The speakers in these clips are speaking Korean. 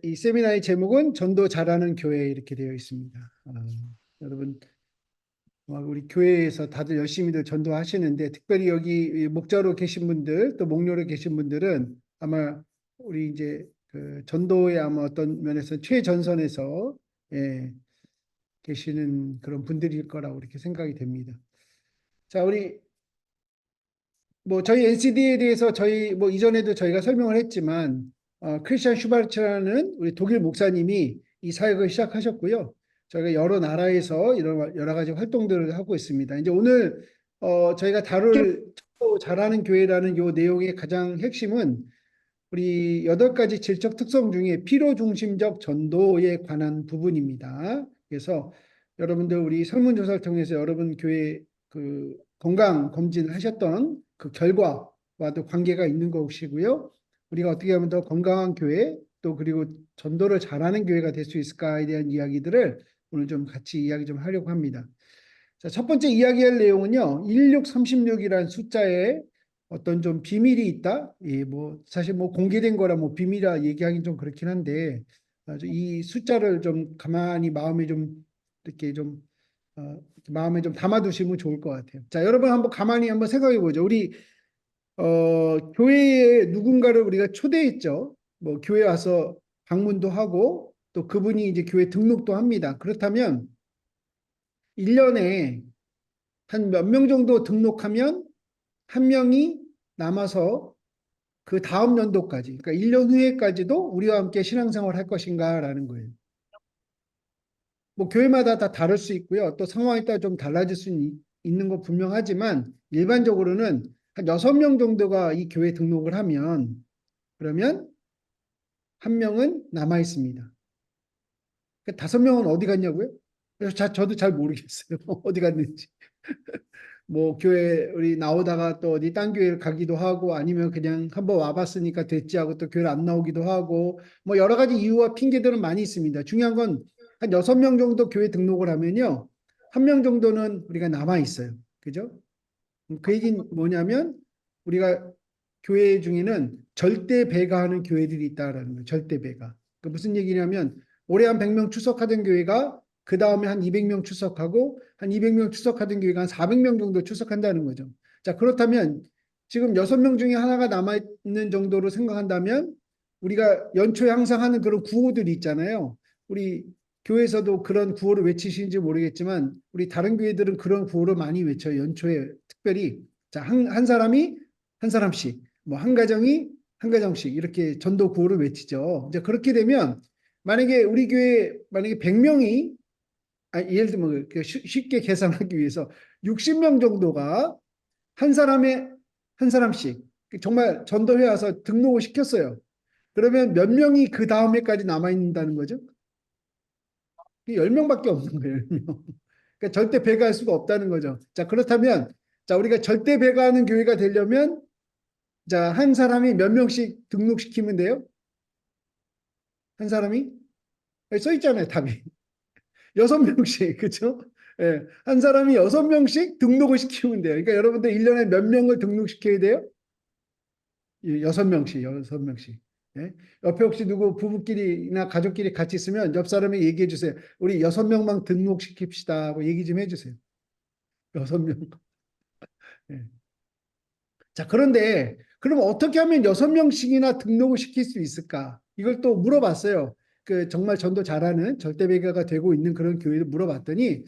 이 세미나의 제목은 전도 잘하는 교회 이렇게 되어 있습니다. 여러분, 우리 교회에서 다들 열심히들 전도하시는데 특별히 여기 목자로 계신 분들 또 목료로 계신 분들은 아마 우리 이제 그 전도의 아마 어떤 면에서 최전선에서 예, 계시는 그런 분들일 거라고 이렇게 생각이 됩니다. 자, 우리 뭐 저희 NCD에 대해서 저희 뭐 이전에도 저희가 설명을 했지만 크리스찬 슈바르츠라는 우리 독일 목사님이 이 사역을 시작하셨고요. 저희가 여러 나라에서 이런 여러 가지 활동들을 하고 있습니다. 이제 오늘 저희가 다룰 잘하는 교회라는 요 내용의 가장 핵심은 우리 8가지 질적 특성 중에 필요 중심적 전도에 관한 부분입니다. 그래서 여러분들 우리 설문조사를 통해서 여러분 교회 그 건강 검진을 하셨던 그 결과와도 관계가 있는 것이고요. 우리가 어떻게 하면 더 건강한 교회 또 그리고 전도를 잘하는 교회가 될 수 있을까에 대한 이야기들을 오늘 좀 같이 이야기 좀 하려고 합니다. 자, 첫 번째 이야기할 내용은요. 1636이라는 숫자에 어떤 좀 비밀이 있다. 예, 뭐 사실 뭐 공개된 거라 뭐 비밀이라 얘기하긴 좀 그렇긴 한데 이 숫자를 좀 가만히 마음에 좀 이렇게 좀 마음에 좀 담아두시면 좋을 것 같아요. 자, 여러분 한번 가만히 한번 생각해 보죠. 우리 교회에 누군가를 우리가 초대했죠. 뭐 교회 와서 방문도 하고 또 그분이 이제 교회 등록도 합니다. 그렇다면 1년에 한 몇 명 정도 등록하면 한 명이 남아서 그 다음 연도까지, 그러니까 1년 후에까지도 우리와 함께 신앙생활 할 것인가라는 거예요. 뭐 교회마다 다 다를 수 있고요. 또 상황에 따라 좀 달라질 수 있는 거 분명하지만 일반적으로는 한 6명 정도가 이 교회 등록을 하면 그러면 한 명은 남아 있습니다. 그러니까 5명은 어디 갔냐고요? 그래서 저도 잘 모르겠어요. 어디 갔는지. 뭐 교회 우리 나오다가 또 어디 딴 교회를 가기도 하고 아니면 그냥 한번 와봤으니까 됐지 하고 또 교회를 안 나오기도 하고 뭐 여러 가지 이유와 핑계들은 많이 있습니다. 중요한 건 한 6명 정도 교회 등록을 하면요. 한 명 정도는 우리가 남아 있어요. 그죠? 그 얘기는 뭐냐면 우리가 교회 중에는 절대 배가하는 교회들이 있다라는 거예요. 절대 배가. 그 무슨 얘기냐면 올해 한 100명 출석하던 교회가 그 다음에 한 200명 출석하고 한 200명 출석하던 교회가 한 400명 정도 출석한다는 거죠. 자, 그렇다면 지금 6명 중에 하나가 남아있는 정도로 생각한다면 우리가 연초에 항상 하는 그런 구호들이 있잖아요. 우리 교회에서도 그런 구호를 외치시는지 모르겠지만 우리 다른 교회들은 그런 구호를 많이 외쳐요. 연초에 특별히 자, 한 사람이 한 사람씩 뭐 한 가정이 한 가정씩 이렇게 전도 구호를 외치죠. 이제 그렇게 되면 만약에 우리 교회 만약에 100명이 예를 들면 쉽게 계산하기 위해서 60명 정도가 한 사람의 한 사람씩 정말 전도회 와서 등록을 시켰어요. 그러면 몇 명이 그 다음 해까지 남아 있는다는 거죠? 10명밖에 없는 거예요. 10명. 그러니까 절대 배가할 수가 없다는 거죠. 자, 그렇다면 자, 우리가 절대 배가하는 교회가 되려면 자, 한 사람이 몇 명씩 등록시키면 돼요? 한 사람이? 여기 써 있잖아요, 답이. 6명씩, 그죠? 예, 한 사람이 6명씩 등록을 시키면 돼요. 그러니까 여러분들 1년에 몇 명을 등록시켜야 돼요? 6명씩, 6명씩. 예? 옆에 혹시 누구 부부끼리나 가족끼리 같이 있으면 옆 사람이 얘기해 주세요. 우리 6명만 등록시킵시다 하고 얘기 좀 해주세요. 6명. 예. 자, 그런데 그럼 어떻게 하면 6명씩이나 등록을 시킬 수 있을까? 이걸 또 물어봤어요. 그 정말 전도 잘하는 절대배가가 되고 있는 그런 교회를 물어봤더니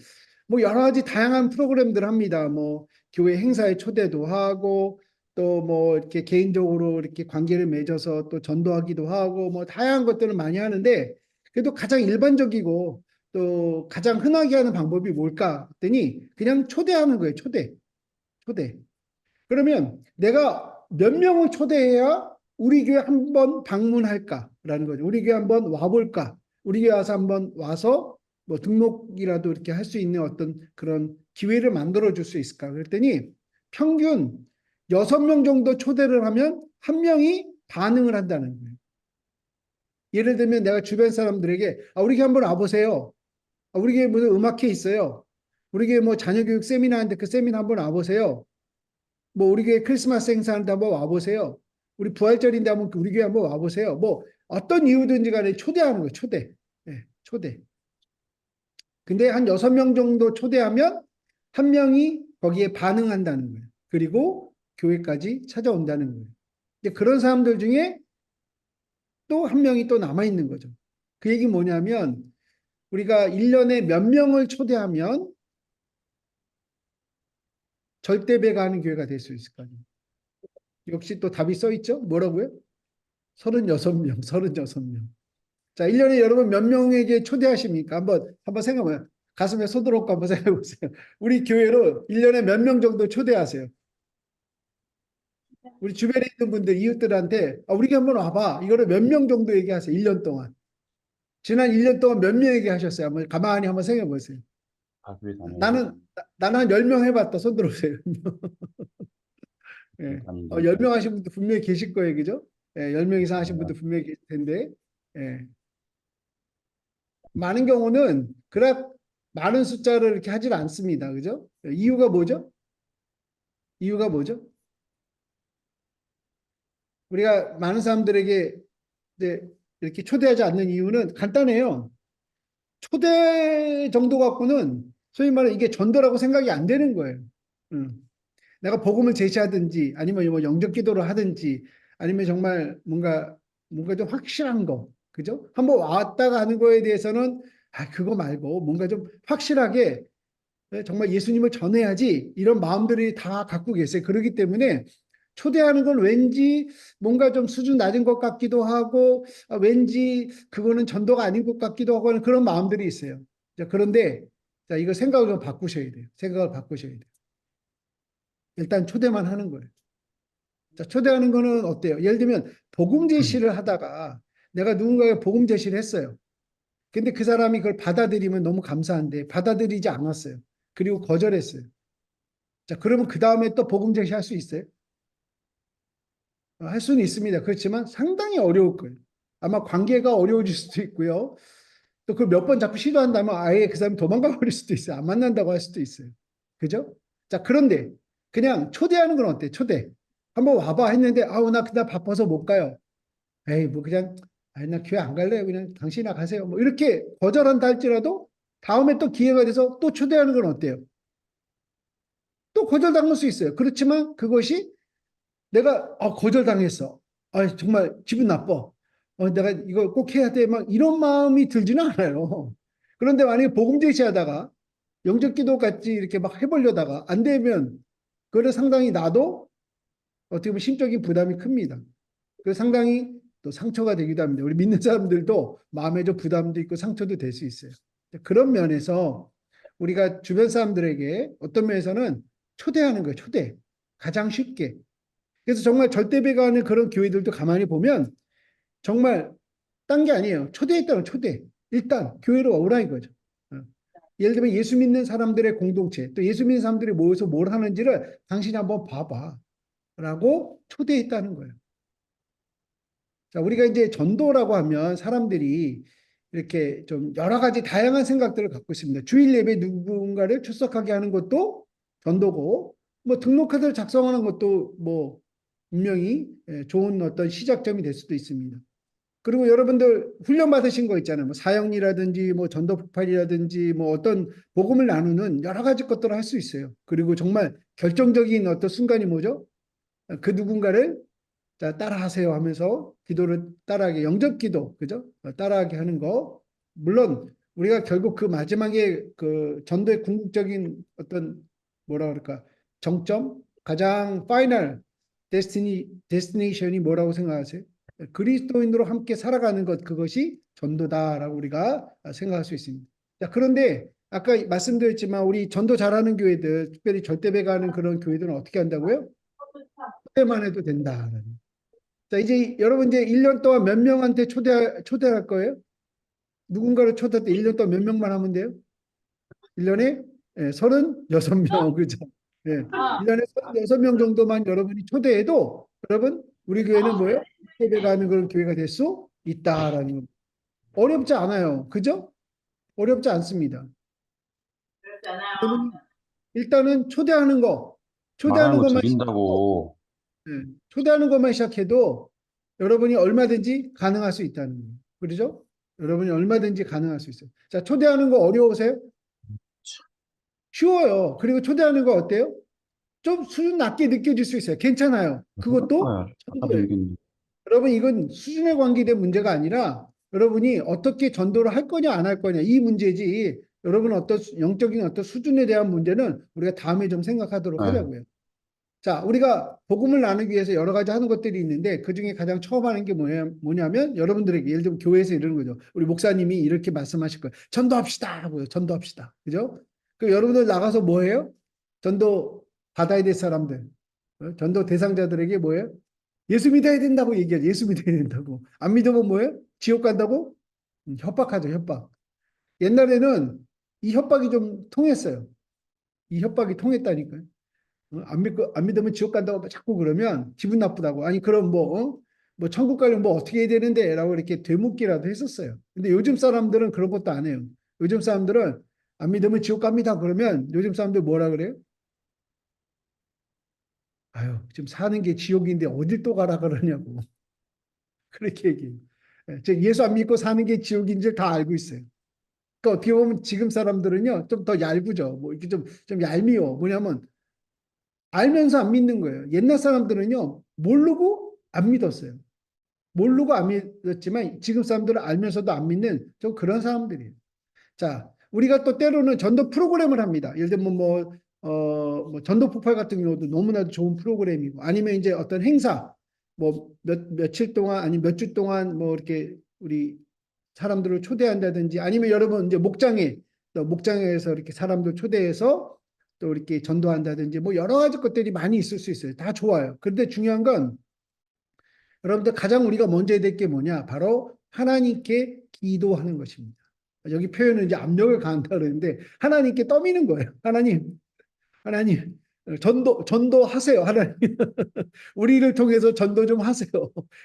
뭐 여러 가지 다양한 프로그램들 합니다. 뭐 교회 행사에 초대도 하고 또 뭐 이렇게 개인적으로 이렇게 관계를 맺어서 또 전도하기도 하고 뭐 다양한 것들을 많이 하는데 그래도 가장 일반적이고 또 가장 흔하게 하는 방법이 뭘까 했더니 그냥 초대하는 거예요. 초대. 그러면 내가 몇 명을 초대해야 우리 교회 한번 방문할까라는 거죠. 우리 교회 한번 와볼까? 우리 교회 와서 한번 와서 뭐 등록이라도 이렇게 할 수 있는 어떤 그런 기회를 만들어 줄 수 있을까? 그랬더니 평균 6명 정도 초대를 하면 한 명이 반응을 한다는 거예요. 예를 들면 내가 주변 사람들에게 우리 교회 한번 와보세요. 우리 교회 무슨 음악회 있어요. 우리 교회 뭐 자녀교육 세미나 하는데 그 세미나 한번 와보세요. 뭐 우리 교회 크리스마스 행사하는데 한번 와보세요. 우리 부활절인데 한번 우리 교회 한번 와보세요. 뭐 어떤 이유든지 간에 초대하는 거예요. 초대. 예, 초대. 근데 한 6명 정도 초대하면 한 명이 거기에 반응한다는 거예요. 그리고 교회까지 찾아온다는 거예요. 근데 그런 사람들 중에 또 한 명이 또 남아있는 거죠. 그 얘기 뭐냐면 우리가 1년에 몇 명을 초대하면 절대배가 하는 교회가 될 수 있을까요? 역시 또 답이 써 있죠? 뭐라고요? 36명, 36명. 자, 1년에 여러분 몇 명에게 초대하십니까? 한번 생각해봐요. 가슴에 손 들어놓고 한번 생각해 보세요. 우리 교회로 1년에 몇 명 정도 초대하세요? 우리 주변에 있는 분들, 이웃들한테, 우리 한번 와봐. 이거를 몇 명 정도 얘기하세요? 1년 동안. 지난 1년 동안 몇 명에게 하셨어요? 한번 가만히 한번 생각해 보세요. 교회 다녀오고 나는 한 10명 해봤다. 손 들어보세요. 예. 다닌다. 10명 하신 분도 분명히 계실 거예요. 그죠? 예, 10명 이상 하신 아, 분도 분명히 계실 텐데, 예. 많은 경우는 그렇 많은 숫자를 이렇게 하질 않습니다. 그죠? 이유가 뭐죠? 이유가 뭐죠? 우리가 많은 사람들에게 이제 이렇게 초대하지 않는 이유는 간단해요. 초대 정도 갖고는 소위 말해 이게 전도라고 생각이 안 되는 거예요. 음. 내가 복음을 제시하든지 아니면 뭐 영적 기도를 하든지 아니면 정말 뭔가 좀 확실한 거, 그죠? 한번 왔다가 하는 거에 대해서는 그거 말고 뭔가 좀 확실하게 정말 예수님을 전해야지 이런 마음들이 다 갖고 계세요. 그렇기 때문에 초대하는 건 왠지 뭔가 좀 수준 낮은 것 같기도 하고 왠지 그거는 전도가 아닌 것 같기도 하고 하는 그런 마음들이 있어요. 자, 그런데 자, 이거 생각을 좀 바꾸셔야 돼요. 생각을 바꾸셔야 돼요. 일단 초대만 하는 거예요. 자, 초대하는 거는 어때요? 예를 들면 복음 제시를 하다가 내가 누군가에게 복음 제시를 했어요. 근데 그 사람이 그걸 받아들이면 너무 감사한데 받아들이지 않았어요. 그리고 거절했어요. 자, 그러면 그 다음에 또 복음 제시할 수 있어요? 할 수는 있습니다. 그렇지만 상당히 어려울 거예요. 아마 관계가 어려워질 수도 있고요. 또 그걸 몇 번 자꾸 시도한다면 아예 그 사람이 도망가 버릴 수도 있어요. 안 만난다고 할 수도 있어요. 그죠? 자, 그런데 그냥 초대하는 건 어때요? 초대. 한번 와봐 했는데 아우 나 그날 바빠서 못 가요. 에이 뭐 그냥 아니 나 교회 안 갈래요. 그냥 당신이나 가세요. 뭐 이렇게 거절한다 할지라도 다음에 또 기회가 돼서 또 초대하는 건 어때요? 또 거절당할 수 있어요. 그렇지만 그것이 내가 거절당했어. 정말 기분 나빠. 내가 이거 꼭 해야 돼. 막 이런 마음이 들지는 않아요. 그런데 만약에 복음 제시하다가 영적 기도 같이 이렇게 막 해보려다가 안 되면 그래 상당히 나도 어떻게 보면 심적인 부담이 큽니다. 그래서 상당히 또 상처가 되기도 합니다. 우리 믿는 사람들도 마음에 좀 부담도 있고 상처도 될 수 있어요. 그런 면에서 우리가 주변 사람들에게 어떤 면에서는 초대하는 거예요. 초대. 가장 쉽게. 그래서 정말 절대배가하는 그런 교회들도 가만히 보면 정말 딴 게 아니에요. 초대했다는 초대. 일단 교회로 오라 이거죠. 어. 예를 들면 예수 믿는 사람들의 공동체, 또 예수 믿는 사람들이 모여서 뭘 하는지를 당신이 한번 봐봐. 라고 초대했다는 거예요. 자, 우리가 이제 전도라고 하면 사람들이 이렇게 좀 여러 가지 다양한 생각들을 갖고 있습니다. 주일 예배 누군가를 출석하게 하는 것도 전도고, 뭐 등록카드를 작성하는 것도 뭐 분명히 좋은 어떤 시작점이 될 수도 있습니다. 그리고 여러분들 훈련 받으신 거 있잖아요. 뭐 사형이라든지 뭐 전도 폭발이라든지 뭐 어떤 복음을 나누는 여러 가지 것들을 할 수 있어요. 그리고 정말 결정적인 어떤 순간이 뭐죠? 그 누군가를 자, 따라하세요 하면서 기도를 따라하게, 영접 기도, 그죠? 따라하게 하는 거. 물론, 우리가 결국 그 마지막에 그 전도의 궁극적인 어떤, 뭐라 그럴까, 정점? 가장 파이널 데스티네이션이 뭐라고 생각하세요? 그리스도인으로 함께 살아가는 것, 그것이 전도다라고 우리가 생각할 수 있습니다. 자, 그런데 아까 말씀드렸지만 우리 전도 잘하는 교회들, 특별히 절대배 가는 그런 교회들은 어떻게 한다고요? 초대만 해도 된다라는. 자, 이제 여러분 이제 1년 동안 몇 명한테 초대할 거예요? 누군가를 초대할 때 1년 동안 몇 명만 하면 돼요? 1년에 36명, 그죠? 예. 1년에 36명 정도만 여러분이 초대해도 여러분 우리 교회는 뭐예요? 초대가 하는 그런 교회가 될 수 있다라는 거. 어렵지 않아요. 그죠? 어렵지 않습니다. 여러분 일단은 초대하는 거, 말하는 초대하는 거 것만 시작해도, 들린다고. 초대하는 것만 시작해도 여러분이 얼마든지 가능할 수 있다는 거예요. 그렇죠? 여러분이 얼마든지 가능할 수 있어요. 자, 초대하는 거 어려우세요? 쉬워요. 그리고 초대하는 거 어때요? 좀 수준 낮게 느껴질 수 있어요. 괜찮아요. 그것도 아까도 전도예요. 얘기했는데. 여러분, 이건 수준에 관계된 문제가 아니라 여러분이 어떻게 전도를 할 거냐, 안 할 거냐, 이 문제지. 여러분 어떤 영적인 어떤 수준에 대한 문제는 우리가 다음에 좀 생각하도록 네. 하자고요. 자, 우리가 복음을 나누기 위해서 여러 가지 하는 것들이 있는데 그 중에 가장 처음 하는 게 뭐냐면 여러분들에게 예를 들면 교회에서 이러는 거죠. 우리 목사님이 이렇게 말씀하실 거예요. 전도합시다 하고요. 전도합시다. 그죠? 그 여러분들 나가서 뭐 해요? 전도 받아야 될 사람들, 전도 대상자들에게 뭐예요? 예수 믿어야 된다고 얘기하죠. 예수 믿어야 된다고. 안 믿으면 뭐예요? 지옥 간다고? 협박하죠. 협박. 옛날에는 이 협박이 좀 통했어요. 이 협박이 통했다니까요. 안 믿으면 지옥 간다고 자꾸 그러면 기분 나쁘다고. 아니, 그럼 뭐 천국 가려면 뭐 어떻게 해야 되는데? 라고 이렇게 되묻기라도 했었어요. 근데 요즘 사람들은 그런 것도 안 해요. 요즘 사람들은 안 믿으면 지옥 갑니다. 그러면 요즘 사람들 뭐라 그래요? 아유, 지금 사는 게 지옥인데 어딜 또 가라 그러냐고. 그렇게 얘기해요. 즉 예수 안 믿고 사는 게 지옥인 줄 다 알고 있어요. 그러니까 어떻게 보면 지금 사람들은요, 좀 더 얄궂죠. 뭐 이렇게 좀 얄미워. 뭐냐면 알면서 안 믿는 거예요. 옛날 사람들은요, 모르고 안 믿었어요. 모르고 안 믿었지만 지금 사람들은 알면서도 안 믿는 좀 그런 사람들이에요. 자, 우리가 또 때로는 전도 프로그램을 합니다. 예를 들면 뭐 전도 폭발 같은 경우도 너무나도 좋은 프로그램이고 아니면 이제 어떤 행사, 뭐 며칠 동안 아니 몇 주 동안 뭐 이렇게 우리 사람들을 초대한다든지 아니면 여러분 이제 목장에 또 목장에서 이렇게 사람들 초대해서 또 이렇게 전도한다든지 뭐 여러 가지 것들이 많이 있을 수 있어요. 다 좋아요. 그런데 중요한 건 여러분들 가장 우리가 먼저 해야 될 게 뭐냐? 바로 하나님께 기도하는 것입니다. 여기 표현은 이제 압력을 가한다 그러는데 하나님께 떠미는 거예요. 하나님, 전도하세요. 하나님. 우리를 통해서 전도 좀 하세요.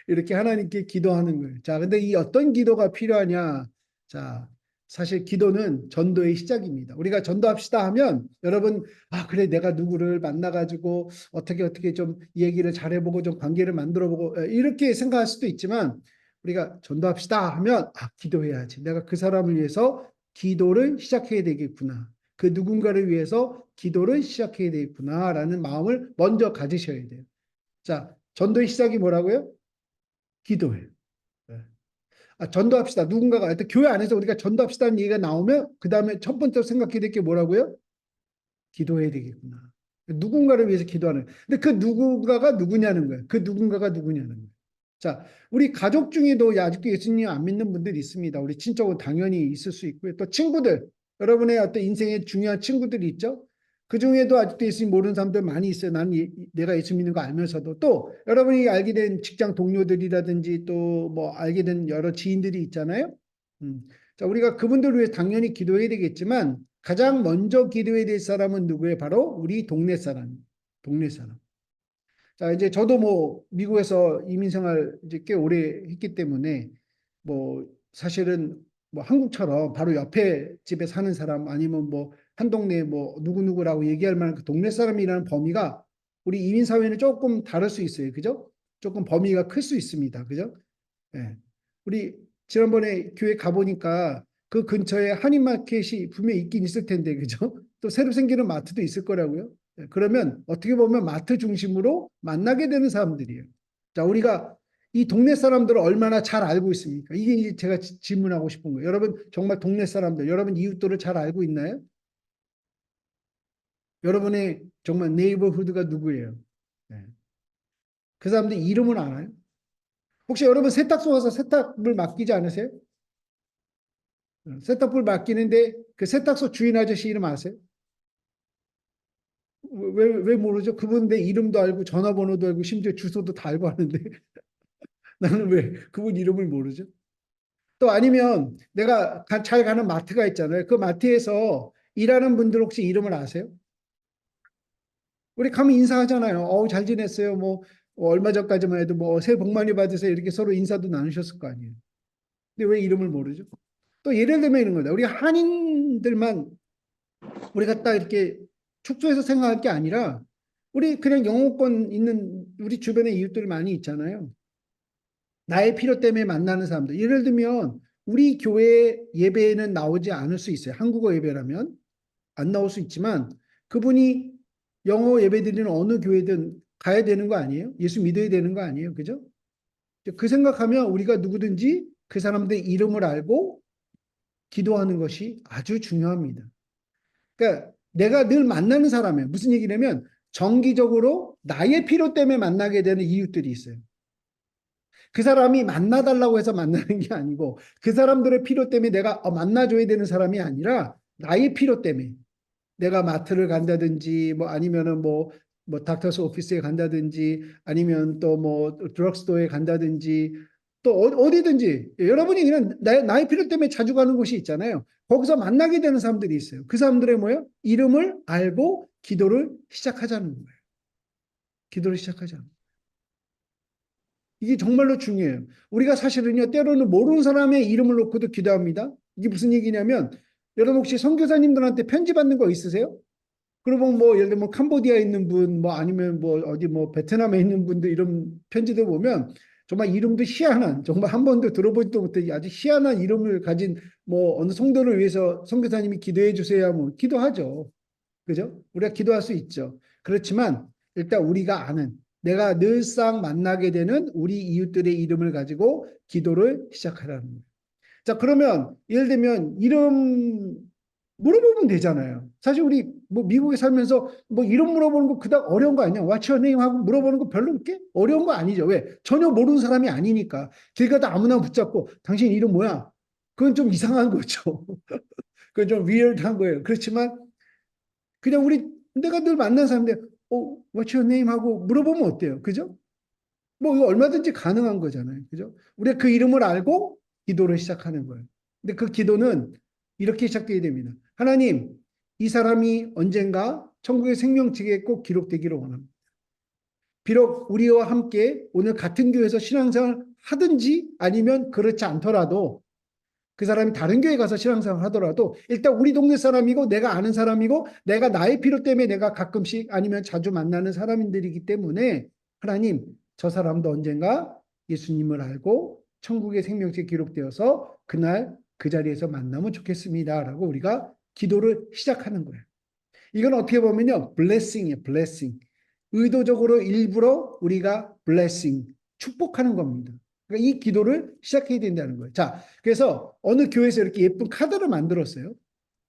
이렇게 하나님께 기도하는 거예요. 자, 근데 이 어떤 기도가 필요하냐? 자, 사실 기도는 전도의 시작입니다. 우리가 전도합시다 하면 여러분, 아, 그래, 내가 누구를 만나가지고 어떻게 좀 얘기를 잘해보고 좀 관계를 만들어보고 이렇게 생각할 수도 있지만 우리가 전도합시다 하면 아, 기도해야지. 내가 그 사람을 위해서 기도를 시작해야 되겠구나. 그 누군가를 위해서 기도를 시작해야 되겠구나라는 마음을 먼저 가지셔야 돼요. 자, 전도의 시작이 뭐라고요? 기도예요. 네. 아, 전도합시다. 누군가가 하여튼 교회 안에서 우리가 전도합시다는 얘기가 나오면 그 다음에 첫 번째로 생각해야 될 게 뭐라고요? 기도해야 되겠구나. 누군가를 위해서 기도하는. 근데 그 누군가가 누구냐는 거예요. 그 누군가가 누구냐는 거예요. 자, 우리 가족 중에도 아직도 예수님 안 믿는 분들이 있습니다. 우리 친척은 당연히 있을 수 있고요. 또 친구들, 여러분의 어떤 인생에 중요한 친구들이 있죠. 그 중에도 아직도 예수님 모르는 사람들 많이 있어요. 나는 내가 예수 믿는 거 알면서도 또 여러분이 알게 된 직장 동료들이라든지 또 뭐 알게 된 여러 지인들이 있잖아요. 자, 우리가 그분들을 위해 당연히 기도해야 되겠지만 가장 먼저 기도해야 될 사람은 누구예요? 바로 우리 동네 사람. 동네 사람. 자, 이제 저도 뭐 미국에서 이민 생활 이제 꽤 오래 했기 때문에 뭐 사실은 뭐 한국처럼 바로 옆에 집에 사는 사람 아니면 뭐 한 동네 뭐 누구누구라고 얘기할 만한 그 동네 사람이라는 범위가 우리 이민 사회는 조금 다를 수 있어요. 그죠? 조금 범위가 클 수 있습니다. 그죠? 예. 우리 지난번에 교회 가보니까 그 근처에 한인마켓이 분명히 있긴 있을 텐데, 그죠? 또 새로 생기는 마트도 있을 거라고요. 예, 그러면 어떻게 보면 마트 중심으로 만나게 되는 사람들이에요. 자, 우리가 이 동네 사람들을 얼마나 잘 알고 있습니까? 이게 이제 제가 질문하고 싶은 거예요. 여러분, 정말 동네 사람들, 여러분 이웃들을 잘 알고 있나요? 여러분의 정말 네이버후드가 누구예요? 예. 그 사람들 이름은 알아요? 혹시 여러분 세탁소 가서 세탁물 맡기지 않으세요? 세탁물 맡기는데 그 세탁소 주인 아저씨 이름 아세요? 왜 모르죠? 그분 내 이름도 알고 전화번호도 알고 심지어 주소도 다 알고 하는데 나는 왜 그분 이름을 모르죠? 또 아니면 내가 잘 가는 마트가 있잖아요. 그 마트에서 일하는 분들 혹시 이름을 아세요? 우리 가면 인사하잖아요. 잘 지냈어요. 뭐 얼마 전까지만 해도 뭐 새해 복 많이 받으세요. 이렇게 서로 인사도 나누셨을 거 아니에요. 근데 왜 이름을 모르죠? 또 예를 들면 이런 거다. 우리 한인들만 우리가 딱 이렇게 축소해서 생각할 게 아니라 우리 그냥 영어권 있는 우리 주변에 이웃들이 많이 있잖아요. 나의 필요 때문에 만나는 사람들. 예를 들면 우리 교회 예배에는 나오지 않을 수 있어요. 한국어 예배라면 안 나올 수 있지만 그분이 영어 예배 드리는 어느 교회든 가야 되는 거 아니에요? 예수 믿어야 되는 거 아니에요? 그죠? 그 생각하면 우리가 누구든지 그 사람들의 이름을 알고 기도하는 것이 아주 중요합니다. 그러니까 내가 늘 만나는 사람이에요. 무슨 얘기냐면 정기적으로 나의 필요 때문에 만나게 되는 이웃들이 있어요. 그 사람이 만나달라고 해서 만나는 게 아니고 그 사람들의 필요 때문에 내가 만나줘야 되는 사람이 아니라 나의 필요 때문에 내가 마트를 간다든지 뭐 아니면은 뭐 닥터스 오피스에 간다든지 아니면 또 뭐 드럭스토어에 간다든지 또 어디든지 여러분이 그냥 나의 필요 때문에 자주 가는 곳이 있잖아요. 거기서 만나게 되는 사람들이 있어요. 그 사람들의 뭐예요? 이름을 알고 기도를 시작하자는 거예요. 기도를 시작하자. 이게 정말로 중요해요. 우리가 사실은요, 때로는 모르는 사람의 이름을 놓고도 기도합니다. 이게 무슨 얘기냐면, 여러분 혹시 선교사님들한테 편지 받는 거 있으세요? 그러면 뭐, 예를 들면 캄보디아에 있는 분, 뭐 아니면 뭐 어디 뭐 베트남에 있는 분들 이런 편지들 보면 정말 이름도 희한한, 정말 한 번도 들어보지도 못해 아주 희한한 이름을 가진 뭐 어느 성도를 위해서 선교사님이 기도해 주세요 하면 기도하죠. 그죠? 우리가 기도할 수 있죠. 그렇지만 일단 우리가 아는 내가 늘상 만나게 되는 우리 이웃들의 이름을 가지고 기도를 시작하라는 거예요. 자, 그러면 예를 들면 이름 물어보면 되잖아요. 사실 우리 뭐 미국에 살면서 뭐 이름 물어보는 거 그닥 어려운 거 아니야. What's your name 하고 물어보는 거 별로 그렇게 어려운 거 아니죠. 왜? 전혀 모르는 사람이 아니니까. 길 가다 아무나 붙잡고 당신 이름 뭐야? 그건 좀 이상한 거죠. 그건 좀 weird한 거예요. 그렇지만 그냥 내가 늘 만난 사람들 what's your name 하고 물어보면 어때요? 그죠? 뭐 이거 얼마든지 가능한 거잖아요. 그죠? 우리가 그 이름을 알고 기도를 시작하는 거예요. 근데 그 기도는 이렇게 시작되어야 됩니다. 하나님, 이 사람이 언젠가 천국의 생명책에 꼭 기록되기를 원합니다. 비록 우리와 함께 오늘 같은 교회에서 신앙생활 하든지 아니면 그렇지 않더라도 그 사람이 다른 교회 가서 신앙생활 하더라도 일단 우리 동네 사람이고 내가 아는 사람이고 내가 나의 필요 때문에 내가 가끔씩 아니면 자주 만나는 사람들이기 때문에 하나님 저 사람도 언젠가 예수님을 알고 천국의 생명책에 기록되어서 그날 그 자리에서 만나면 좋겠습니다라고 우리가 기도를 시작하는 거예요. 이건 어떻게 보면요 blessing이에요. blessing. 의도적으로 일부러 우리가 blessing 축복하는 겁니다. 그러니까 이 기도를 시작해야 된다는 거예요. 자, 그래서 어느 교회에서 이렇게 예쁜 카드를 만들었어요.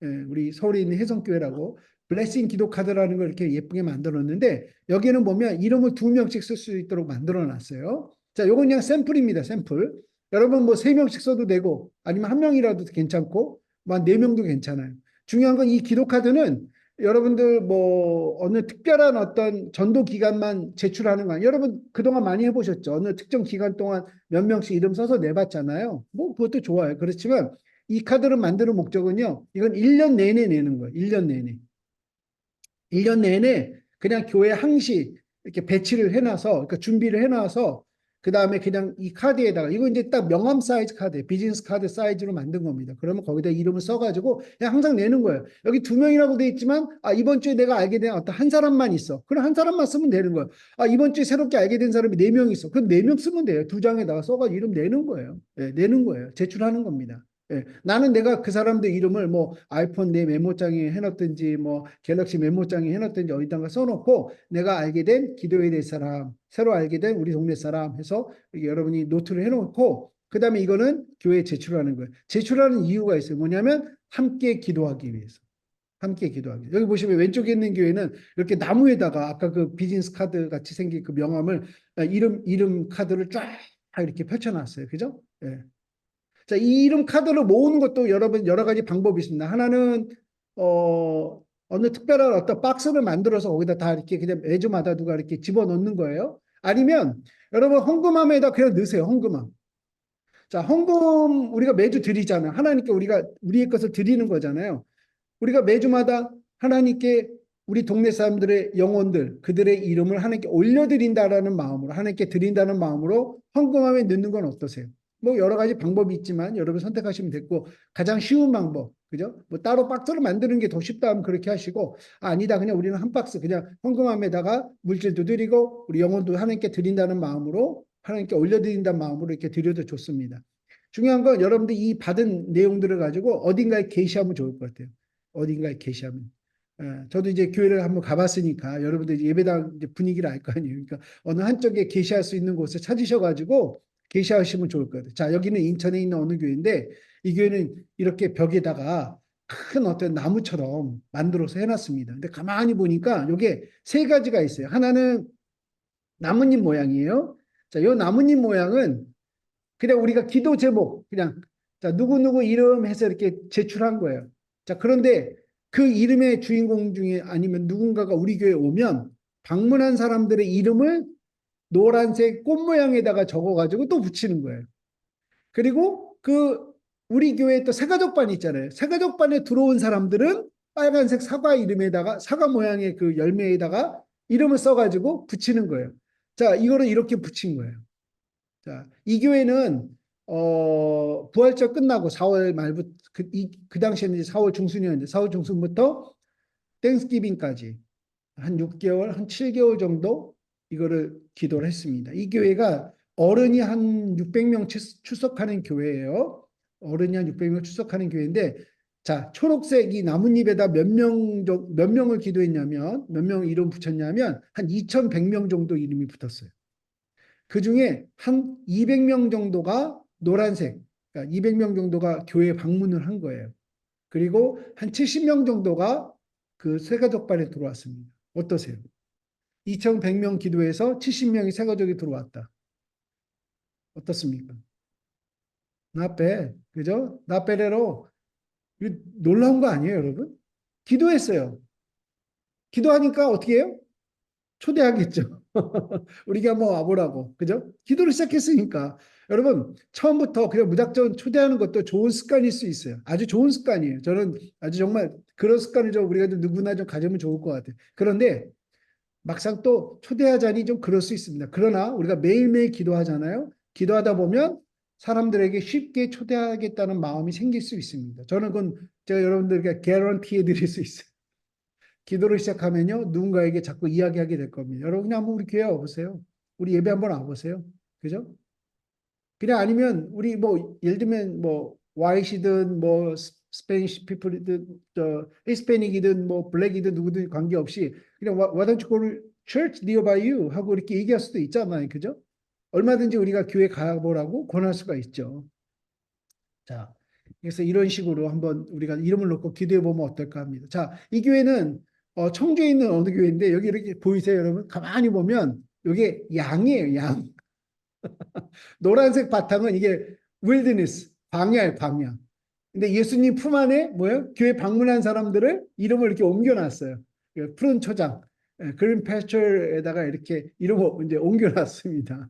예, 우리 서울에 있는 혜성교회라고 블레싱 기도 카드라는 걸 이렇게 예쁘게 만들었는데 여기는 보면 이름을 2명씩 쓸 수 있도록 만들어 놨어요. 자, 요건 그냥 샘플입니다. 샘플. 여러분 뭐 3명씩 써도 되고 아니면 1명이라도 괜찮고 뭐 한 4명도 괜찮아요. 중요한 건 이 기도 카드는 여러분들 뭐 어느 특별한 어떤 전도 기간만 제출하는 거 아니에요. 여러분 그동안 많이 해보셨죠? 어느 특정 기간 동안 몇 명씩 이름 써서 내봤잖아요. 뭐 그것도 좋아요. 그렇지만 이 카드를 만드는 목적은요. 이건 1년 내내 내는 거예요. 1년 내내. 1년 내내 그냥 교회 항시 이렇게 배치를 해놔서 그러니까 준비를 해놔서 그 다음에 그냥 이 카드에다가 이거 이제 딱 명함 사이즈 카드, 비즈니스 카드 사이즈로 만든 겁니다. 그러면 거기다 이름을 써가지고 그냥 항상 내는 거예요. 여기 2명이라고 돼 있지만 이번 주에 내가 알게 된 어떤 한 사람만 있어. 그럼 한 사람만 쓰면 되는 거예요. 이번 주에 새롭게 알게 된 사람이 4명 있어. 그럼 4명 쓰면 돼요. 2장에다가 써가지고 이름 내는 거예요. 네, 내는 거예요. 제출하는 겁니다. 예, 나는 내가 그 사람들 이름을 뭐 아이폰 내 메모장에 해놨든지 뭐 갤럭시 메모장에 해놨든지 어디다가 써놓고 내가 알게 된 기도에 대해 사람, 새로 알게 된 우리 동네 사람 해서 여러분이 노트를 해놓고 그 다음에 이거는 교회에 제출하는 거예요. 제출하는 이유가 있어요. 뭐냐면 함께 기도하기 위해서. 함께 기도하기. 여기 보시면 왼쪽에 있는 교회는 이렇게 나무에다가 아까 그 비즈니스 카드 같이 생긴 그 명함을 이름 카드를 쫙 이렇게 펼쳐놨어요. 그죠? 예. 자, 이 이름 카드를 모으는 것도 여러분 여러 가지 방법이 있습니다. 하나는 어느 특별한 어떤 박스를 만들어서 거기다 다 이렇게 그냥 매주마다 누가 이렇게 집어넣는 거예요. 아니면 여러분 헌금함에다 그냥 넣으세요. 헌금함. 자, 헌금 우리가 매주 드리잖아요. 하나님께 우리가 우리의 것을 드리는 거잖아요. 우리가 매주마다 하나님께 우리 동네 사람들의 영혼들, 그들의 이름을 하나님께 올려드린다라는 마음으로, 하나님께 드린다는 마음으로 헌금함에 넣는 건 어떠세요? 뭐 여러 가지 방법이 있지만 여러분 선택하시면 됐고 가장 쉬운 방법, 그죠? 뭐 따로 박스를 만드는 게 더 쉽다 하면 그렇게 하시고 아니다 그냥 우리는 한 박스 그냥 헌금함에다가 물질도 드리고 우리 영혼도 하나님께 드린다는 마음으로 하나님께 올려드린다는 마음으로 이렇게 드려도 좋습니다. 중요한 건 여러분들 이 받은 내용들을 가지고 어딘가에 게시하면 좋을 것 같아요. 어딘가에 게시하면. 저도 이제 교회를 한번 가봤으니까 여러분들 이제 예배당 이제 분위기를 알 거 아니에요. 그러니까 어느 한쪽에 게시할 수 있는 곳을 찾으셔가지고 게시하시면 좋을 것 같아요. 자, 여기는 인천에 있는 어느 교회인데 이 교회는 이렇게 벽에다가 큰 어떤 나무처럼 만들어서 해놨습니다. 근데 가만히 보니까 이게 세 가지가 있어요. 하나는 나뭇잎 모양이에요. 자, 요 나뭇잎 모양은 그냥 우리가 기도 제목 그냥 자, 누구누구 이름 해서 이렇게 제출한 거예요. 자, 그런데 그 이름의 주인공 중에 아니면 누군가가 우리 교회에 오면 방문한 사람들의 이름을 노란색 꽃 모양에다가 적어가지고 또 붙이는 거예요. 그리고 그 우리 교회 또 새가족반 있잖아요. 새가족반에 들어온 사람들은 빨간색 사과 이름에다가 사과 모양의 그 열매에다가 이름을 써가지고 붙이는 거예요. 자, 이거를 이렇게 붙인 거예요. 자, 이 교회는 부활절 끝나고 4월 말부터 그 당시에는 이제 4월 중순이었는데 4월 중순부터 땡스기빙까지 한 6개월, 한 7개월 정도 이거를 기도를 했습니다. 이 교회가 어른이 한 600명 출석하는 교회예요. 어른이 한 600명 출석하는 교회인데 자, 초록색 이 나뭇잎에다 몇 명을 기도했냐면 몇 명 이름 붙였냐면 한 2,100명 정도 이름이 붙었어요. 그 중에 한 200명 정도가 노란색, 그러니까 200명 정도가 교회 방문을 한 거예요. 그리고 한 70명 정도가 그 새가족반에 들어왔습니다. 어떠세요? 2,100명 기도해서 70명이 새가족이 들어왔다. 어떻습니까? 나빼, 그죠? 나빼레로 놀라운 거 아니에요, 여러분? 기도했어요. 기도하니까 어떻게 해요? 초대하겠죠. 우리가 한번 와보라고. 그죠? 기도를 시작했으니까. 여러분, 처음부터 그냥 무작정 초대하는 것도 좋은 습관일 수 있어요. 아주 좋은 습관이에요. 저는 아주 정말 그런 습관을 좀 우리가 누구나 좀 가지면 좋을 것 같아요. 그런데 막상 또 초대하자니 좀 그럴 수 있습니다. 그러나 우리가 매일매일 기도하잖아요. 기도하다 보면 사람들에게 쉽게 초대하겠다는 마음이 생길 수 있습니다. 저는 그건 제가 여러분들에게 개런티해 드릴 수 있어요. 기도를 시작하면요, 누군가에게 자꾸 이야기하게 될 겁니다. 여러분, 그냥 한번 우리 교회 와보세요. 우리 예배 한번 와보세요. 그죠? 그냥 아니면 우리 뭐 예를 들면 뭐 와이시든 뭐 스페니시 피플이든 저 히스패닉이든 뭐 블랙이든 누구든 관계없이 그냥 why don't you go to church nearby you 하고 이렇게 얘기할 수도 있잖아요. 그죠? 얼마든지 우리가 교회 가보라고 권할 수가 있죠. 자, 그래서 이런 식으로 한번 우리가 이름을 놓고 기도해 보면 어떨까 합니다. 자, 이 교회는 청주에 있는 어느 교회인데 여기 이렇게 보이세요, 여러분? 가만히 보면 이게 양이에요, 양. 노란색 바탕은 이게 윌드니스, 광야예요, 광야. 근데 예수님 품 안에 뭐예요? 교회 방문한 사람들을 이름을 이렇게 옮겨놨어요. 푸른 초장, 그린 패스처에다가 이렇게 이름을 이제 옮겨놨습니다.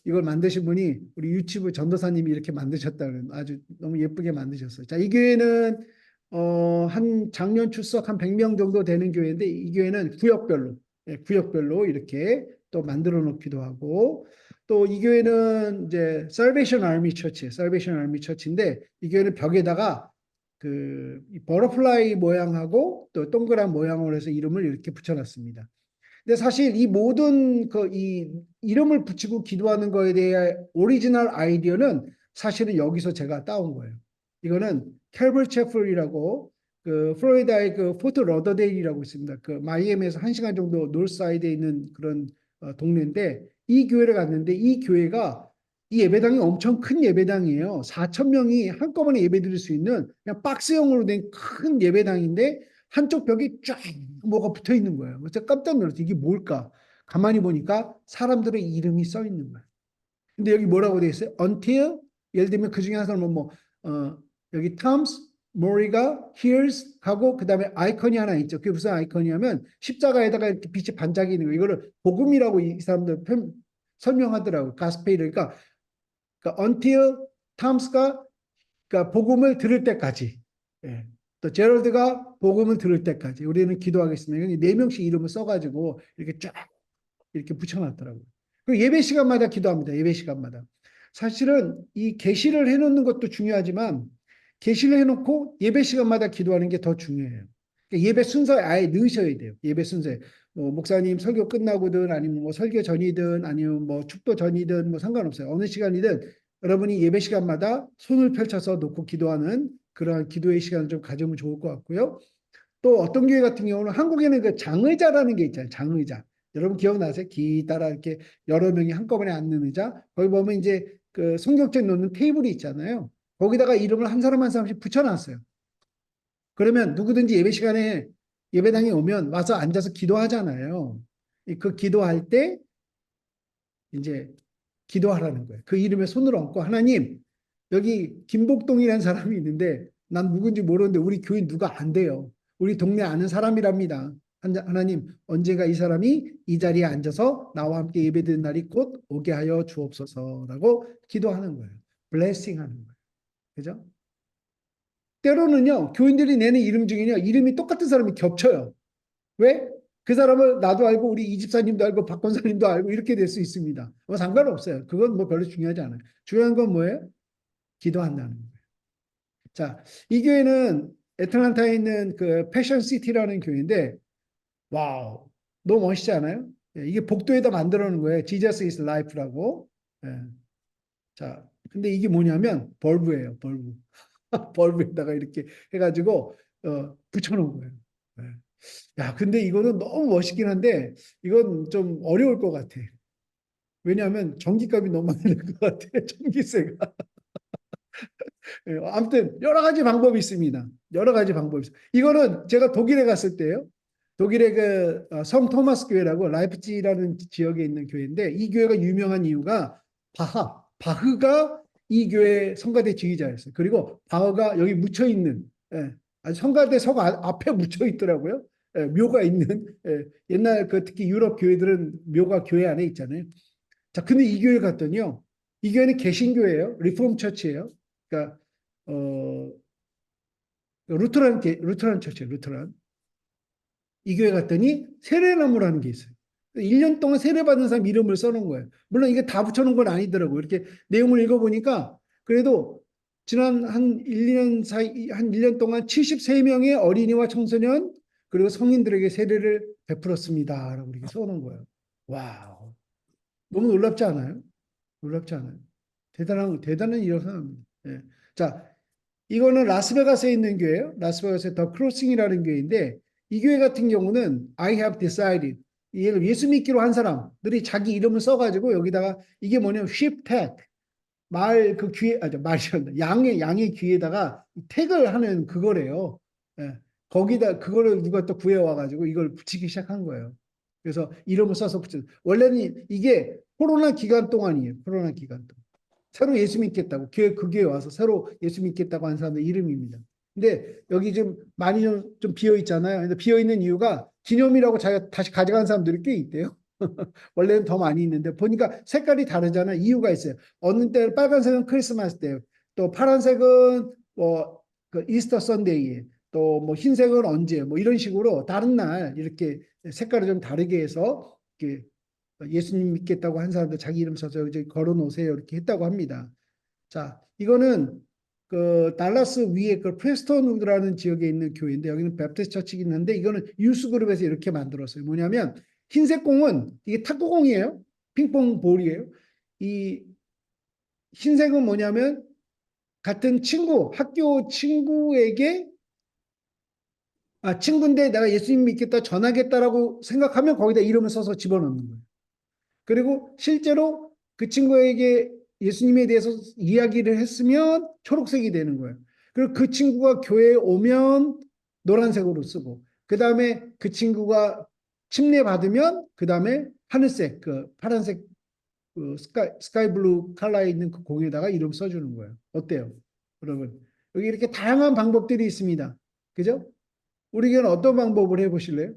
이걸 만드신 분이 우리 유튜브 전도사님이 이렇게 만드셨다는 아주 너무 예쁘게 만드셨어요. 자, 이 교회는 한 작년 출석 한 100명 정도 되는 교회인데 이 교회는 구역별로 구역별로 이렇게 또 만들어 놓기도 하고 또 이 교회는 이제 살베이션 아미 처치, 살베이션 아미 처치인데 이 교회는 벽에다가 그 버터플라이 모양하고 또 동그란 모양으로 해서 이름을 이렇게 붙여놨습니다. 근데 사실 이 모든 이 이름을 붙이고 기도하는 거에 대해 오리지널 아이디어는 사실은 여기서 제가 따온 거예요. 이거는 캘버 채플이라고 그 플로리다의 그 포트 러더데일이라고 있습니다. 그 마이애미에서 1시간 정도 노스사이드에 있는 그런 동네인데 이 교회를 갔는데 이 교회가 이 예배당이 엄청 큰 예배당이에요. 4천 명이 한꺼번에 예배드릴 수 있는 그냥 박스형으로 된 큰 예배당인데 한쪽 벽에 쫙 뭐가 붙어 있는 거예요. 그래서 깜짝 놀랐어요. 이게 뭘까? 가만히 보니까 사람들의 이름이 써 있는 거예요. 근데 여기 뭐라고 돼 있어요? Until 예를 들면 그 중에 하나는 여기 Tom's, Mori가, Here's 하고 그 다음에 아이콘이 하나 있죠. 그게 무슨 아이콘이냐면 십자가에다가 이렇게 빛이 반짝이는 거. 이거를 복음이라고 이 사람들 설명하더라고요. 가스페이를. 그러니까 until Tom's가 그러니까 복음을 들을 때까지. 예. 또 제럴드가 복음을 들을 때까지 우리는 기도하겠습니다. 네 명씩 이름을 써가지고 이렇게 쫙 이렇게 붙여놨더라고요. 그리고 예배 시간마다 기도합니다. 예배 시간마다. 사실은 이 계시를 해놓는 것도 중요하지만 계시를 해놓고 예배 시간마다 기도하는 게 더 중요해요. 그러니까 예배 순서에 아예 넣으셔야 돼요. 예배 순서에. 뭐 목사님 설교 끝나고든 아니면 뭐 설교 전이든 아니면 뭐 축도 전이든 뭐 상관없어요. 어느 시간이든 여러분이 예배 시간마다 손을 펼쳐서 놓고 기도하는 그러한 기도의 시간을 좀 가지면 좋을 것 같고요. 또 어떤 교회 같은 경우는 한국에는 그 장의자라는 게 있잖아요. 장의자. 여러분 기억나세요? 기따라 이렇게 여러 명이 한꺼번에 앉는 의자. 거기 보면 이제 그 성경책 놓는 테이블이 있잖아요. 거기다가 이름을 한 사람 한 사람씩 붙여놨어요. 그러면 누구든지 예배 시간에 예배당에 오면 와서 앉아서 기도하잖아요. 그 기도할 때 이제 기도하라는 거예요. 그 이름에 손을 얹고 하나님 여기 김복동이라는 사람이 있는데 난 누군지 모르는데 우리 교인 누가 안 돼요. 우리 동네 아는 사람이랍니다. 하나님 언젠가 이 사람이 이 자리에 앉아서 나와 함께 예배드리는 날이 곧 오게 하여 주옵소서라고 기도하는 거예요. 블레싱 하는 거예요. 그죠? 때로는요, 교인들이 내는 이름 중에요, 이름이 똑같은 사람이 겹쳐요. 왜? 그 사람을 나도 알고, 우리 이집사님도 알고, 박 권사님도 알고, 이렇게 될 수 있습니다. 뭐 상관없어요. 그건 뭐 별로 중요하지 않아요. 중요한 건 뭐예요? 기도한다는 거예요. 자, 이 교회는 애틀란타에 있는 그 패션 시티라는 교회인데, 와우, 너무 멋있지 않아요? 예, 이게 복도에다 만들어 놓은 거예요. Jesus is life라고. 예. 자, 근데 이게 뭐냐면, 벌브예요, 벌브. 벌브에다가 이렇게 해가지고 붙여놓은 거예요. 네. 야, 근데 이거는 너무 멋있긴 한데 이건 좀 어려울 것 같아. 왜냐하면 전기값이 너무 많이 들 것 같아. 전기세가. 예, 아무튼 여러 가지 방법이 있습니다. 여러 가지 방법이 있어요. 이거는 제가 독일에 갔을 때요. 독일의 그성 토마스 교회라고 라이프치히라는 지역에 있는 교회인데 이 교회가 유명한 이유가 바흐가 이 교회 성가대 지휘자였어요. 그리고 바흐가 여기 묻혀 있는 예, 성가대 석 앞에 묻혀 있더라고요. 예, 묘가 있는 예, 옛날 그 특히 유럽 교회들은 묘가 교회 안에 있잖아요. 자, 근데 이 교회 갔더니요. 이 교회는 개신교예요. 리폼 처치예요. 그러니까 루트란 처치예요. 루트란. 이 교회 갔더니 세례나무라는 게 있어요. 1년 동안 세례받은 사람 이름을 써놓은 거예요. 물론 이게 다 붙여놓은 건 아니더라고요. 이렇게 내용을 읽어보니까 그래도 지난 한 1년 사이, 한 1년 동안 73명의 어린이와 청소년 그리고 성인들에게 세례를 베풀었습니다. 라고 이렇게 써놓은 거예요. 와우. 너무 놀랍지 않아요? 놀랍지 않아요? 대단한 일이라고 예. 자, 이거는 라스베가스에 있는 교회예요. 라스베가스의 더 크로싱이라는 교회인데 이 교회 같은 경우는 I have decided 예수 믿기로 한 사람들이 자기 이름을 써가지고 여기다가 이게 뭐냐면 sheep tag 말 그 귀에 말이란다 양의 귀에다가 택을 하는 그거래요. 예. 거기다 그거를 누가 또 구해와가지고 이걸 붙이기 시작한 거예요. 그래서 이름을 써서 붙여. 원래는 이게 코로나 기간 동안이에요. 코로나 기간 동안. 새로 예수 믿겠다고 그 교회 와서 새로 예수 믿겠다고 한 사람의 이름입니다. 근데 여기 좀 많이 좀 비어 있잖아요. 근데 비어 있는 이유가 기념이라고 자기가 다시 가져간 사람들이 꽤 있대요. 원래는 더 많이 있는데 보니까 색깔이 다르잖아요. 이유가 있어요. 어느 때 빨간색은 크리스마스 때, 또 파란색은 뭐그 이스터 선데이에, 또 뭐 흰색은 언제, 뭐 이런 식으로 다른 날 이렇게 색깔을 좀 다르게 해서 이렇게 예수님 믿겠다고 한 사람들 자기 이름 써서 이제 걸어 놓으세요 이렇게 했다고 합니다. 자, 이거는 그 달라스 위에 그 프레스턴우드라는 지역에 있는 교회인데 여기는 베프티스트 처치긴 한데 이거는 유스 그룹에서 이렇게 만들었어요. 뭐냐면 흰색 공은 이게 탁구공이에요. 핑퐁 볼이에요. 이 흰색은 뭐냐면 같은 친구, 학교 친구에게 친구인데 내가 예수님 믿겠다 전하겠다라고 생각하면 거기다 이름을 써서 집어넣는 거예요. 그리고 실제로 그 친구에게 예수님에 대해서 이야기를 했으면 초록색이 되는 거예요. 그리고 그 친구가 교회에 오면 노란색으로 쓰고, 그 다음에 그 친구가 침례 받으면, 그 다음에 하늘색, 그 파란색, 그 스카이 블루 컬러에 있는 그 공에다가 이름 써주는 거예요. 어때요? 여러분. 여기 이렇게 다양한 방법들이 있습니다. 그죠? 우리에게는 어떤 방법을 해보실래요?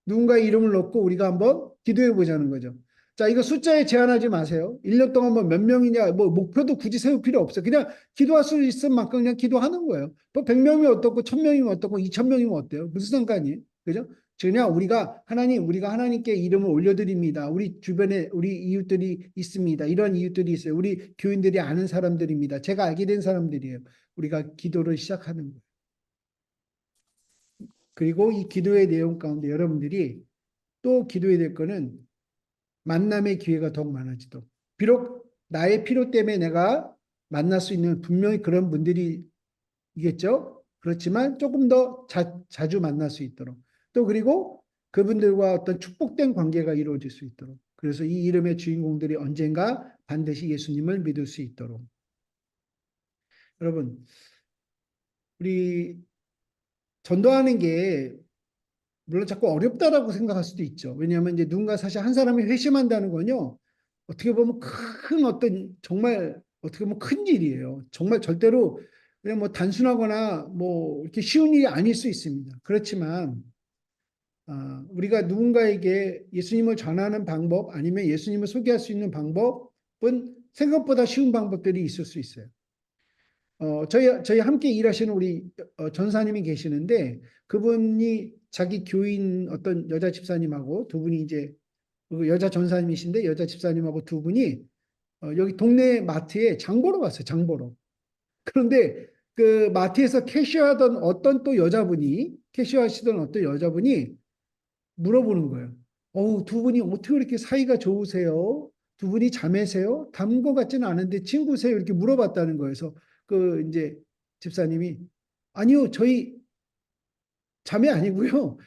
누군가의 이름을 넣고 우리가 한번 기도해 보자는 거죠. 자, 이거 숫자에 제한하지 마세요. 1년 동안 뭐 몇 명이냐, 뭐 목표도 굳이 세울 필요 없어요. 그냥 기도할 수 있을 만큼 그냥 기도하는 거예요. 뭐 100명이면 어떻고, 1000명이면 어떻고, 2000명이면 어때요? 무슨 상관이에요? 그죠? 그냥 우리가 우리가 하나님께 이름을 올려드립니다. 우리 주변에 우리 이웃들이 있습니다. 이런 이웃들이 있어요. 우리 교인들이 아는 사람들입니다. 제가 알게 된 사람들이에요. 우리가 기도를 시작하는 거예요. 그리고 이 기도의 내용 가운데 여러분들이 또 기도해야 될 거는 만남의 기회가 더욱 많아지도록. 비록 나의 필요 때문에 내가 만날 수 있는 분명히 그런 분들이 있겠죠. 그렇지만 조금 더 자주 만날 수 있도록. 또 그리고 그분들과 어떤 축복된 관계가 이루어질 수 있도록. 그래서 이 이름의 주인공들이 언젠가 반드시 예수님을 믿을 수 있도록. 여러분, 우리 전도하는 게 물론 자꾸 어렵다라고 생각할 수도 있죠. 왜냐하면 이제 누군가 사실 한 사람이 회심한다는 건요. 어떻게 보면 큰 어떤 정말 어떻게 보면 큰 일이에요. 정말 절대로 그냥 뭐 단순하거나 뭐 이렇게 쉬운 일이 아닐 수 있습니다. 그렇지만 우리가 누군가에게 예수님을 전하는 방법 아니면 예수님을 소개할 수 있는 방법은 생각보다 쉬운 방법들이 있을 수 있어요. 저희 함께 일하시는 우리 전사님이 계시는데 그분이 자기 교인 어떤 여자 집사님하고 두 분이 이제 그 여자 전사님이신데 여자 집사님하고 두 분이 여기 동네 마트에 장 보러 갔어요. 장 보러. 그런데 그 마트에서 캐시하던 어떤 또 여자분이 캐시하시던 어떤 여자분이 물어보는 거예요. 두 분이 어떻게 그렇게 사이가 좋으세요? 두 분이 자매세요? 닮은 것 같지는 않은데 친구세요? 이렇게 물어봤다는 거예요. 그래서 그 이제 집사님이 아니요, 저희 자매 아니고요.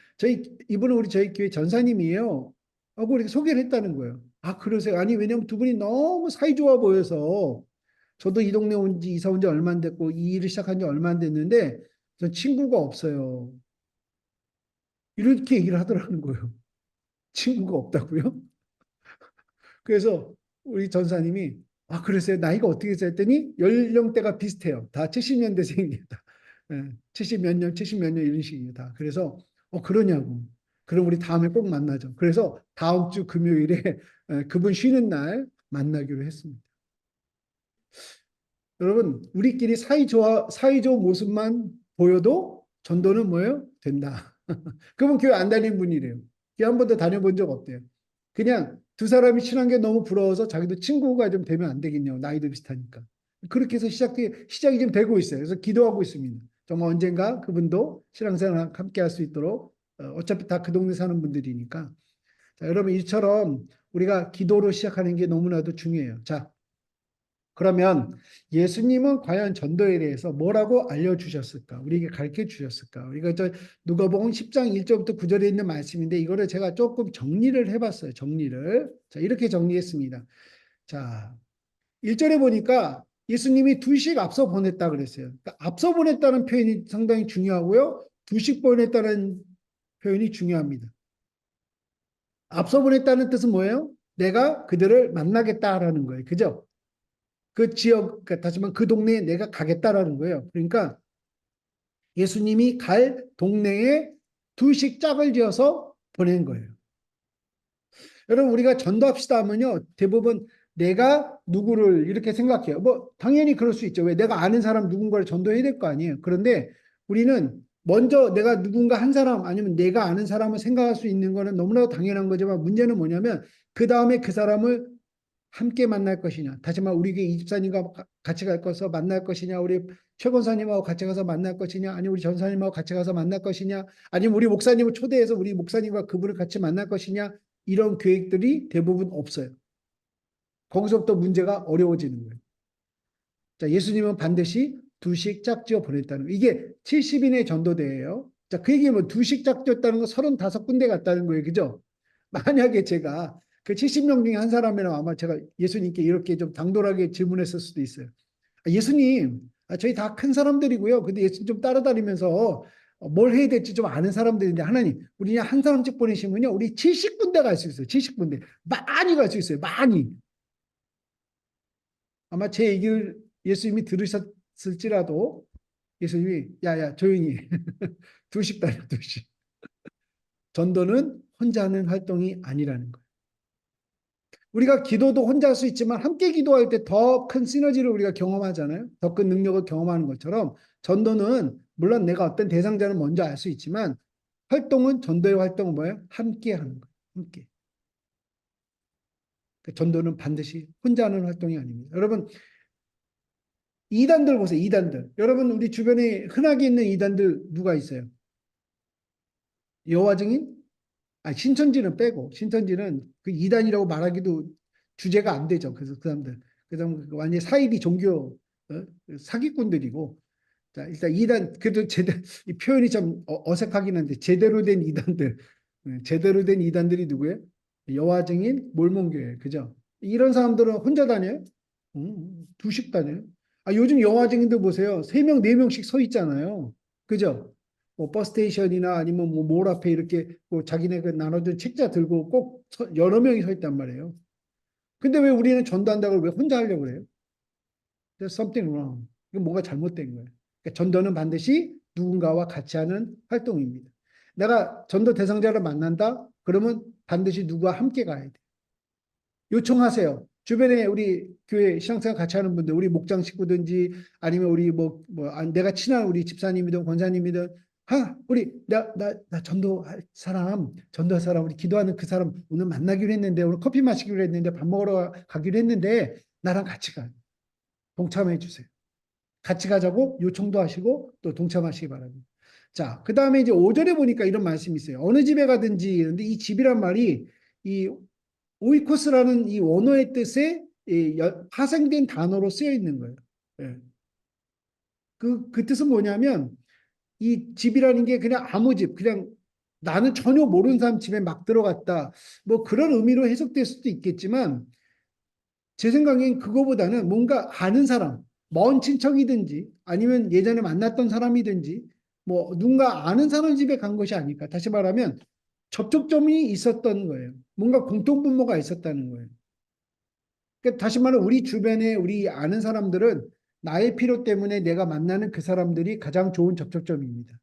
이분은 저희 교회 전사님이에요. 하고 이렇게 소개를 했다는 거예요. 아, 그러세요? 아니, 왜냐면 두 분이 너무 사이좋아 보여서 저도 이 동네 이사 온 지 얼마 안 됐고 이 일을 시작한 지 얼마 안 됐는데 전 친구가 없어요. 이렇게 얘기를 하더라는 거예요. 친구가 없다고요? 그래서 우리 전사님이 그러세요? 나이가 어떻게 되세요? 했더니 연령대가 비슷해요. 다 70년대생입니다. 70 몇 년, 70 몇 년 이런 식입니다. 그래서 그러냐고. 그럼 우리 다음에 꼭 만나죠. 그래서 다음 주 금요일에 그분 쉬는 날 만나기로 했습니다. 여러분, 우리끼리 사이 좋은 모습만 보여도 전도는 뭐예요? 된다. 그분 교회 안 다니는 분이래요. 교회 한 번도 다녀본 적 없대요. 그냥 두 사람이 친한 게 너무 부러워서 자기도 친구가 좀 되면 안 되겠냐고. 나이도 비슷하니까. 그렇게 해서 시작이 좀 되고 있어요. 그래서 기도하고 있습니다. 정말 언젠가 그분도 신앙생활 함께 할 수 있도록 어차피 다 그 동네 사는 분들이니까. 자, 여러분 이처럼 우리가 기도로 시작하는 게 너무나도 중요해요. 자, 그러면 예수님은 과연 전도에 대해서 뭐라고 알려주셨을까? 우리에게 가르쳐 주셨을까? 우리가 누가복음 10장 1절부터 9절에 있는 말씀인데 이거를 제가 조금 정리를 해봤어요. 정리를. 자, 이렇게 정리했습니다. 자, 1절에 보니까 예수님이 두식 앞서 보냈다 그랬어요. 그러니까 앞서 보냈다는 표현이 상당히 중요하고요. 두식 보냈다는 표현이 중요합니다. 앞서 보냈다는 뜻은 뭐예요? 내가 그들을 만나겠다라는 거예요. 그죠? 그 지역, 다시 말하면 그 동네에 내가 가겠다라는 거예요. 그러니까 예수님이 갈 동네에 두식 짝을 지어서 보낸 거예요. 여러분, 우리가 전도합시다 하면요, 대부분 내가 누구를 이렇게 생각해요. 뭐, 당연히 그럴 수 있죠. 왜? 내가 아는 사람 누군가를 전도해야 될 거 아니에요. 그런데 우리는 먼저 내가 누군가 한 사람 아니면 내가 아는 사람을 생각할 수 있는 거는 너무나도 당연한 거지만 문제는 뭐냐면 그 다음에 그 사람을 함께 만날 것이냐. 다시 말해 우리 교회 이집사님과 같이 갈 것서 만날 것이냐. 우리 최 권사님하고 같이 가서 만날 것이냐. 아니면 우리 전사님하고 같이 가서 만날 것이냐. 아니면 우리 목사님을 초대해서 우리 목사님과 그분을 같이 만날 것이냐. 이런 계획들이 대부분 없어요. 거기서부터 문제가 어려워지는 거예요. 자, 예수님은 반드시 두식 짝지어 보냈다는 거예요. 이게 70인의 전도대예요. 자, 그 얘기면 두식 짝지었다는 거 35군데 갔다는 거예요. 그죠? 만약에 제가 그 70명 중에 한 사람이라면 아마 제가 예수님께 이렇게 좀 당돌하게 질문했을 수도 있어요. 예수님, 저희 다 큰 사람들이고요. 근데 예수님 좀 따라다니면서 뭘 해야 될지 좀 아는 사람들인데 하나님, 우리 그냥 한 사람씩 보내시면요. 우리 70군데 갈 수 있어요. 70군데. 많이 갈 수 있어요. 많이. 아마 제 얘기를 예수님이 들으셨을지라도 예수님이 야야 조용히 해. 두식 다녀 두식. 전도는 혼자 하는 활동이 아니라는 거예요. 우리가 기도도 혼자 할 수 있지만 함께 기도할 때 더 큰 시너지를 우리가 경험하잖아요. 더 큰 능력을 경험하는 것처럼 전도는 물론 내가 어떤 대상자는 먼저 알 수 있지만 활동은 전도의 활동은 뭐예요? 함께 하는 거예요. 함께. 전도는 반드시 혼자 하는 활동이 아닙니다. 여러분 이단들 보세요. 이단들. 여러분 우리 주변에 흔하게 있는 이단들 누가 있어요? 여호와 증인? 신천지는 빼고 신천지는 그 이단이라고 말하기도 주제가 안 되죠. 그래서 그 사람들 완전히 사이비 종교 사기꾼들이고 자 일단 이단 그래도 제대로 이 표현이 좀 어색하긴 한데 제대로 된 이단들 제대로 된 이단들이 누구예요? 여호와 증인 몰몬교회 그죠? 이런 사람들은 혼자 다녀요? 두식 다녀요? 요즘 여호와 증인들 보세요. 세 명, 네 명씩 서 있잖아요. 그죠? 뭐 버스 스테이션이나 아니면 뭐몰 앞에 이렇게 뭐 자기네 그 나눠준 책자 들고 꼭 여러 명이 서 있단 말이에요. 근데 왜 우리는 전도한다고 왜 혼자 하려고 그래요? There's something wrong. 이건 뭔가 잘못된 거예요. 그러니까 전도는 반드시 누군가와 같이 하는 활동입니다. 내가 전도 대상자를 만난다? 그러면 반드시 누구와 함께 가야 돼. 요청하세요. 주변에 우리 교회 신앙생활 같이 하는 분들, 우리 목장 식구든지 아니면 우리 내가 친한 우리 집사님이든 권사님이든 우리 나 전도할 사람 우리 기도하는 그 사람 오늘 만나기로 했는데 오늘 커피 마시기로 했는데 밥 먹으러 가기로 했는데 나랑 같이 가. 동참해 주세요. 같이 가자고 요청도 하시고 또 동참하시기 바랍니다. 자, 그 다음에 이제 5절에 보니까 이런 말씀이 있어요. 어느 집에 가든지, 근데 이 집이란 말이 이 오이코스라는 이 원어의 뜻에 파생된 단어로 쓰여 있는 거예요. 예. 그 뜻은 뭐냐면 이 집이라는 게 그냥 아무 집, 그냥 나는 전혀 모르는 사람 집에 막 들어갔다. 뭐 그런 의미로 해석될 수도 있겠지만 제 생각엔 그거보다는 뭔가 아는 사람, 먼 친척이든지 아니면 예전에 만났던 사람이든지 뭐 누군가 아는 사람 집에 간 것이 아닐까. 다시 말하면 접촉점이 있었던 거예요. 뭔가 공통분모가 있었다는 거예요. 그러니까 다시 말해 우리 주변에 우리 아는 사람들은 나의 필요 때문에 내가 만나는 그 사람들이 가장 좋은 접촉점입니다.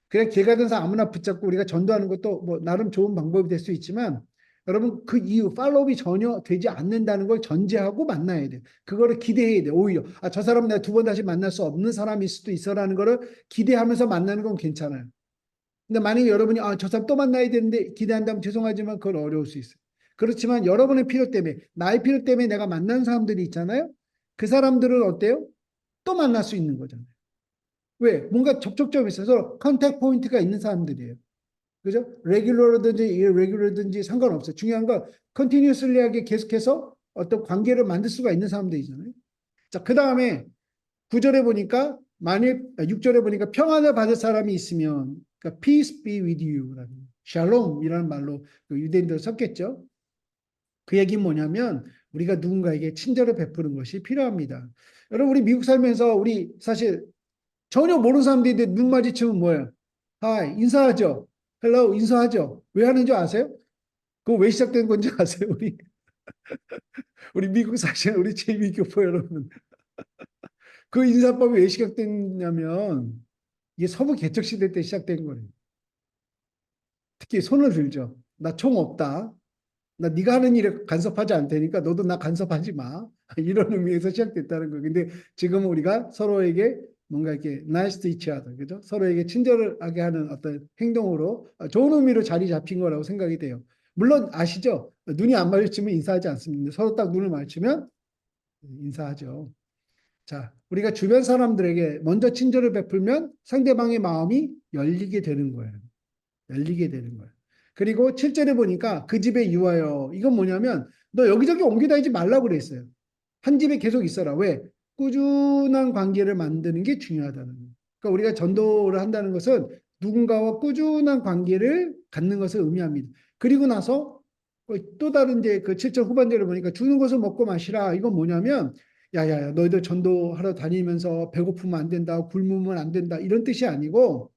그냥 길 가던 사람 아무나 붙잡고 우리가 전도하는 것도 뭐 나름 좋은 방법이 될 수 있지만 여러분 그 이유 팔로업이 전혀 되지 않는다는 걸 전제하고 만나야 돼요. 그거를 기대해야 돼요. 오히려 저 사람 내가 두 번 다시 만날 수 없는 사람일 수도 있어라는 거를 기대하면서 만나는 건 괜찮아요. 근데 만약에 여러분이 저 사람 또 만나야 되는데 기대한다면 죄송하지만 그건 어려울 수 있어요. 그렇지만 여러분의 필요 때문에 나의 필요 때문에 내가 만난 사람들이 있잖아요. 그 사람들은 어때요? 또 만날 수 있는 거잖아요. 왜? 뭔가 접촉점이 있어서 컨택 포인트가 있는 사람들이에요. 그죠? 레귤러든지 irregular든지 상관없어요. 중요한 건 컨티뉴슬리하게 계속해서 어떤 관계를 만들 수가 있는 사람들이잖아요. 자, 그 다음에 9절에 보니까 만일 6절에 보니까 평안을 받을 사람이 있으면 그러니까 peace be with you라는 샬롬이라는 말로 유대인들 섞였죠. 그 얘기는 뭐냐면 우리가 누군가에게 친절을 베푸는 것이 필요합니다. 여러분 우리 미국 살면서 우리 사실 전혀 모르는 사람들인데 눈 마주치면 뭐예요? 인사하죠. 헬로 인사하죠. 왜 하는 줄 아세요? 그거 왜 시작된 건지 아세요? 우리 미국 사시는 우리 제이미 교포 여러분. 그 인사법이 왜 시작됐냐면 이게 서부 개척 시대 때 시작된 거예요. 특히 손을 들죠. 나 총 없다. 나 네가 하는 일에 간섭하지 않다니까 너도 나 간섭하지 마. 이런 의미에서 시작됐다는 거예요. 근데 지금 우리가 서로에게 뭔가 이렇게 nice to each other, 그죠? 서로에게 친절하게 하는 어떤 행동으로 좋은 의미로 자리 잡힌 거라고 생각이 돼요. 물론 아시죠? 눈이 안 마주치면 인사하지 않습니다. 서로 딱 눈을 마주치면 인사하죠. 자, 우리가 주변 사람들에게 먼저 친절을 베풀면 상대방의 마음이 열리게 되는 거예요. 열리게 되는 거예요. 그리고 7절에 보니까 그 집에 유하여 이건 뭐냐면 너 여기저기 옮겨 다니지 말라고 그랬어요. 한 집에 계속 있어라. 왜? 꾸준한 관계를 만드는 게 중요하다는 거예요. 그러니까 우리가 전도를 한다는 것은 누군가와 꾸준한 관계를 갖는 것을 의미합니다. 그리고 나서 또 다른 이제 그 7절 후반절을 보니까 주는 것을 먹고 마시라. 이건 뭐냐면 야야야 너희들 전도하러 다니면서 배고프면 안 된다. 굶으면 안 된다. 이런 뜻이 아니고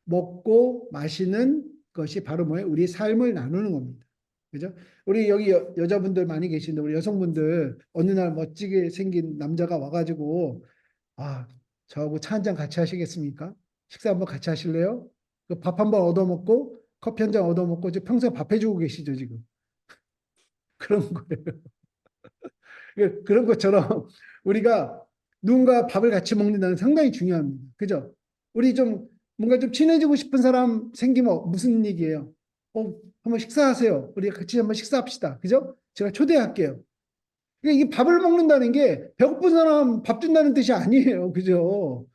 먹고 마시는 것이 바로 뭐예요? 우리 삶을 나누는 겁니다. 그죠? 우리 여기 여자분들 많이 계신데 우리 여성분들 어느 날 멋지게 생긴 남자가 와가지고 저하고 차 한 잔 같이 하시겠습니까? 식사 한번 같이 하실래요? 그 밥 한번 얻어먹고 커피 한 잔 얻어먹고 평소에 밥 해주고 계시죠 지금 그런 거예요. 그런 것처럼 우리가 누군가 밥을 같이 먹는다는 상당히 중요합니다. 그죠? 우리 좀 뭔가 좀 친해지고 싶은 사람 생기면 무슨 얘기예요? 한번 식사하세요. 우리 같이 한번 식사합시다. 그죠? 제가 초대할게요. 그러니까 이게 밥을 먹는다는 게 배고픈 사람 밥 준다는 뜻이 아니에요. 그죠?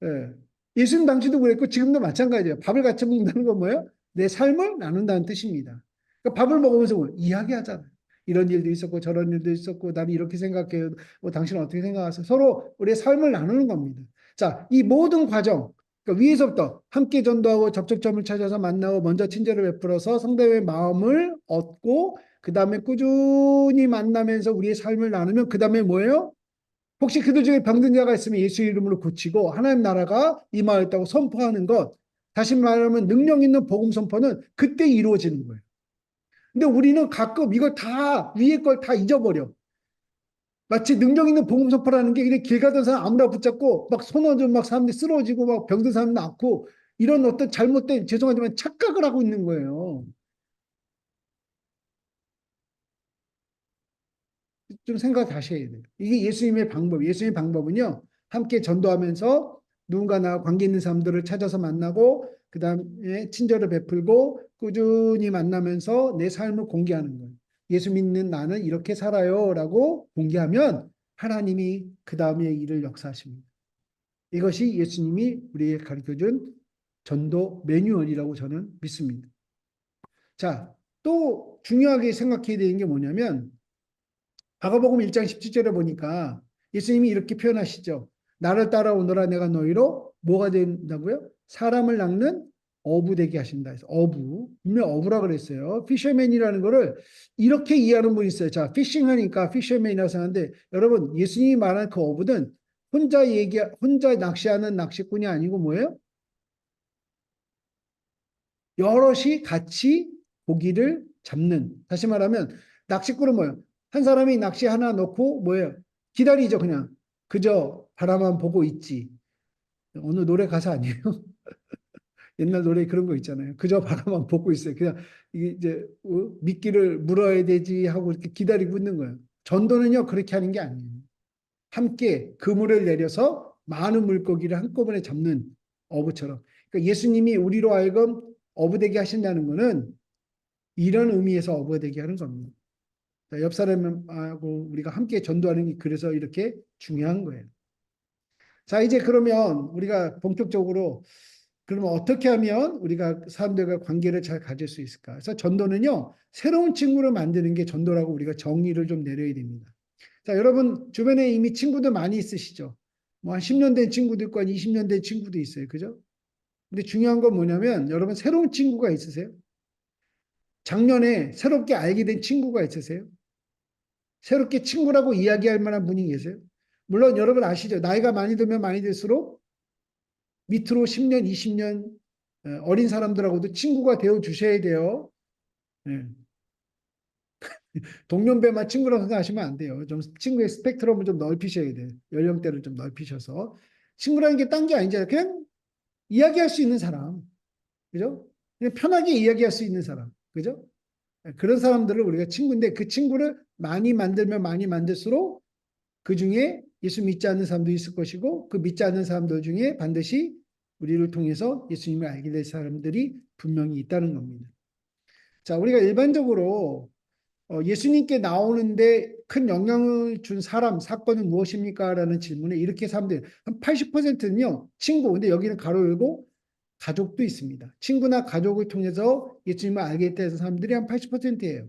예. 예수님 당시도 그랬고 지금도 마찬가지예요. 밥을 같이 먹는다는 건 뭐예요? 내 삶을 나눈다는 뜻입니다. 그러니까 밥을 먹으면서 뭐 이야기하잖아요. 이런 일도 있었고 저런 일도 있었고 나는 이렇게 생각해요. 뭐 당신은 어떻게 생각하세요? 서로 우리의 삶을 나누는 겁니다. 자, 이 모든 과정, 그러니까 위에서부터 함께 전도하고 접촉점을 찾아서 만나고 먼저 친절을 베풀어서 상대의 마음을 얻고 그 다음에 꾸준히 만나면서 우리의 삶을 나누면 그 다음에 뭐예요? 혹시 그들 중에 병든 자가 있으면 예수 이름으로 고치고 하나님 나라가 임하였다고 선포하는 것. 다시 말하면 능력 있는 복음 선포는 그때 이루어지는 거예요. 근데 우리는 가끔 이걸 다 위에 걸 다 잊어버려. 마치 능력 있는 복음 선포라는 게 그냥 길 가던 사람 아무나 붙잡고 막 손어져 막 사람들이 쓰러지고 막 병든 사람 낳고 이런 어떤 잘못된 죄송하지만 착각을 하고 있는 거예요. 좀 생각 다시 해야 돼요. 이게 예수님의 방법. 예수님의 방법은요. 함께 전도하면서 누군가 나와 관계 있는 사람들을 찾아서 만나고 그 다음에 친절을 베풀고 꾸준히 만나면서 내 삶을 공개하는 거예요. 예수 믿는 나는 이렇게 살아요 라고 공개하면 하나님이 그 다음에 일을 역사하십니다. 이것이 예수님이 우리에게 가르쳐준 전도 매뉴얼이라고 저는 믿습니다. 자, 또 중요하게 생각해야 되는 게 뭐냐면 마가복음 1장 17절에 보니까 예수님이 이렇게 표현하시죠. 나를 따라오너라 내가 너희로 뭐가 된다고요? 사람을 낚는 어부 되게 하신다 해서 어부. 분명 어부라 그랬어요. 피셔맨이라는 거를 이렇게 이해하는 분이 있어요. 자, 피싱하니까 피셔맨이라고 생각하는데 여러분 예수님이 말한 그 어부는 혼자 낚시하는 낚시꾼이 아니고 뭐예요? 여럿이 같이 고기를 잡는. 다시 말하면 낚시꾼은 뭐예요? 한 사람이 낚시 하나 놓고 뭐예요? 기다리죠, 그냥. 그저 바라만 보고 있지. 어느 노래 가사 아니에요? 옛날 노래 그런 거 있잖아요. 그저 바라만 보고 있어요. 그냥 이게 이제 미끼를 물어야 되지 하고 이렇게 기다리고 있는 거예요. 전도는요, 그렇게 하는 게 아니에요. 함께 그물을 내려서 많은 물고기를 한꺼번에 잡는 어부처럼. 그러니까 예수님이 우리로 하여금 어부되게 하신다는 거는 이런 의미에서 어부되게 하는 겁니다. 옆 사람하고 우리가 함께 전도하는 게 그래서 이렇게 중요한 거예요. 자, 이제 그러면 우리가 본격적으로 그러면 어떻게 하면 우리가 사람들과 관계를 잘 가질 수 있을까? 그래서 전도는요, 새로운 친구를 만드는 게 전도라고 우리가 정의를 좀 내려야 됩니다. 자, 여러분 주변에 이미 친구들 많이 있으시죠? 뭐 한 10년 된 친구도 있고 한 20년 된 친구도 있어요. 그죠? 근데 중요한 건 뭐냐면 여러분 새로운 친구가 있으세요? 작년에 새롭게 알게 된 친구가 있으세요? 새롭게 친구라고 이야기할 만한 분이 계세요? 물론 여러분 아시죠? 나이가 많이 들면 많이 들수록 밑으로 10년, 20년 어린 사람들하고도 친구가 되어 주셔야 돼요. 네. 동년배만 친구라고 생각하시면 안 돼요. 좀 친구의 스펙트럼을 좀 넓히셔야 돼요. 연령대를 좀 넓히셔서. 친구라는 게 딴 게 아니잖아요. 그냥 이야기할 수 있는 사람. 그죠? 그냥 편하게 이야기할 수 있는 사람. 그죠? 그런 사람들을 우리가 친구인데 그 친구를 많이 만들면 많이 만들수록 그 중에 예수 믿지 않는 사람도 있을 것이고 그 믿지 않는 사람들 중에 반드시 우리를 통해서 예수님을 알게 될 사람들이 분명히 있다는 겁니다. 자, 우리가 일반적으로 예수님께 나오는데 큰 영향을 준 사람, 사건은 무엇입니까? 라는 질문에 이렇게 사람들 한 80%는요, 친구. 근데 여기는 가로 열고 가족도 있습니다. 친구나 가족을 통해서 예수님을 알게 됐던 사람들이 한 80%예요.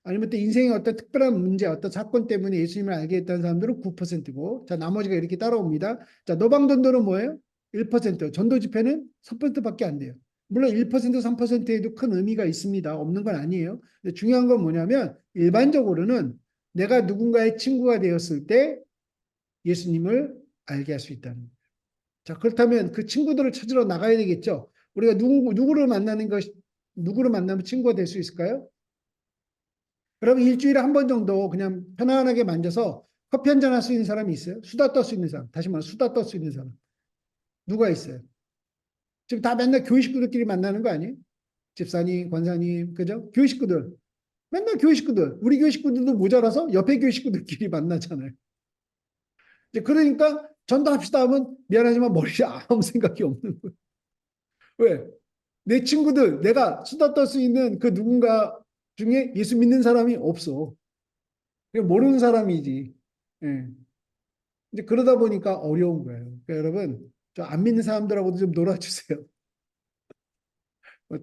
아니면 또 인생의 어떤 특별한 문제, 어떤 사건 때문에 예수님을 알게 됐다는 사람들은 9%고, 자, 나머지가 이렇게 따라옵니다. 자, 노방전도는 뭐예요? 1%. 전도 집회는 3%밖에 안 돼요. 물론 1%, 3%에도 큰 의미가 있습니다. 없는 건 아니에요. 근데 중요한 건 뭐냐면, 일반적으로는 내가 누군가의 친구가 되었을 때 예수님을 알게 할 수 있다는 거예요. 자, 그렇다면 그 친구들을 찾으러 나가야 되겠죠. 우리가 누구를 만나면 친구가 될 수 있을까요? 그럼 일주일에 한 번 정도 그냥 편안하게 만져서 커피 한잔 할 수 있는 사람이 있어요? 수다 떨 수 있는 사람. 다시 말해 수다 떨 수 있는 사람. 누가 있어요? 지금 다 맨날 교회 식구들끼리 만나는 거 아니에요? 집사님, 권사님, 그죠? 교회 식구들. 맨날 교회 식구들. 우리 교회 식구들도 모자라서 옆에 교회 식구들끼리 만나잖아요. 이제 그러니까 전도합시다 하면 미안하지만 머리에 아무 생각이 없는 거예요. 왜? 내 친구들, 내가 수다 떨 수 있는 그 누군가 중에 예수 믿는 사람이 없어. 그냥 모르는 사람이지. 예. 이제 그러다 보니까 어려운 거예요. 그러니까 여러분, 좀 안 믿는 사람들하고도 좀 놀아주세요.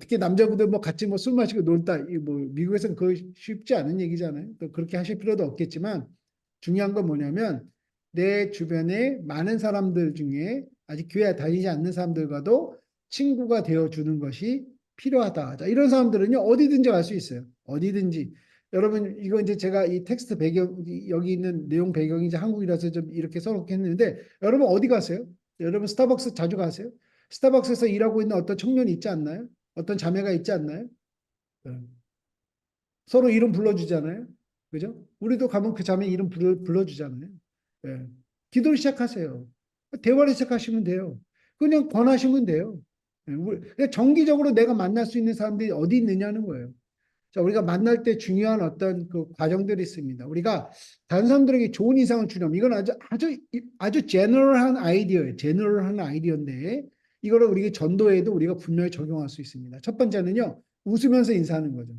특히 남자분들 뭐 같이 뭐 술 마시고 놀다, 뭐 미국에서는 그거 쉽지 않은 얘기잖아요. 또 그렇게 하실 필요도 없겠지만 중요한 건 뭐냐면 내 주변에 많은 사람들 중에 아직 교회 다니지 않는 사람들과도 친구가 되어 주는 것이 필요하다. 자, 이런 사람들은요 어디든지 갈 수 있어요. 어디든지. 여러분 이거 이제 제가 이 텍스트 배경 여기 있는 내용 배경이 이제 한국이라서 좀 이렇게 써놓게 했는데 여러분 어디 가세요? 여러분 스타벅스 자주 가세요? 스타벅스에서 일하고 있는 어떤 청년이 있지 않나요? 어떤 자매가 있지 않나요? 네. 서로 이름 불러주잖아요. 그죠? 우리도 가면 그 자매 이름 불러주잖아요. 예. 기도를 시작하세요. 대화를 시작하시면 돼요. 그냥 권하시면 돼요. 예. 그냥 정기적으로 내가 만날 수 있는 사람들이 어디 있느냐는 거예요. 자, 우리가 만날 때 중요한 어떤 그 과정들이 있습니다. 우리가 다른 사람들에게 좋은 인상을 주려면 이건 아주 제너럴한 아이디어예요. 제너럴한 아이디어인데 이거를 우리가 전도에도 우리가 분명히 적용할 수 있습니다. 첫 번째는요. 웃으면서 인사하는 거죠.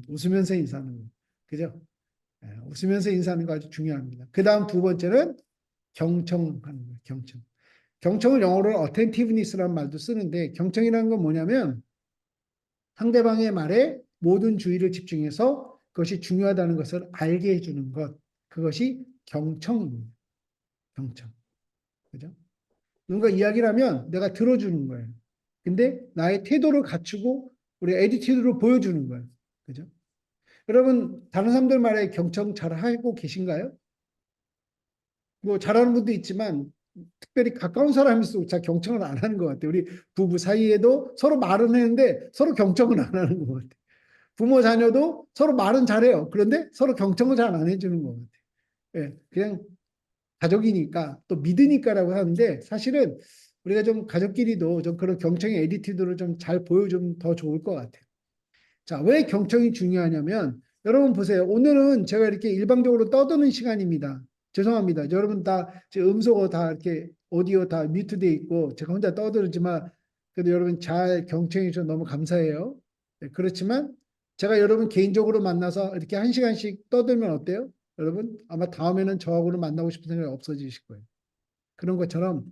웃으면서 인사하는 거. 그죠? 예, 웃으면서 인사하는 거 아주 중요합니다. 그다음 두 번째는 경청하는 거예요. 경청. 경청을 영어로는 attentiveness라는 말도 쓰는데 경청이라는 건 뭐냐면 상대방의 말에 모든 주의를 집중해서 그것이 중요하다는 것을 알게 해주는 것. 그것이 경청입니다. 경청. 그죠? 누군가 이야기를 하면 내가 들어주는 거예요. 근데 나의 태도를 갖추고 우리 에디튜드를 보여주는 거예요. 그죠? 여러분, 다른 사람들 말에 경청 잘 하고 계신가요? 뭐 잘하는 분도 있지만 특별히 가까운 사람일수록 잘 경청을 안 하는 것 같아요. 우리 부부 사이에도 서로 말은 했는데 서로 경청을 안 하는 것 같아요. 부모 자녀도 서로 말은 잘해요. 그런데 서로 경청을 잘 안 해주는 것 같아요. 예, 그냥 가족이니까 또 믿으니까라고 하는데 사실은 우리가 좀 가족끼리도 좀 그런 경청의 에디튜드를 좀 잘 보여주면 더 좋을 것 같아요. 자, 왜 경청이 중요하냐면 여러분 보세요. 오늘은 제가 이렇게 일방적으로 떠드는 시간입니다. 죄송합니다. 여러분 다 제 음소거 다 이렇게 오디오 다 뮤트돼 있고 제가 혼자 떠들지만 그래도 여러분 잘 경청해 주셔서 너무 감사해요. 네, 그렇지만 제가 여러분 개인적으로 만나서 이렇게 한 시간씩 떠들면 어때요? 여러분 아마 다음에는 저하고는 만나고 싶은 생각이 없어지실 거예요. 그런 것처럼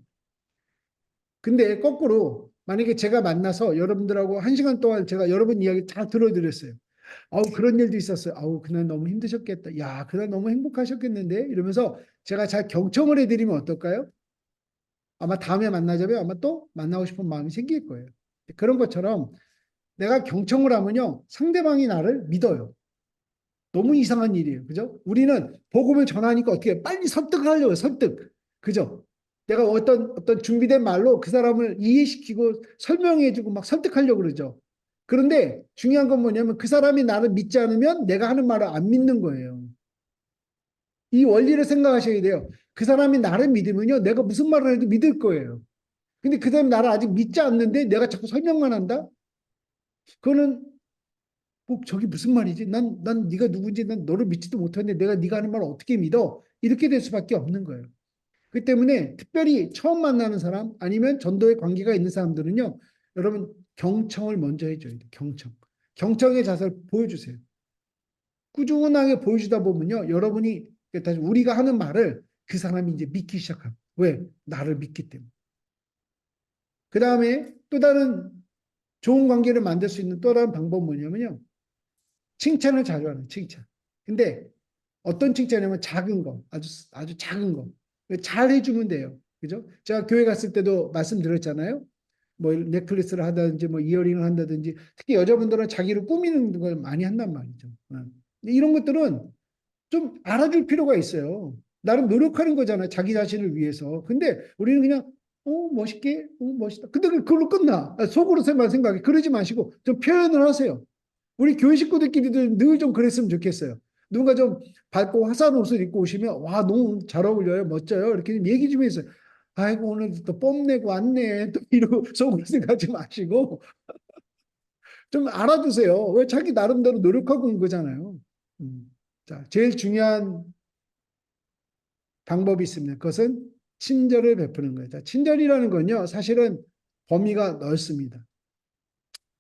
근데 거꾸로 만약에 제가 만나서 여러분들하고 한 시간 동안 제가 여러분 이야기 다 들어드렸어요. 아우 그런 일도 있었어요. 아우 그날 너무 힘드셨겠다. 야 그날 너무 행복하셨겠는데 이러면서 제가 잘 경청을 해드리면 어떨까요? 아마 다음에 만나자면 아마 또 만나고 싶은 마음이 생길 거예요. 그런 것처럼 내가 경청을 하면요 상대방이 나를 믿어요. 너무 이상한 일이에요. 그죠? 우리는 복음을 전하니까 어떻게 해? 빨리 설득을 하려고 해요. 설득. 그죠? 내가 어떤 준비된 말로 그 사람을 이해시키고 설명해주고 막 설득하려고 그러죠. 그런데 중요한 건 뭐냐면 그 사람이 나를 믿지 않으면 내가 하는 말을 안 믿는 거예요. 이 원리를 생각하셔야 돼요. 그 사람이 나를 믿으면요. 내가 무슨 말을 해도 믿을 거예요. 근데 그 사람이 나를 아직 믿지 않는데 내가 자꾸 설명만 한다? 그거는 저기 무슨 말이지? 난 네가 누군지 난 너를 믿지도 못하는데 내가 네가 하는 말을 어떻게 믿어? 이렇게 될 수밖에 없는 거예요. 그 때문에 특별히 처음 만나는 사람 아니면 전도의 관계가 있는 사람들은요. 여러분 경청을 먼저 해줘야 돼요. 경청. 경청의 자세를 보여주세요. 꾸준하게 보여주다 보면요. 여러분이 다시 우리가 하는 말을 그 사람이 이제 믿기 시작합니다. 왜? 나를 믿기 때문에. 그 다음에 또 다른 좋은 관계를 만들 수 있는 또 다른 방법은 뭐냐면요. 칭찬을 자주 하는 칭찬. 근데 어떤 칭찬이냐면 작은 거, 아주 작은 거. 잘 해주면 돼요. 그죠? 제가 교회 갔을 때도 말씀드렸잖아요. 뭐 넥클래스를 하든지 뭐 이어링을 한다든지 특히 여자분들은 자기를 꾸미는 걸 많이 한단 말이죠. 이런 것들은 좀 알아줄 필요가 있어요. 나름 노력하는 거잖아요. 자기 자신을 위해서. 근데 우리는 그냥 멋있게, 멋있다. 근데 그걸로 끝나. 속으로만 생각해. 그러지 마시고 좀 표현을 하세요. 우리 교회 식구들끼리도 늘 좀 그랬으면 좋겠어요. 누군가 좀 밝고 화사한 옷을 입고 오시면 와 너무 잘 어울려요, 멋져요. 이렇게 좀 얘기 좀 해서 아이고 오늘 또 뽐내고 왔네 또 이러고 속으로 생각하지 마시고 좀 알아두세요. 왜 자기 나름대로 노력하고 있는 거잖아요. 자, 제일 중요한 방법이 있습니다. 그것은 친절을 베푸는 거예요. 자, 친절이라는 건요, 사실은 범위가 넓습니다.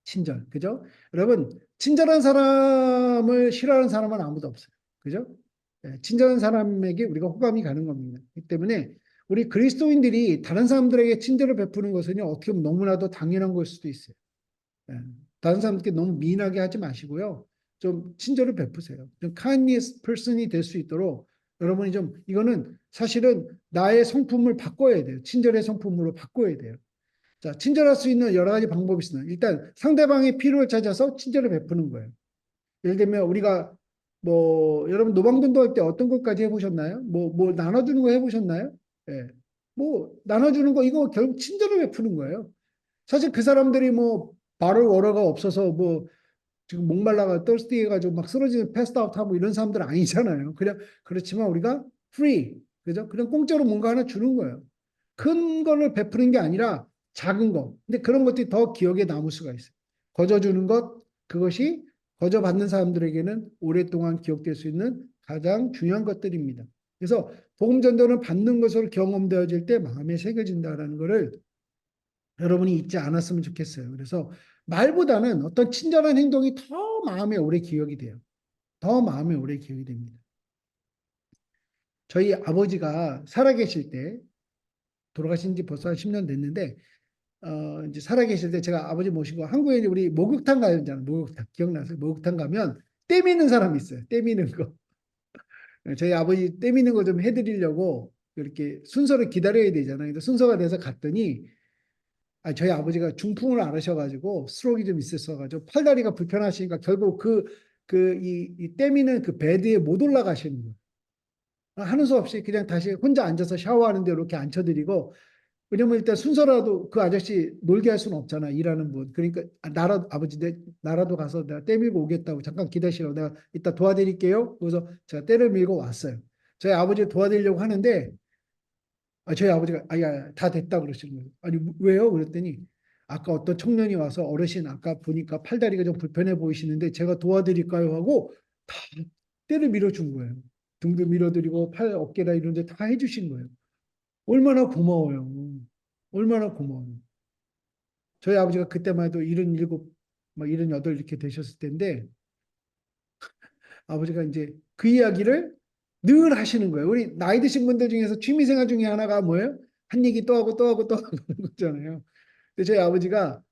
친절, 그죠? 여러분, 친절한 사람을 싫어하는 사람은 아무도 없어요. 그죠? 친절한 사람에게 우리가 호감이 가는 겁니다. 그렇기 때문에 우리 그리스도인들이 다른 사람들에게 친절을 베푸는 것은요, 어떻게 보면 너무나도 당연한 걸 수도 있어요. 예. 다른 사람들께 너무 미인하게 하지 마시고요. 좀 친절을 베푸세요. 좀 kindness person이 될 수 있도록 여러분이 좀 이거는 사실은 나의 성품을 바꿔야 돼요. 친절의 성품으로 바꿔야 돼요. 자, 친절할 수 있는 여러 가지 방법이 있습니다. 일단 상대방의 필요를 찾아서 친절을 베푸는 거예요. 예를 들면 우리가 뭐 여러분 노방전도 할 때 어떤 것까지 해보셨나요? 뭐 나눠주는 거 해보셨나요? 예. 뭐 나눠주는 거 이거 결국 친절을 베푸는 거예요. 사실 그 사람들이 뭐 바를 워러가 없어서 뭐 지금 목말라가 떨스티 해가지고 막 쓰러지는 패스트아웃 하고 이런 사람들 아니잖아요. 그냥 그렇지만 우리가 free 그죠? 그냥 공짜로 뭔가 하나 주는 거예요. 큰 거를 베푸는 게 아니라 작은 거. 근데 그런 것들이 더 기억에 남을 수가 있어요. 거저 주는 것 그것이 거저 받는 사람들에게는 오랫동안 기억될 수 있는 가장 중요한 것들입니다. 그래서 복음 전도는 받는 것으로 경험되어질 때 마음에 새겨진다라는 것을 여러분이 잊지 않았으면 좋겠어요. 그래서 말보다는 어떤 친절한 행동이 더 마음에 오래 기억이 돼요. 더 마음에 오래 기억이 됩니다. 저희 아버지가 살아계실 때 돌아가신 지 벌써 한 10년 됐는데 이제 살아계실 때 제가 아버지 모시고 한국에 이제 우리 목욕탕 가잖아요. 목욕탕 기억나세요? 목욕탕 가면 때 미는 사람이 있어요. 때 미는 거. 저희 아버지 때 미는 거 좀 해드리려고 이렇게 순서를 기다려야 되잖아요. 근데 순서가 돼서 갔더니 저희 아버지가 중풍을 앓으셔가지고 스트로크가 좀 있었어가지고 팔다리가 불편하시니까 결국 이 때미는 그 베드에 못 올라가시는 거예요. 하는 수 없이 그냥 다시 혼자 앉아서 샤워하는 데 이렇게 앉혀드리고 왜냐면 일단 순서라도 그 아저씨 놀게 할 수는 없잖아 일하는 분. 그러니까 나라 아버지 내 나라도 가서 내가 때 밀고 오겠다고 잠깐 기다리라고 내가 이따 도와드릴게요. 그래서 제가 때를 밀고 왔어요. 저희 아버지 도와드리려고 하는데 저희 아버지가 아야 다 됐다 그러시는 거예요. 아니 왜요? 그랬더니 아까 어떤 청년이 와서 어르신 아까 보니까 팔다리가 좀 불편해 보이시는데 제가 도와드릴까요? 하고 다 때를 밀어준 거예요. 등도 밀어드리고 팔 어깨나 이런 데 다 해주신 거예요. 얼마나 고마워요. 얼마나 고마워요. 저희 아버지가 그때만 해도 77, 막 78 이렇게 되셨을 텐데 아버지가 이제 그 이야기를 늘 하시는 거예요. 우리 나이 드신 분들 중에서 취미생활 중에 하나가 뭐예요? 한 얘기 또 하고 또 하고 또 하고 그런 거잖아요. 근데 저희 아버지가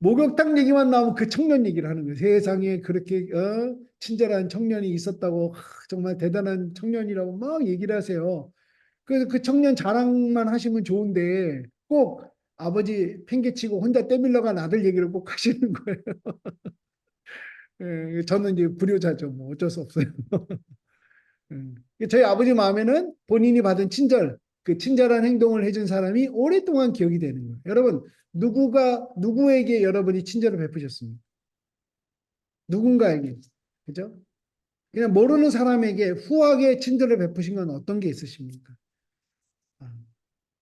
목욕탕 얘기만 나오면 그 청년 얘기를 하는 거예요. 세상에 그렇게 친절한 청년이 있었다고 정말 대단한 청년이라고 막 얘기를 하세요. 그래서 그 청년 자랑만 하시면 좋은데 꼭 아버지 팽개치고 혼자 떼밀러 간 아들 얘기를 꼭 하시는 거예요. 저는 이제 불효자죠. 뭐 어쩔 수 없어요. 저희 아버지 마음에는 본인이 받은 친절, 그 친절한 행동을 해준 사람이 오랫동안 기억이 되는 거예요. 여러분, 누구에게 여러분이 친절을 베푸셨습니까? 누군가에게. 그죠? 그냥 모르는 사람에게 후하게 친절을 베푸신 건 어떤 게 있으십니까? 아,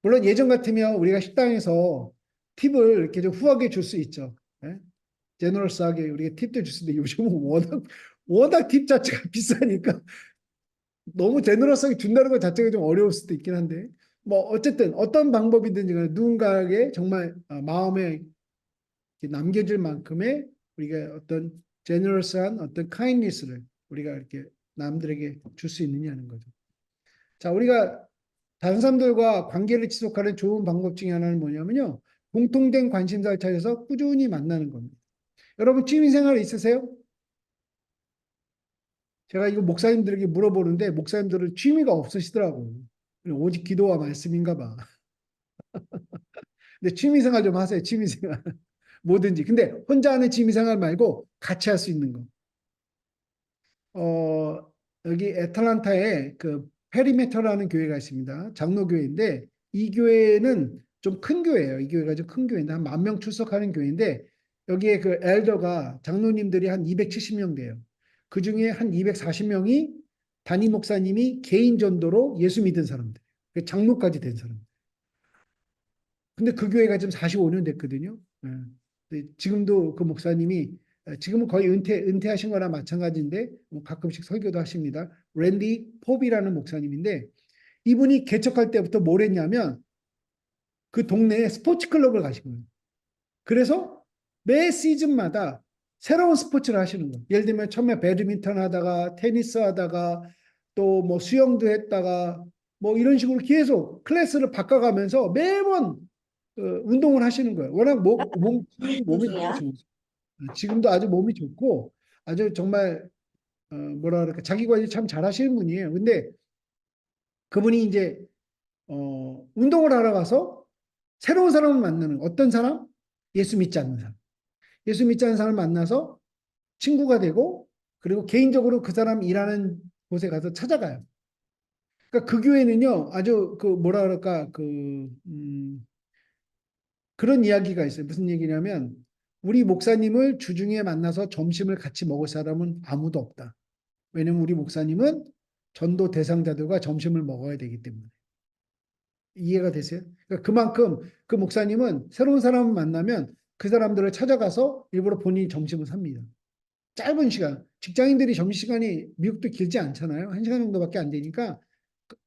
물론 예전 같으면 우리가 식당에서 팁을 이렇게 좀 후하게 줄 수 있죠. 예? 제너럴스하게 우리가 팁도 줄 수 있는데 요즘은 워낙 팁 자체가 비싸니까 너무 제너럴스하게 준다는 것 자체가 좀 어려울 수도 있긴 한데 뭐 어쨌든 어떤 방법이든지 간에 누군가에게 정말 마음에 남겨질 만큼의 우리가 어떤 제너럴스한 어떤 카인니스를 우리가 이렇게 남들에게 줄 수 있느냐는 거죠. 자, 우리가 다른 사람들과 관계를 지속하는 좋은 방법 중에 하나는 뭐냐면요. 공통된 관심사를 찾아서 꾸준히 만나는 겁니다. 여러분 취미생활 있으세요? 제가 이거 목사님들에게 물어보는데 목사님들은 취미가 없으시더라고요. 오직 기도와 말씀인가 봐. 근데 취미생활 좀 하세요. 취미생활. 뭐든지. 근데 혼자 하는 취미생활 말고 같이 할 수 있는 거. 어, 여기 애틀란타에 그 페리메터라는 교회가 있습니다. 장로교회인데 이 교회는 좀 큰 교회예요. 이 교회가 좀 큰 교회인데 한 10,000명 출석하는 교회인데 여기에 그 엘더가 장로님들이 한 270명 돼요. 그 중에 한 240명이 담임 목사님이 개인 전도로 예수 믿은 사람들. 그 장로까지 된 사람. 근데 그 교회가 지금 45년 됐거든요. 예. 근데 지금도 그 목사님이 지금은 거의 은퇴하신 거나 마찬가지인데 뭐 가끔씩 설교도 하십니다. 랜디 pop이라는 목사님인데 이분이 개척할 때부터 뭘 했냐면 그 동네에 스포츠 클럽을 가신 거예요. 그래서 매 시즌마다 새로운 스포츠를 하시는 거예요. 예를 들면 처음에 배드민턴 하다가 테니스 하다가 또 뭐 수영도 했다가 뭐 이런 식으로 계속 클래스를 바꿔가면서 매번 운동을 하시는 거예요. 워낙 몸이 너무 중이야? 좋으세요. 지금도 아주 몸이 좋고 아주 정말 뭐라 그럴까 자기 관리 참 잘하시는 분이에요. 근데 그분이 이제 운동을 하러 가서 새로운 사람을 만나는 어떤 사람? 예수 믿지 않는 사람. 예수 믿지 않는 사람을 만나서 친구가 되고 그리고 개인적으로 그 사람 일하는 곳에 가서 찾아가요. 그러니까 그 교회는요 아주 그 뭐라 그럴까 그런 이야기가 있어요. 무슨 얘기냐면 우리 목사님을 주중에 만나서 점심을 같이 먹을 사람은 아무도 없다. 왜냐면 우리 목사님은 전도 대상자들과 점심을 먹어야 되기 때문에. 이해가 되세요? 그러니까 그만큼 그 목사님은 새로운 사람을 만나면 그 사람들을 찾아가서 일부러 본인이 점심을 삽니다. 짧은 시간. 직장인들이 점심시간이 미국도 길지 않잖아요. 한 시간 정도밖에 안 되니까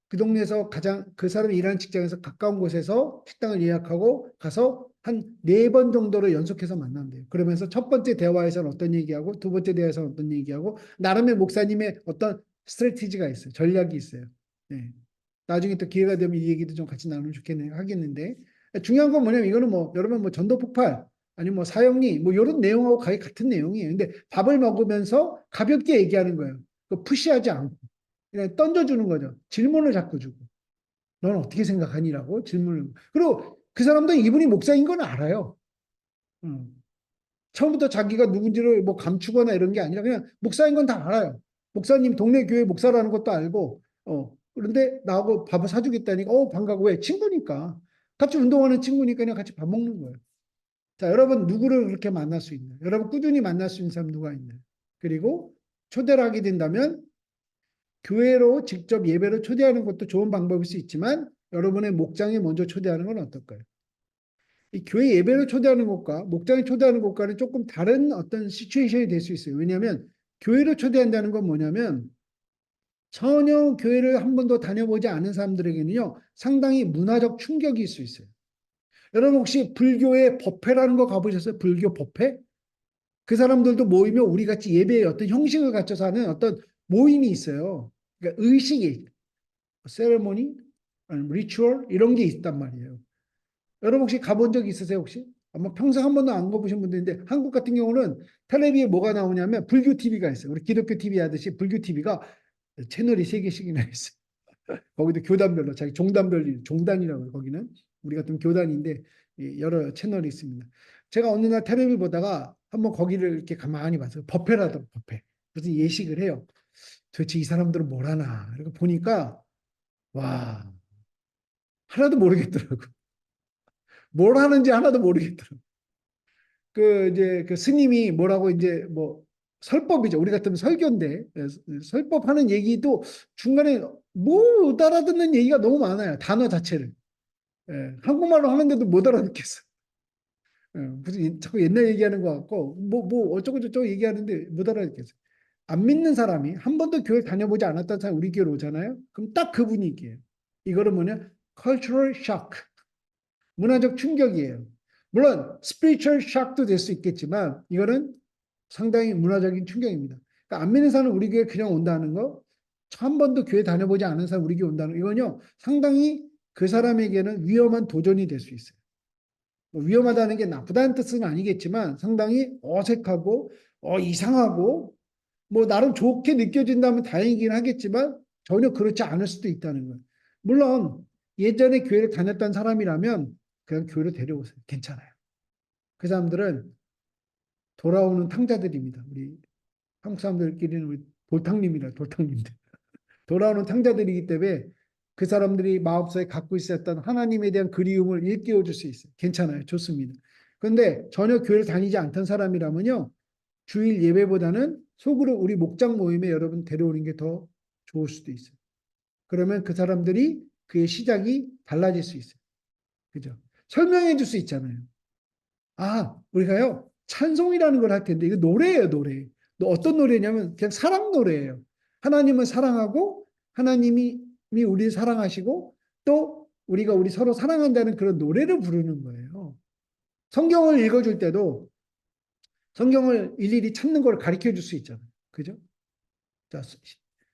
그 동네에서 가장 그 사람이 일하는 직장에서 가까운 곳에서 식당을 예약하고 가서 한 네 번 정도로 연속해서 만난대요. 그러면서 첫 번째 대화에서는 어떤 얘기하고 두 번째 대화에서는 어떤 얘기하고 나름의 목사님의 어떤 스트래티지가 있어요. 전략이 있어요. 네. 나중에 또 기회가 되면 이 얘기도 좀 같이 나누면 좋겠네 하겠는데 중요한 건 뭐냐면 이거는 뭐 여러분 뭐 전도 폭발 아니면 뭐 사형리 뭐 이런 내용하고 거의 같은 내용이에요. 근데 밥을 먹으면서 가볍게 얘기하는 거예요. 그 푸시하지 않고 그냥 던져주는 거죠. 질문을 자꾸 주고 넌 어떻게 생각하니라고 질문을 그리고 그 사람도 이분이 목사인 건 알아요. 음. 처음부터 자기가 누군지를 뭐 감추거나 이런 게 아니라 그냥 목사인 건 다 알아요. 목사님 동네 교회 목사라는 것도 알고 그런데 나하고 밥을 사주겠다니까 반가워 왜 친구니까 같이 운동하는 친구니까 그냥 같이 밥 먹는 거예요. 자 여러분 누구를 그렇게 만날 수 있나요? 여러분 꾸준히 만날 수 있는 사람 누가 있나요? 그리고 초대를 하게 된다면 교회로 직접 예배를 초대하는 것도 좋은 방법일 수 있지만 여러분의 목장에 먼저 초대하는 건 어떨까요? 이 교회 예배를 초대하는 것과 목장에 초대하는 것과는 조금 다른 어떤 시츄에이션이 될 수 있어요. 왜냐하면 교회로 초대한다는 건 뭐냐면 전혀 교회를 한 번도 다녀보지 않은 사람들에게는요 상당히 문화적 충격일 수 있어요. 여러분 혹시 불교의 법회라는 거 가보셨어요? 불교 법회? 그 사람들도 모이면 우리 같이 예배의 어떤 형식을 갖춰서 하는 어떤 모임이 있어요. 그러니까 의식이 세레모니, 리추얼 이런 게 있단 말이에요. 여러분 혹시 가본 적 있으세요 혹시? 아마 평생 한 번도 안 가보신 분들인데 한국 같은 경우는 텔레비에 뭐가 나오냐면 불교 TV가 있어요. 우리 기독교 TV 하듯이 불교 TV가 채널이 세 개씩이나 있어요. 거기도 교단별로 자기 종단별 종단이라고 해요. 거기는 우리 같은 교단인데 여러 채널이 있습니다. 제가 어느 날 텔레비 보다가 한번 거기를 이렇게 가만히 봤어요. 법회라더라고 법회. 무슨 예식을 해요. 도대체 이 사람들은 뭘 하나. 이렇게 보니까 와 하나도 모르겠더라고. 뭘 하는지 하나도 모르겠더라고. 그 이제 그 스님이 뭐라고 이제 뭐 설법이죠. 우리 같으면 설교인데 설법하는 얘기도 중간에 못 알아듣는 얘기가 너무 많아요. 단어 자체를. 한국말로 하는데도 못 알아듣겠어. 무슨 자꾸 옛날 얘기하는 것 같고 뭐 어쩌고 저쩌고 얘기하는데 못 알아듣겠어. 안 믿는 사람이 한 번도 교회 다녀보지 않았던 사람이 우리 교회로 오잖아요. 그럼 딱 그 분위기예요. 이거는 뭐냐? cultural shock. 문화적 충격이에요. 물론 spiritual shock도 될 수 있겠지만 이거는 상당히 문화적인 충격입니다. 그러니까 안 믿는 사람은 우리 교회 그냥 온다는 거, 한 번도 교회 다녀보지 않은 사람 우리 교회 온다는 거, 이건요 상당히 그 사람에게는 위험한 도전이 될 수 있어요. 뭐 위험하다는 게 나쁘다는 뜻은 아니겠지만 상당히 어색하고 이상하고 뭐 나름 좋게 느껴진다면 다행이긴 하겠지만 전혀 그렇지 않을 수도 있다는 거예요. 물론 예전에 교회를 다녔던 사람이라면 그냥 교회로 데려오세요. 괜찮아요. 그 사람들은 돌아오는 탕자들입니다. 우리 한국 사람들끼리는 우리 돌탕님이라 돌탕님들. 돌아오는 탕자들이기 때문에 그 사람들이 마음속에 갖고 있었던 하나님에 대한 그리움을 일깨워 줄 수 있어요. 괜찮아요. 좋습니다. 그런데 전혀 교회를 다니지 않던 사람이라면요. 주일 예배보다는 속으로 우리 목장 모임에 여러분 데려오는 게 더 좋을 수도 있어요. 그러면 그 사람들이 그의 시작이 달라질 수 있어요. 그죠? 설명해 줄 수 있잖아요. 우리가요, 찬송이라는 걸 할 텐데, 이거 노래예요, 노래. 어떤 노래냐면, 그냥 사랑 노래예요. 하나님은 사랑하고, 하나님이 우리를 사랑하시고, 또 우리가 우리 서로 사랑한다는 그런 노래를 부르는 거예요. 성경을 읽어줄 때도, 성경을 일일이 찾는 걸 가르쳐 줄 수 있잖아요. 그죠? 자,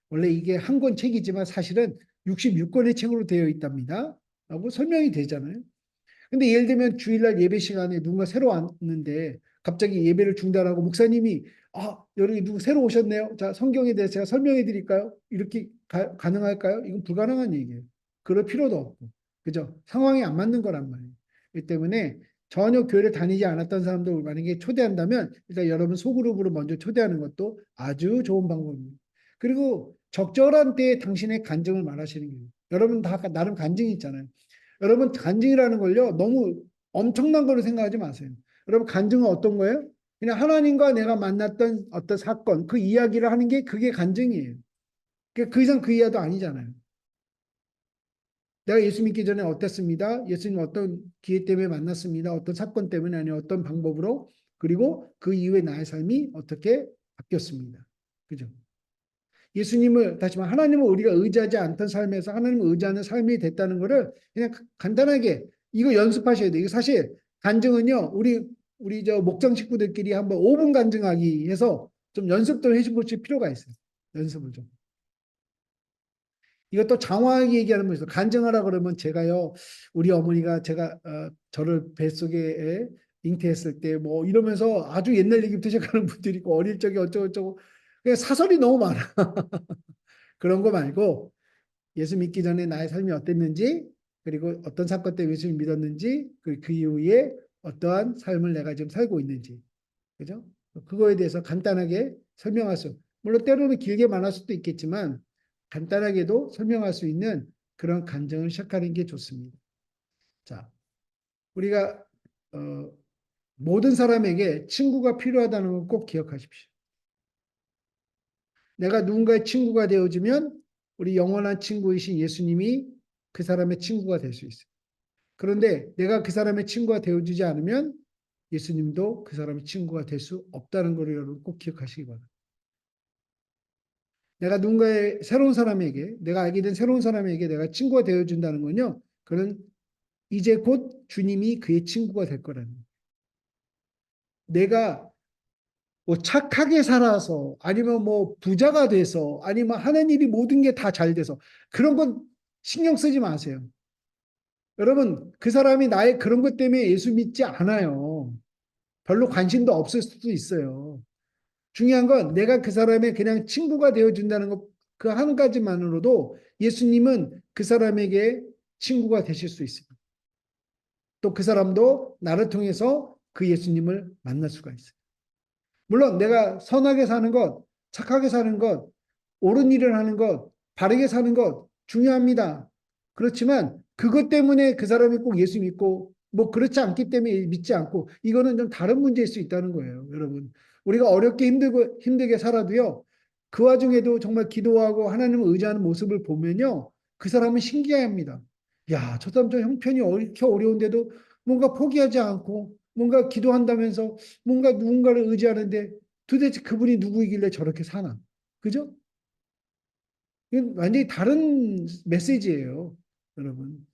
원래 이게 한 권 책이지만 사실은 66권의 책으로 되어 있답니다. 라고 설명이 되잖아요. 근데 예를 들면 주일날 예배 시간에 누군가 새로 왔는데 갑자기 예배를 중단하고 목사님이 여기 누구 새로 오셨네요. 자, 성경에 대해서 제가 설명해 드릴까요? 이렇게 가능할까요? 이건 불가능한 얘기예요. 그럴 필요도 없고. 그죠? 상황이 안 맞는 거란 말이에요. 이 때문에 전혀 교회를 다니지 않았던 사람들 만약에 초대한다면 일단 여러분 소그룹으로 먼저 초대하는 것도 아주 좋은 방법입니다. 그리고 적절한 때에 당신의 간증을 말하시는 거예요. 여러분 다 나름 간증이 있잖아요. 여러분 간증이라는 걸요 너무 엄청난 거로 생각하지 마세요. 여러분 간증은 어떤 거예요? 그냥 하나님과 내가 만났던 어떤 사건 그 이야기를 하는 게 그게 간증이에요. 그 이상 그 이하도 아니잖아요. 내가 예수 믿기 전에 어땠습니다. 예수님 어떤 기회 때문에 만났습니다. 어떤 사건 때문에 아니면 어떤 방법으로 그리고 그 이후에 나의 삶이 어떻게 바뀌었습니다. 그죠? 예수님을 다시 말해 하나님을 우리가 의지하지 않던 삶에서 하나님을 의지하는 삶이 됐다는 것을 그냥 간단하게 이거 연습하셔야 돼요. 이거 사실 간증은요. 우리 저 목장 식구들끼리 한번 5분 간증하기 해서 좀 연습도 해보실 필요가 있어요. 연습을 좀. 이것도 장황하게 얘기하는 거있어 간증하라 그러면 제가요. 우리 어머니가 제가 저를 뱃속에 잉태했을 때 뭐 이러면서 아주 옛날 얘기부터 시작하는 분들이 있고 어릴 적에 어쩌고저쩌고 그냥 사설이 너무 많아. 그런 거 말고 예수 믿기 전에 나의 삶이 어땠는지 그리고 어떤 사건 때문에 예수를 믿었는지 그 이후에 어떠한 삶을 내가 지금 살고 있는지 그죠? 그거에 대해서 간단하게 설명할 수 물론 때로는 길게 말할 수도 있겠지만 간단하게도 설명할 수 있는 그런 간증을 시작하는 게 좋습니다. 자, 우리가 모든 사람에게 친구가 필요하다는 걸 꼭 기억하십시오. 내가 누군가의 친구가 되어주면 우리 영원한 친구이신 예수님이 그 사람의 친구가 될 수 있어요. 그런데 내가 그 사람의 친구가 되어주지 않으면 예수님도 그 사람의 친구가 될 수 없다는 걸 여러분 꼭 기억하시기 바랍니다. 내가 누군가의 새로운 사람에게 내가 알게 된 새로운 사람에게 내가 친구가 되어준다는 건요. 그는 이제 곧 주님이 그의 친구가 될 거라는 거예요. 내가 뭐 착하게 살아서 아니면 뭐 부자가 돼서 아니면 하는 일이 모든 게 다 잘 돼서 그런 건 신경 쓰지 마세요. 여러분 그 사람이 나의 그런 것 때문에 예수 믿지 않아요. 별로 관심도 없을 수도 있어요. 중요한 건 내가 그 사람의 그냥 친구가 되어준다는 것 그 한 가지만으로도 예수님은 그 사람에게 친구가 되실 수 있습니다. 또 그 사람도 나를 통해서 그 예수님을 만날 수가 있어요. 물론 내가 선하게 사는 것, 착하게 사는 것, 옳은 일을 하는 것, 바르게 사는 것 중요합니다. 그렇지만 그것 때문에 그 사람이 꼭 예수 믿고 뭐 그렇지 않기 때문에 믿지 않고 이거는 좀 다른 문제일 수 있다는 거예요, 여러분. 우리가 어렵게 힘들게 살아도요. 그 와중에도 정말 기도하고 하나님을 의지하는 모습을 보면요. 그 사람은 신기해합니다. 야, 저 사람 저 형편이 이렇게 어려운데도 뭔가 포기하지 않고 뭔가 기도한다면서 뭔가 누군가를 의지하는데 도대체 그분이 누구이길래 저렇게 사나? 그죠? 이건 완전히 다른 메시지예요, 여러분.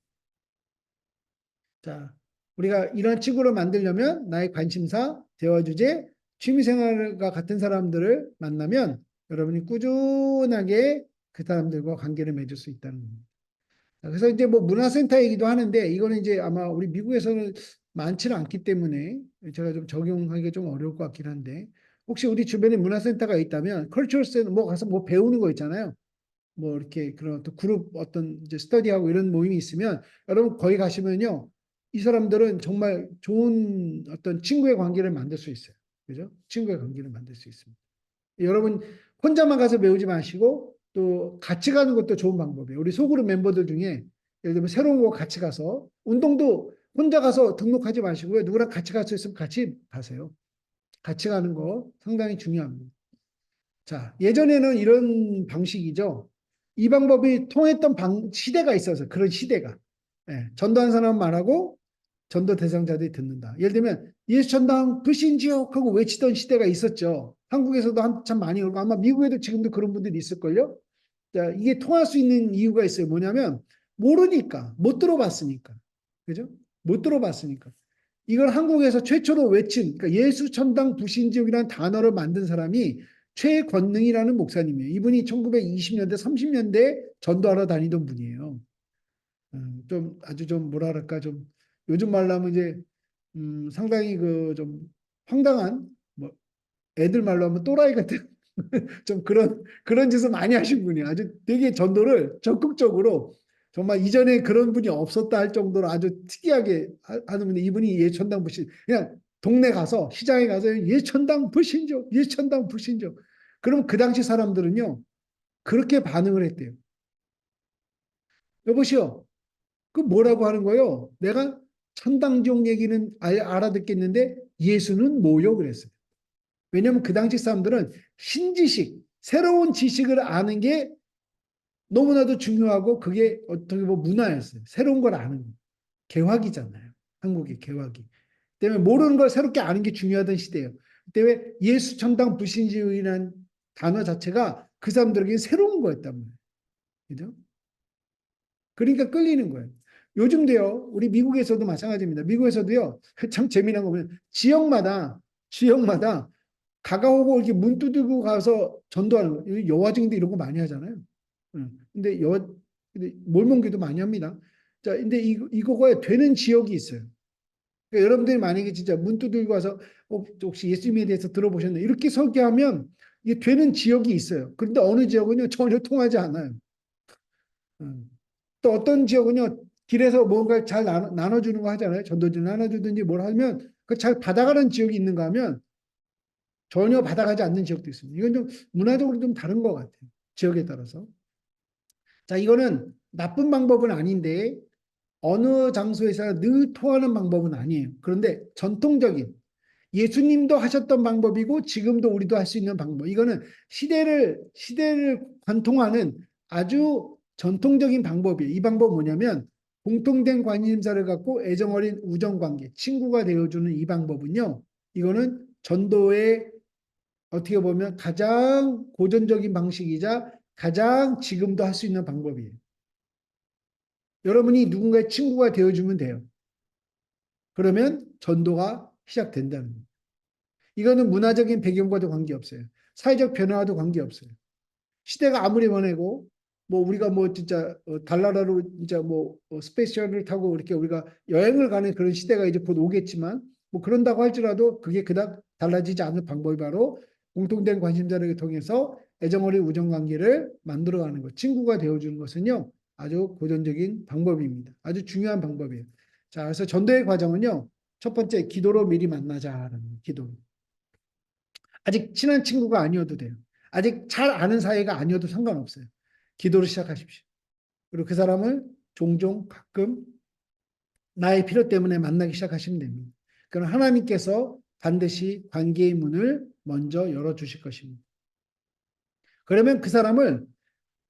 자, 우리가 이런 친구를 만들려면 나의 관심사, 대화 주제, 취미생활과 같은 사람들을 만나면 여러분이 꾸준하게 그 사람들과 관계를 맺을 수 있다는 겁니다. 그래서 이제 뭐 문화센터 얘기도 하는데 이거는 이제 아마 우리 미국에서는 많지는 않기 때문에 제가 좀 적용하기가 좀 어려울 것 같긴 한데 혹시 우리 주변에 문화센터가 있다면 컬처럴 센터 뭐 가서 뭐 배우는 거 있잖아요. 뭐 이렇게 그런 어떤 그룹 어떤 이제 스터디하고 이런 모임이 있으면 여러분 거기 가시면요. 이 사람들은 정말 좋은 어떤 친구의 관계를 만들 수 있어요. 그죠? 친구의 관계를 만들 수 있습니다. 여러분 혼자만 가서 배우지 마시고 또 같이 가는 것도 좋은 방법이에요. 우리 소그룹 멤버들 중에 예를 들면 새로운 거 같이 가서 운동도 혼자 가서 등록하지 마시고요. 누구랑 같이 갈 수 있으면 같이 가세요. 같이 가는 거 상당히 중요합니다. 자, 예전에는 이런 방식이죠. 이 방법이 통했던 시대가 있어서 그런 시대가. 예, 전도한 사람 말하고 전도 대상자들이 듣는다. 예를 들면 예수 전당 불신지요 하고 외치던 시대가 있었죠. 한국에서도 한참 많이 오고 아마 미국에도 지금도 그런 분들이 있을걸요. 자, 이게 통할 수 있는 이유가 있어요. 뭐냐면 모르니까 못 들어봤으니까. 그죠? 못 들어봤으니까. 이걸 한국에서 최초로 외친 그러니까 예수 천당 불신지옥이라는 단어를 만든 사람이 최권능이라는 목사님이에요. 이분이 1920년대, 30년대 전도하러 다니던 분이에요. 좀 아주 좀 뭐라 그럴까 좀 요즘 말로 하면 이제 상당히 그 좀 황당한 뭐 애들 말로 하면 또라이 같은 좀 그런 짓을 많이 하신 분이에요. 아주 되게 전도를 적극적으로 정말 이전에 그런 분이 없었다 할 정도로 아주 특이하게 하는 분이 이분이 예천당 불신 그냥 동네 가서 시장에 가서 예천당 불신조 예천당 불신조 그럼 그 당시 사람들은요 그렇게 반응을 했대요. 여보시오 그 뭐라고 하는 거예요? 내가 천당지옥 얘기는 알아듣겠는데 예수는 뭐요? 그랬어요. 왜냐하면 그 당시 사람들은 신지식, 새로운 지식을 아는 게 너무나도 중요하고 그게 어떻게 보면 문화였어요. 새로운 걸 아는 거. 개화기잖아요. 한국의 개화기. 때문에 모르는 걸 새롭게 아는 게 중요하던 시대예요. 때문에 예수 천당 불신주의라는 단어 자체가 그 사람들에게 새로운 거였단 말이에요. 그죠? 그러니까 끌리는 거예요. 요즘도요, 우리 미국에서도 마찬가지입니다. 미국에서도요, 참 재미난 거 보면 지역마다 가가오고 이렇게 문 두들고 가서 전도하는 거. 여화증도 이런 거 많이 하잖아요. 근데 근데 몰몬교도 많이 합니다. 자, 근데 이거가 되는 지역이 있어요. 그러니까 여러분들이 만약에 진짜 문 두들고 와서 혹시 예수님에 대해서 들어보셨나요? 이렇게 설교하면 이게 되는 지역이 있어요. 그런데 어느 지역은요 전혀 통하지 않아요. 음. 또 어떤 지역은요 길에서 뭔가 잘 나눠주는 거 하잖아요. 전도지 나눠주든지 뭘 하면 그 잘 받아가는 지역이 있는가 하면 전혀 받아가지 않는 지역도 있습니다. 이건 좀 문화적으로 좀 다른 것 같아요. 지역에 따라서. 자, 이거는 나쁜 방법은 아닌데 어느 장소에서나 늘 통하는 방법은 아니에요. 그런데 전통적인 예수님도 하셨던 방법이고 지금도 우리도 할 수 있는 방법. 이거는 시대를 관통하는 아주 전통적인 방법이에요. 이 방법 뭐냐면 공통된 관심사를 갖고 애정 어린 우정 관계, 친구가 되어주는 이 방법은요. 이거는 전도의 어떻게 보면 가장 고전적인 방식이자 가장 지금도 할 수 있는 방법이에요. 여러분이 누군가의 친구가 되어주면 돼요. 그러면 전도가 시작된다는 거예요. 이거는 문화적인 배경과도 관계없어요. 사회적 변화와도 관계없어요. 시대가 아무리 변하고 뭐 우리가 뭐 진짜 달나라로 진짜 뭐 스페이스셔틀을 타고 이렇게 우리가 여행을 가는 그런 시대가 이제 곧 오겠지만 뭐 그런다고 할지라도 그게 그닥 달라지지 않을 방법이 바로 공통된 관심사를 통해서 애정어린 우정 관계를 만들어가는 것, 친구가 되어주는 것은요 아주 고전적인 방법입니다. 아주 중요한 방법이에요. 자, 그래서 전도의 과정은요 첫 번째 기도로 미리 만나자라는 기도. 아직 친한 친구가 아니어도 돼요. 아직 잘 아는 사이가 아니어도 상관없어요. 기도를 시작하십시오. 그리고 그 사람을 종종 가끔 나의 필요 때문에 만나기 시작하시면 됩니다. 그럼 하나님께서 반드시 관계의 문을 먼저 열어주실 것입니다. 그러면 그 사람을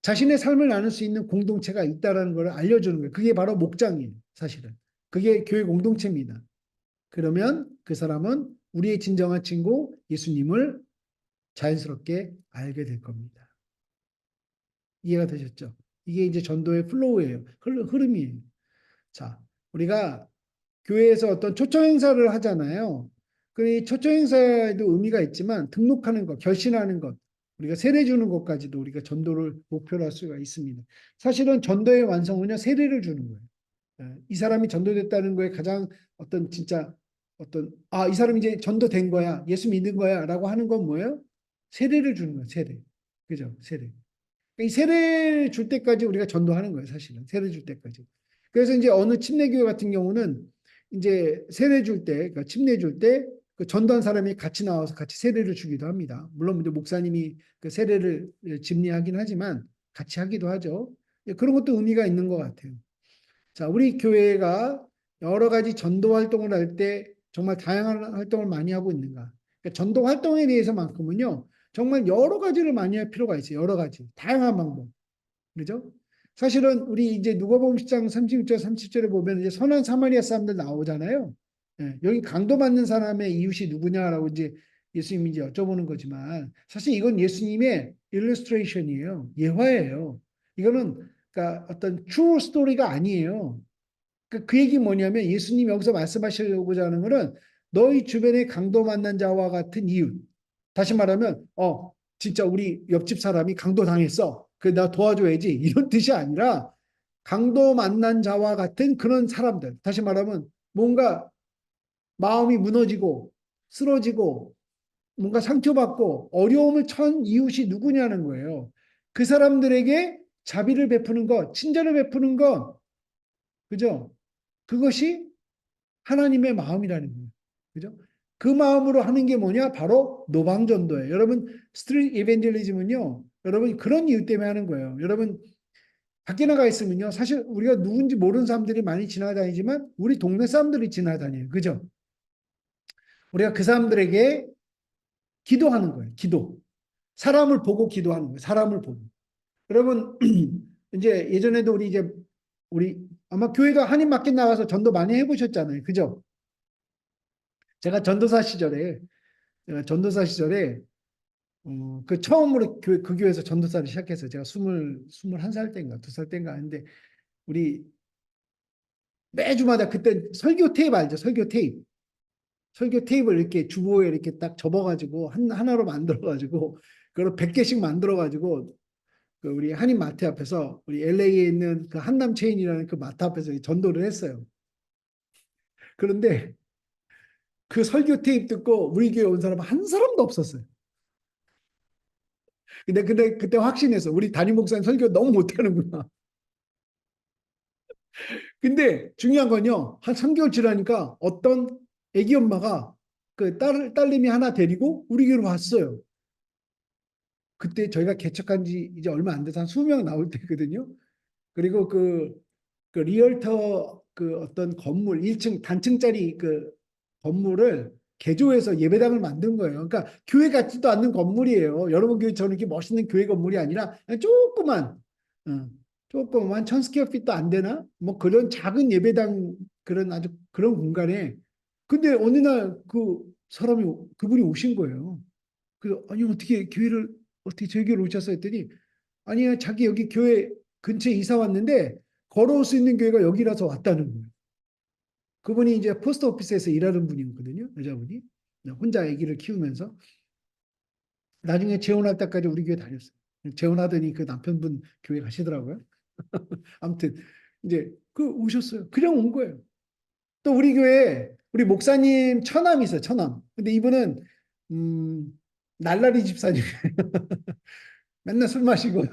자신의 삶을 나눌 수 있는 공동체가 있다는 걸 알려주는 거예요. 그게 바로 목장이에요, 사실은. 그게 교회 공동체입니다. 그러면 그 사람은 우리의 진정한 친구 예수님을 자연스럽게 알게 될 겁니다. 이해가 되셨죠? 이게 이제 전도의 플로우예요. 흐름이에요. 자, 우리가 교회에서 어떤 초청 행사를 하잖아요. 그 초청 행사에도 의미가 있지만 등록하는 것, 결신하는 것, 우리가 세례 주는 것까지도 우리가 전도를 목표로 할 수가 있습니다. 사실은 전도의 완성은요, 세례를 주는 거예요. 이 사람이 전도됐다는 거에 가장 어떤 진짜 이 사람이 이제 전도된 거야, 예수 믿는 거야 라고 하는 건 뭐예요? 세례를 주는 거예요, 세례. 그죠? 세례. 이 세례를 줄 때까지 우리가 전도하는 거예요, 사실은. 세례 줄 때까지. 그래서 이제 어느 침례교회 같은 경우는 이제 세례 줄 때, 그러니까 침례 줄 때 그 전도한 사람이 같이 나와서 같이 세례를 주기도 합니다. 물론 이제 목사님이 그 세례를 집례하긴 하지만 같이 하기도 하죠. 그런 것도 의미가 있는 것 같아요. 자, 우리 교회가 여러 가지 전도 활동을 할 때 정말 다양한 활동을 많이 하고 있는가? 그러니까 전도 활동에 대해서만큼은요, 정말 여러 가지를 많이 할 필요가 있어요. 여러 가지. 다양한 방법. 그죠? 사실은 우리 이제 누가복음 10장 36절 30절에 보면 이제 선한 사마리아 사람들 나오잖아요. 예, 여기 강도받는 사람의 이웃이 누구냐라고 이제 예수님이 이제 여쭤보는 거지만 사실 이건 예수님의 일러스트레이션이에요. 예화예요. 이거는 그러니까 어떤 true 스토리가 아니에요. 그 얘기 뭐냐면 예수님이 여기서 말씀하시려고자 하는 거는 너희 주변에 강도 만난 자와 같은 이웃. 다시 말하면 진짜 우리 옆집 사람이 강도 당했어. 그래, 나 도와줘야지. 이런 뜻이 아니라 강도 만난 자와 같은 그런 사람들. 다시 말하면 뭔가 마음이 무너지고 쓰러지고 뭔가 상처받고 어려움을 처한 이웃이 누구냐는 거예요. 그 사람들에게 자비를 베푸는 것, 친절을 베푸는 것, 그죠? 그것이 하나님의 마음이라는 거예요. 그죠? 그 마음으로 하는 게 뭐냐? 바로 노방전도예요. 여러분, 스트리트 이벤젤리즘은요, 여러분 그런 이유 때문에 하는 거예요. 여러분, 밖에 나가 있으면요, 사실 우리가 누군지 모르는 사람들이 많이 지나다니지만 우리 동네 사람들이 지나다녀요. 그죠? 우리가 그 사람들에게 기도하는 거예요. 기도. 사람을 보고 기도하는 거예요. 사람을 보고. 여러분, 이제 예전에도 우리 아마 교회가 한인 마켓 나가서 전도 많이 해보셨잖아요. 그죠? 제가 전도사 시절에 그 처음으로 그 교회에서 전도사를 시작했어요. 제가 21살 때인가 2살 때인가 하는데 우리 매주마다 그때 설교 테이프 알죠? 설교 테이프. 설교 테이프를 이렇게 주보에 이렇게 딱 접어가지고 하나로 만들어가지고 그걸 100개씩 만들어가지고 그 우리 한인 마트 앞에서 우리 LA에 있는 그 한남 체인이라는 그 마트 앞에서 전도를 했어요. 그런데 그 설교 테이프 듣고 우리 교회 온 사람 한 사람도 없었어요. 근데 그때 확신했어. 우리 담임 목사님 설교 너무 못하는구나. 근데 중요한 건요. 한 3개월 지나니까 어떤 애기 엄마가 그 딸내미 하나 데리고 우리 교회로 왔어요. 그때 저희가 개척한 지 이제 얼마 안 돼서 한 20명 나올 때거든요. 그리고 그 리얼터 그 어떤 건물 1층 단층짜리 그 건물을 개조해서 예배당을 만든 거예요. 그러니까 교회 같지도 않는 건물이에요. 여러분 교회처럼 이렇게 멋있는 교회 건물이 아니라 그냥 어, 조그만 1000스퀘어핏도 안 되나? 뭐 그런 작은 예배당 그런 아주 그런 공간에 근데 어느 날 그분이 오신 거예요. 그래서 아니 어떻게 교회를 어떻게 저희 교회를 오셨어 했더니 아니야 자기 여기 교회 근처에 이사 왔는데 걸어올 수 있는 교회가 여기라서 왔다는 거예요. 그분이 이제 포스트 오피스에서 일하는 분이거든요. 여자분이. 혼자 아기를 키우면서. 나중에 재혼할 때까지 우리 교회 다녔어요. 재혼하더니 그 남편분 교회 가시더라고요. 아무튼 이제 그 오셨어요. 그냥 온 거예요. 또 우리 교회 우리 목사님 처남이 있어요. 처남. 근데 이분은 음, 날라리 집사님. 맨날 술 마시고.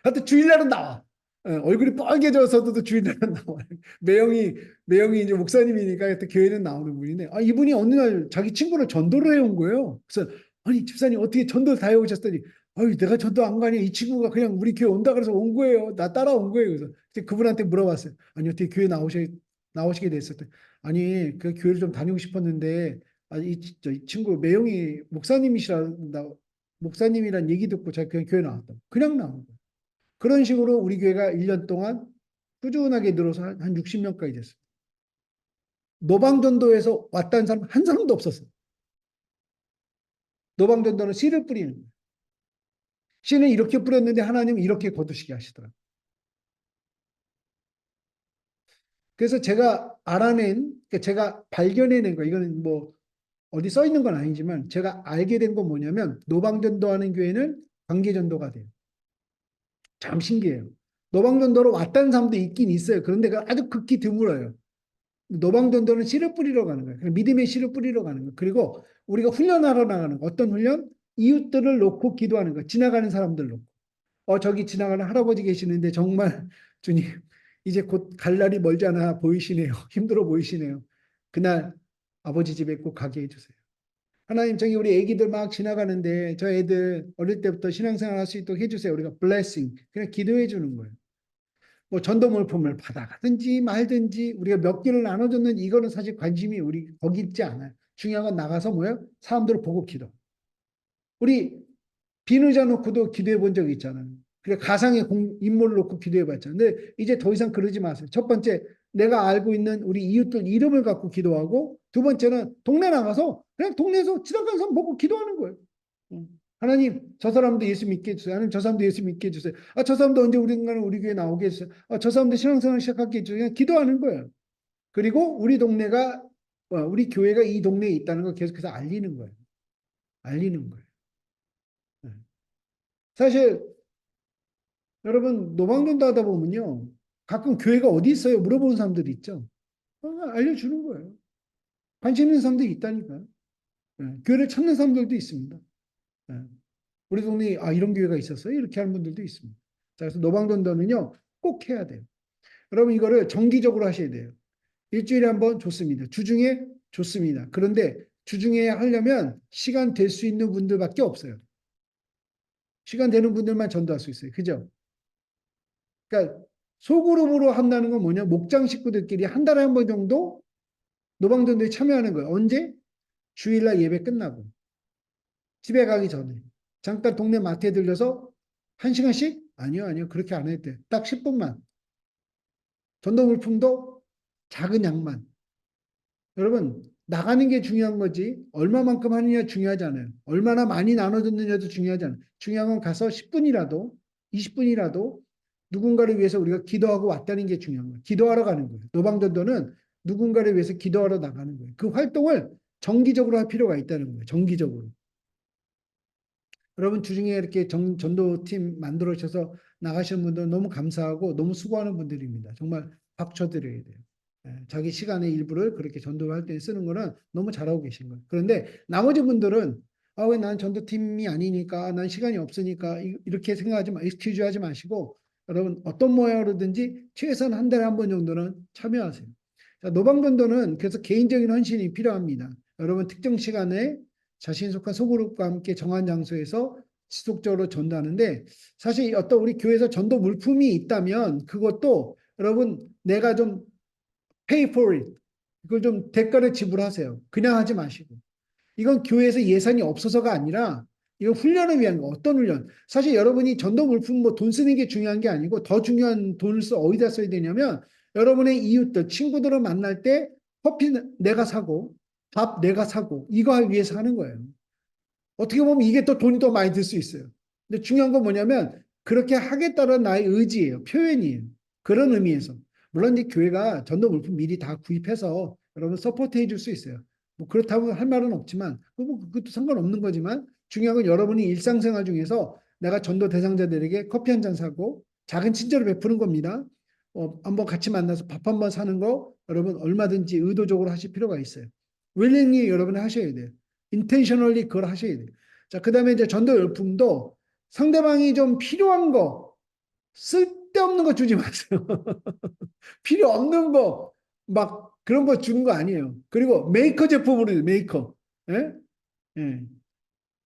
하여튼 주일날은 나와. 얼굴이 빨개져서도 주일날은 나와. 매형이, 매형이 이제 목사님이니까 하여튼 교회는 나오는 분인데, 아, 이분이 어느 날 자기 친구를 전도를 해온 거예요. 그래서, 아니, 집사님 어떻게 전도를 다 해오셨더니, 아유, 내가 전도 안 가냐. 이 친구가 그냥 우리 교회 온다 그래서 온 거예요. 나 따라온 거예요. 그래서 이제 그분한테 물어봤어요. 아니, 어떻게 교회 나오시게 됐었대. 아니, 그 교회를 좀 다니고 싶었는데, 아, 이 친구 매형이 목사님이란 얘기 듣고 제가 그냥 교회 나왔다. 그냥 나온 거예요. 그런 식으로 우리 교회가 1년 동안 꾸준하게 늘어서 한 60명까지 됐어요. 노방전도에서 왔다는 사람 한 사람도 없었어요. 노방전도는 씨를 뿌리는 거예요. 씨는 이렇게 뿌렸는데 하나님은 이렇게 거두시게 하시더라고요. 그래서 제가 그러니까 제가 발견해낸 거, 이거는 뭐 어디 써 있는 건 아니지만 제가 알게 된 건 뭐냐면 노방전도하는 교회는 관계전도가 돼요. 참 신기해요. 노방전도로 왔다는 사람도 있긴 있어요. 그런데 그 아주 극히 드물어요. 노방전도는 씨를 뿌리러 가는 거예요. 믿음의 씨를 뿌리러 가는 거예요. 그리고 우리가 훈련하러 나가는 거. 어떤 훈련? 이웃들을 놓고 기도하는 거. 지나가는 사람들 놓고. 저기 지나가는 할아버지 계시는데 정말 주님 이제 곧 갈 날이 멀지 않아 보이시네요. 힘들어 보이시네요. 그날 아버지 집에 꼭 가게 해주세요. 하나님 저기 우리 애기들 막 지나가는데 저 애들 어릴 때부터 신앙생활 할 수 있도록 해주세요. 우리가 blessing 그냥 기도해 주는 거예요. 뭐 전도물품을 받아가든지 말든지 우리가 몇 개를 나눠줬는지 이거는 사실 관심이 우리 거기 있지 않아요. 중요한 건 나가서 뭐예요? 사람들을 보고 기도. 우리 빈 의자 놓고도 기도해 본 적이 있잖아요. 그래 가상의 인물을 놓고 기도해 봤잖아요. 근데 이제 더 이상 그러지 마세요. 첫 번째 내가 알고 있는 우리 이웃들 이름을 갖고 기도하고 두 번째는 동네 나가서 그냥 동네에서 지나가는 사람 보고 기도하는 거예요. 하나님 저 사람도 예수 믿게 해주세요. 하나님 저 사람도 예수 믿게 해주세요. 아, 저 사람도 언제 우리인가는 우리 교회 나오게 해주세요. 아, 저 사람도 신앙생활 시작하게 해주세요. 그냥 기도하는 거예요. 그리고 우리 교회가 이 동네에 있다는 걸 계속해서 알리는 거예요. 알리는 거예요. 네. 사실 여러분 노방전도 하다 보면요. 가끔 교회가 어디 있어요? 물어보는 사람들이 있죠. 알려주는 거예요. 관심 있는 사람들이 있다니까요. 교회를 찾는 사람들도 있습니다. 예. 우리 동네에 이런 교회가 있었어요. 이렇게 하는 분들도 있습니다. 자, 그래서 노방전도는요. 꼭 해야 돼요. 여러분 이거를 정기적으로 하셔야 돼요. 일주일에 한 번 좋습니다. 주중에 좋습니다. 그런데 주중에 하려면 시간 될 수 있는 분들밖에 없어요. 시간 되는 분들만 전도할 수 있어요. 그죠? 그러니까 소그룹으로 한다는 건 뭐냐? 목장 식구들끼리 한 달에 한 번 정도 노방전도에 참여하는 거예요. 언제? 주일날 예배 끝나고 집에 가기 전에 잠깐 동네 마트에 들려서 한 시간씩? 아니요, 아니요. 그렇게 안 해도 돼. 딱 10분만. 전도 물품도 작은 양만. 여러분, 나가는 게 중요한 거지, 얼마만큼 하느냐 중요하지 않아요. 얼마나 많이 나눠줬느냐도 중요하지 않아요. 중요한 건 가서 10분이라도, 20분이라도 누군가를 위해서 우리가 기도하고 왔다는 게 중요한 거예요. 기도하러 가는 거예요. 노방전도는 누군가를 위해서 기도하러 나가는 거예요. 그 활동을 정기적으로 할 필요가 있다는 거예요. 정기적으로. 여러분 주중에 이렇게 전도팀 만들어 주셔서 나가시는 분들 너무 감사하고 너무 수고하는 분들입니다. 정말 박수 드려야 돼요. 자기 시간의 일부를 그렇게 전도할 때 쓰는 거는 너무 잘하고 계신 거예요. 그런데 나머지 분들은 왜 난 전도팀이 아니니까 난 시간이 없으니까 이렇게 생각하지 마, 익스큐즈 하지 마시고 여러분 어떤 모양으로든지 최소한 한 달에 한 번 정도는 참여하세요. 자, 노방전도는 그래서 개인적인 헌신이 필요합니다. 여러분 특정 시간에 자신 속한 소그룹과 함께 정한 장소에서 지속적으로 전도하는데 사실 어떤 우리 교회에서 전도 물품이 있다면 그것도 여러분 내가 좀 pay for it. 그걸 좀 대가를 지불하세요. 그냥 하지 마시고. 이건 교회에서 예산이 없어서가 아니라 이건 훈련을 위한 거. 어떤 훈련? 사실 여러분이 전도 물품 뭐 돈 쓰는 게 중요한 게 아니고 더 중요한 돈을 어디다 써야 되냐면 여러분의 이웃들, 친구들을 만날 때 커피 내가 사고 밥 내가 사고 이거 위해서 하는 거예요. 어떻게 보면 이게 또 돈이 더 많이 들 수 있어요. 근데 중요한 건 뭐냐면 그렇게 하겠다는 나의 의지예요. 표현이에요. 그런 의미에서. 물론 이제 교회가 전도 물품 미리 다 구입해서 여러분 서포트 해줄 수 있어요. 뭐 그렇다고 할 말은 없지만 뭐 그것도 상관없는 거지만 중요한 건 여러분이 일상생활 중에서 내가 전도 대상자들에게 커피 한 잔 사고 작은 친절을 베푸는 겁니다. 한번 같이 만나서 밥 한번 사는 거 여러분 얼마든지 의도적으로 하실 필요가 있어요. willingly 여러분이 하셔야 돼요. intentionally 그걸 하셔야 돼요. 자, 그 다음에 이제 전도 열풍도 상대방이 좀 필요한 거, 쓸데없는 거 주지 마세요. 필요 없는 거, 막 그런 거 주는 거 아니에요. 그리고 메이커 제품으로 해요, 메이커. 예? 예.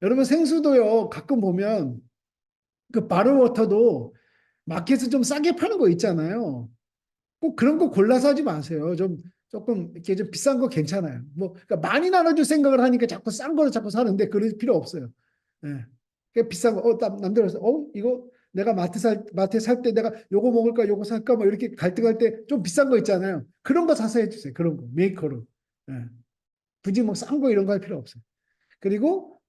여러분 생수도요, 가끔 보면 그 바르워터도 마켓에서 좀 싸게 파는 거 있잖아요. 꼭 그런 거 골라서 하지 마세요. 좀 조금 이렇게 좀 비싼 거 괜찮아요. 뭐 그러니까 많이 나눠줄 생각을 하니까 자꾸 싼 거를 자꾸 사는데 그럴 필요 없어요. 예. 그러니까 비싼 거, 남들어서 이거 내가 마트 살 때 내가 요거 먹을까 요거 살까 뭐 이렇게 갈등할 때 좀 비싼 거 있잖아요. 그런 거 사서 해주세요. 그런 거 메이커로. 예. 굳이 뭐 싼 거 이런 거 할 필요 없어요. 그리고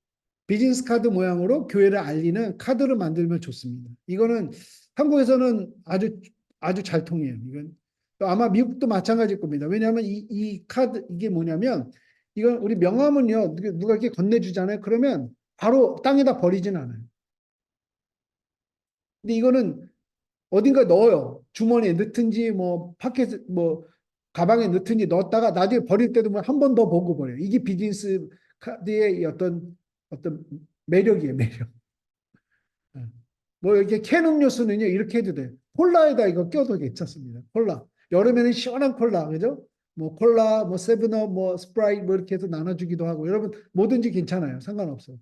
비즈니스 카드 모양으로 교회를 알리는 카드를 만들면 좋습니다. 이거는 한국에서는 아주 잘 통해요. 이건 또 아마 미국도 마찬가지일 겁니다. 왜냐하면 이 카드 이게 뭐냐면 이건 우리 명함은요 누가 이렇게 건네주잖아요. 그러면 바로 땅에다 버리진 않아요. 근데 이거는 어딘가 넣어요. 주머니에 넣든지 뭐 파켓 뭐 가방에 넣든지 넣었다가 나중에 버릴 때도 뭐 한 번 더 보고 버려요. 이게 비즈니스 카드의 어떤 매력이에요, 매력. 예. 뭐 이렇게 캔 음료수는요 이렇게 해도 돼. 콜라에다 이거 껴도 괜찮습니다. 콜라. 여름에는 시원한 콜라, 그죠? 뭐 콜라, 뭐 세븐업, 뭐 스프라이트 뭐 이렇게 해서 나눠주기도 하고 여러분 뭐든지 괜찮아요. 상관없어요.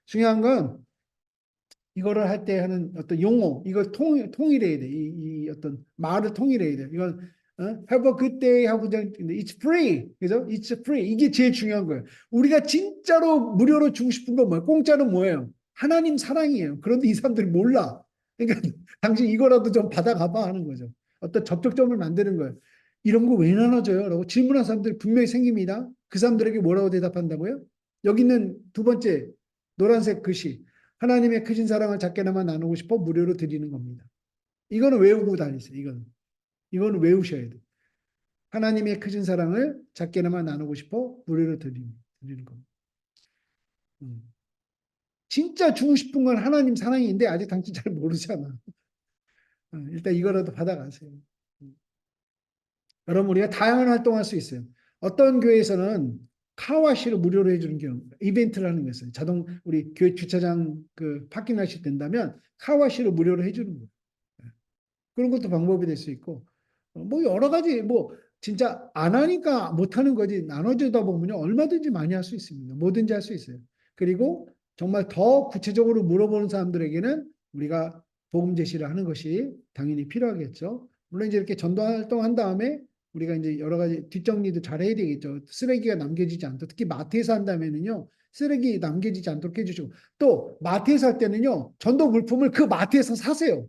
중요한 건 이거를 할 때 하는 어떤 용어, 이걸 통일해야 돼. 이 어떤 말을 통일해야 돼. 이건 have a good day 하고 그냥 it's free, 그죠? It's free. 이게 제일 중요한 거예요. 우리가 진짜로 무료로 주고 싶은 건 뭐예요? 공짜는 뭐예요? 하나님 사랑이에요. 그런데 이 사람들이 몰라. 그러니까 당신 이거라도 좀 받아가봐 하는 거죠. 어떤 접촉점을 만드는 거예요. 이런 거 왜 나눠줘요? 라고 질문한 사람들이 분명히 생깁니다. 그 사람들에게 뭐라고 대답한다고요? 여기 있는 두 번째 노란색 글씨. 하나님의 크신 사랑을 작게나마 나누고 싶어 무료로 드리는 겁니다. 이거는 외우고 다니세요. 이거는 외우셔야 돼요. 하나님의 크신 사랑을 작게나마 나누고 싶어 무료로 드리는 겁니다. 음. 진짜 주고 싶은 건 하나님 사랑인데 아직 당신 잘 모르잖아. 일단 이거라도 받아가세요. 여러분 우리가 다양한 활동할 수 있어요. 어떤 교회에서는 카와시를 무료로 해주는 경우, 이벤트를 하는 거 있어요. 우리 교회 주차장 그 파킹하실 된다면 카와시를 무료로 해주는 거예요. 그런 것도 방법이 될 수 있고, 뭐 여러 가지, 뭐 진짜 안 하니까 못 하는 거지, 나눠주다 보면요, 얼마든지 많이 할 수 있습니다. 뭐든지 할 수 있어요. 그리고 정말 더 구체적으로 물어보는 사람들에게는 우리가 복음 제시를 하는 것이 당연히 필요하겠죠. 물론 이제 이렇게 전도 활동한 다음에 우리가 이제 여러 가지 뒷정리도 잘 해야 되겠죠. 쓰레기가 남겨지지 않도록, 특히 마트에서 한다면은요, 쓰레기 남겨지지 않도록 해주시고, 또 마트에서 할 때는요, 전도 물품을 그 마트에서 사세요.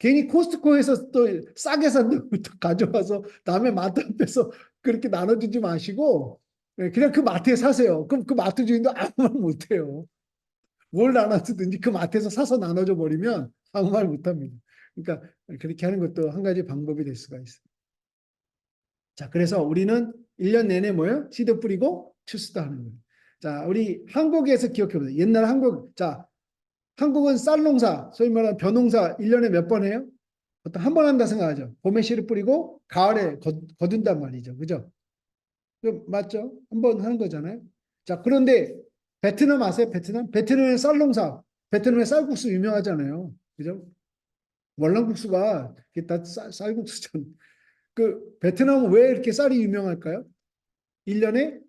괜히 코스트코에서 또 싸게 산다고 가져와서 남의 마트 앞에서 그렇게 나눠주지 마시고 그냥 그 마트에 사세요. 그럼 그 마트 주인도 아무 말 못해요. 뭘 나눠주든지 그 마트에서 사서 나눠줘 버리면 아무 말 못합니다. 그러니까 그렇게 하는 것도 한 가지 방법이 될 수가 있어요. 자, 그래서 우리는 1년 내내 뭐예요? 씨드 뿌리고 추수도 하는 거예요. 자, 우리 한국에서 기억해 보세요. 옛날 자, 한국은 쌀 농사, 소위 말하는 벼농사 1년에 몇 번 해요? 보통 한 번 한다 생각하죠. 봄에 씨를 뿌리고 가을에 거둔단 말이죠. 그죠? 맞죠? 한 번 하는 거잖아요. 자, 그런데 베트남 아세요? 베트남? 베트남의 쌀 농사. 베트남의 쌀국수 유명하잖아요. 그죠? 월남국수가 다 쌀국수잖아요. 그 베트남은 왜 이렇게 쌀이 유명할까요? 1년에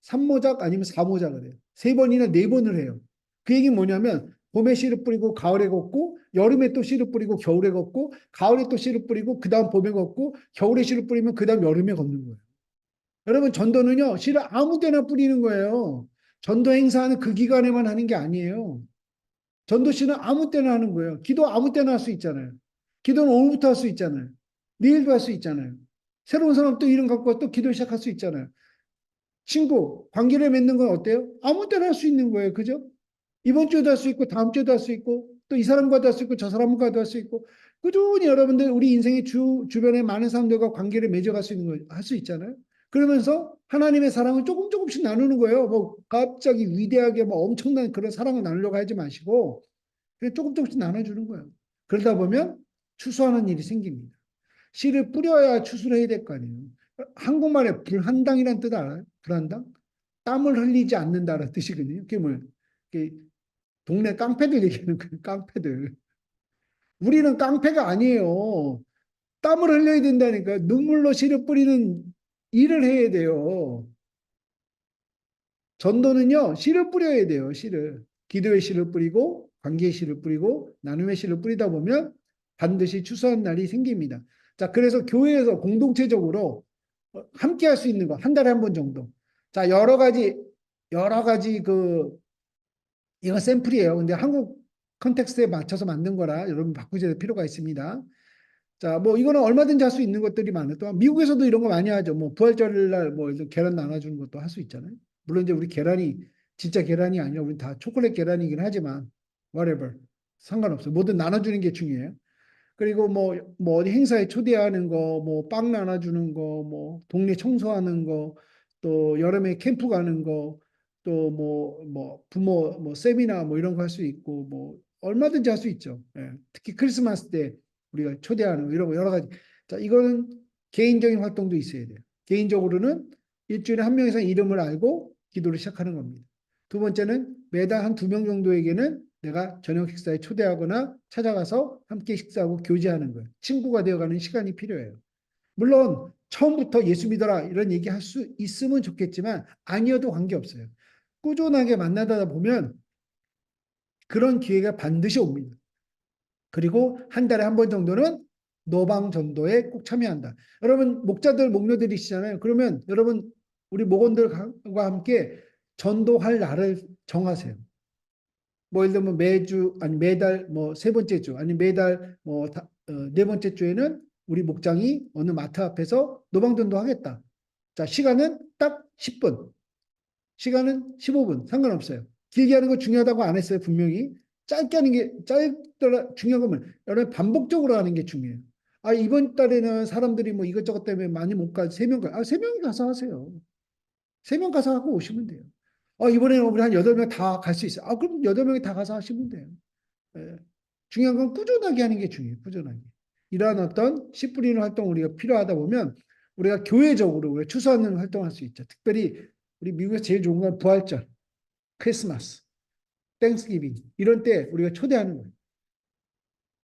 3모작 아니면 4모작을 해요. 3번이나 4번을 해요. 그 얘기는 뭐냐면 봄에 씨를 뿌리고 가을에 걷고 여름에 또 씨를 뿌리고 겨울에 걷고 가을에 또 씨를 뿌리고 그 다음 봄에 걷고 겨울에 씨를 뿌리면 그 다음 여름에 걷는 거예요. 여러분 전도는요 씨를 아무 때나 뿌리는 거예요. 전도 행사는 그 기간에만 하는 게 아니에요. 전도 씨는 아무 때나 하는 거예요. 기도 아무 때나 할 수 있잖아요. 기도는 오늘부터 할 수 있잖아요. 내일도 할 수 있잖아요. 새로운 사람 또 이름 갖고 또 기도 시작할 수 있잖아요. 친구, 관계를 맺는 건 어때요? 아무 때나 할 수 있는 거예요. 그죠? 이번 주에도 할 수 있고, 다음 주에도 할 수 있고, 또 이 사람과도 할 수 있고, 저 사람과도 할 수 있고, 꾸준히 여러분들 우리 인생의 주변에 많은 사람들과 관계를 맺어갈 수 있는 거, 할 수 있잖아요. 그러면서 하나님의 사랑을 조금 조금씩 나누는 거예요. 뭐, 갑자기 위대하게 뭐 엄청난 그런 사랑을 나누려고 하지 마시고, 그냥 조금 조금씩 나눠주는 거예요. 그러다 보면 추수하는 일이 생깁니다. 씨를 뿌려야 추수를 해야 될 거 아니에요. 한국말에 불한당이라는 뜻 알아요? 불한당? 땀을 흘리지 않는다라는 뜻이거든요. 그게 뭐예요? 그게 동네 깡패들 얘기하는 거예요. 깡패들. 우리는 깡패가 아니에요. 땀을 흘려야 된다니까. 눈물로 씨를 뿌리는 일을 해야 돼요. 전도는요, 씨를 뿌려야 돼요. 씨를. 기도의 씨를 뿌리고, 관계의 씨를 뿌리고, 나눔의 씨를 뿌리다 보면 반드시 추수한 날이 생깁니다. 자, 그래서 교회에서 공동체적으로 함께 할 수 있는 거, 한 달에 한 번 정도. 자, 여러 가지 이건 샘플이에요. 근데 한국 컨텍스트에 맞춰서 만든 거라 여러분 바꾸셔야 될 필요가 있습니다. 자, 뭐 이거는 얼마든지 할 수 있는 것들이 많아요. 또 미국에서도 이런 거 많이 하죠. 뭐 부활절 날뭐 계란 나눠주는 것도 할 수 있잖아요. 물론 이제 우리 계란이 진짜 계란이 아니라 우리 다 초콜릿 계란이긴 하지만 whatever 상관없어요. 뭐든 나눠주는 게 중요해요. 그리고 뭐 어디 행사에 초대하는 거, 뭐 빵 나눠주는 거, 뭐 동네 청소하는 거, 또 여름에 캠프 가는 거, 또 뭐 부모 뭐 세미나 뭐 이런 거 할 수 있고 뭐 얼마든지 할 수 있죠. 예. 특히 크리스마스 때 우리가 초대하는 거 이런 거 여러 가지. 자, 이거는 개인적인 활동도 있어야 돼요. 개인적으로는 일주일에 한 명 이상 이름을 알고 기도를 시작하는 겁니다. 두 번째는 매달 한 2명 정도에게는 내가 저녁 식사에 초대하거나 찾아가서 함께 식사하고 교제하는 거예요. 친구가 되어가는 시간이 필요해요. 물론 처음부터 예수 믿어라 이런 얘기 할 수 있으면 좋겠지만 아니어도 관계없어요. 꾸준하게 만나다 보면 그런 기회가 반드시 옵니다. 그리고 한 달에 한 번 정도는 노방 전도에 꼭 참여한다. 여러분 목자들 목녀들이시잖아요. 그러면 여러분 우리 목원들과 함께 전도할 날을 정하세요. 뭐 예를 들면 매주 아니 매달 뭐 세 번째 주 아니 매달 네 번째 주에는 우리 목장이 어느 마트 앞에서 노방전도 하겠다. 자, 시간은 딱 10분. 시간은 15분. 상관없어요. 길게 하는 거 중요하다고 안 했어요, 분명히. 짧게 하는 게 짧더라 중요한 거면 여러분 반복적으로 하는 게 중요해요. 아, 이번 달에는 사람들이 뭐 이것저것 때문에 많이 못 가. 3명 가. 아, 3명이 가서 하세요. 3명 가서 하고 오시면 돼요. 이번에는 우리 한 8명 다 갈 수 있어. 그럼 8명이 다 가서 하시면 돼요. 예. 중요한 건 꾸준하게 하는 게 중요해요. 꾸준하게. 이러한 어떤 씨 뿌리는 활동 우리가 필요하다 보면 우리가 교회적으로 우리가 추수하는 활동할 수 있죠. 특별히 우리 미국에서 제일 좋은 건 부활절, 크리스마스, 땡스기빙 이런 때 우리가 초대하는 거예요.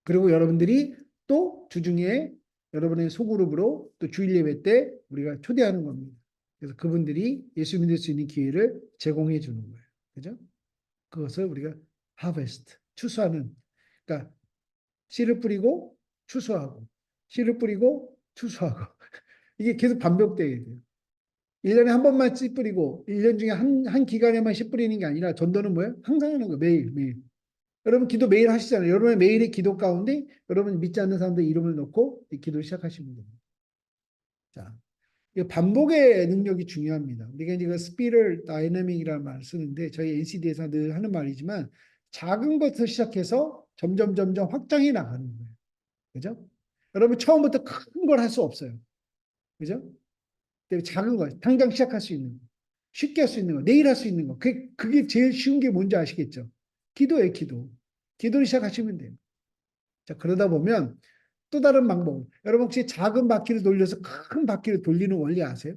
그리고 여러분들이 또 주중에 여러분의 소그룹으로 또 주일 예배 때 우리가 초대하는 겁니다. 그래서 그분들이 예수 믿을 수 있는 기회를 제공해 주는 거예요. 그죠? 그것을 우리가 하베스트, 추수하는. 그러니까 씨를 뿌리고 추수하고, 씨를 뿌리고 추수하고. 이게 계속 반복되게 돼요. 1년에 한 번만 씨 뿌리고, 1년 중에 한 기간에만 씨 뿌리는 게 아니라 전도는 뭐예요? 항상 하는 거예요. 매일, 매일. 여러분 기도 매일 하시잖아요. 여러분의 매일의 기도 가운데 여러분 믿지 않는 사람들 이름을 넣고 이 기도를 시작하시면 됩니다. 자, 이 반복의 능력이 중요합니다. 우리가 이제 그 스피럴 다이내믹이라는 말을 쓰는데 저희 NCD에서 늘 하는 말이지만 작은 것부터 시작해서 점점 확장해 나가는 거예요. 그죠? 여러분 처음부터 큰 걸 할 수 없어요. 그죠? 작은 거, 당장 시작할 수 있는 거, 쉽게 할 수 있는 거, 내일 할 수 있는 거. 그게 제일 쉬운 게 뭔지 아시겠죠? 기도예요, 기도. 기도를 시작하시면 돼요. 자, 그러다 보면 또 다른 방법. 여러분 혹시 작은 바퀴를 돌려서 큰 바퀴를 돌리는 원리 아세요?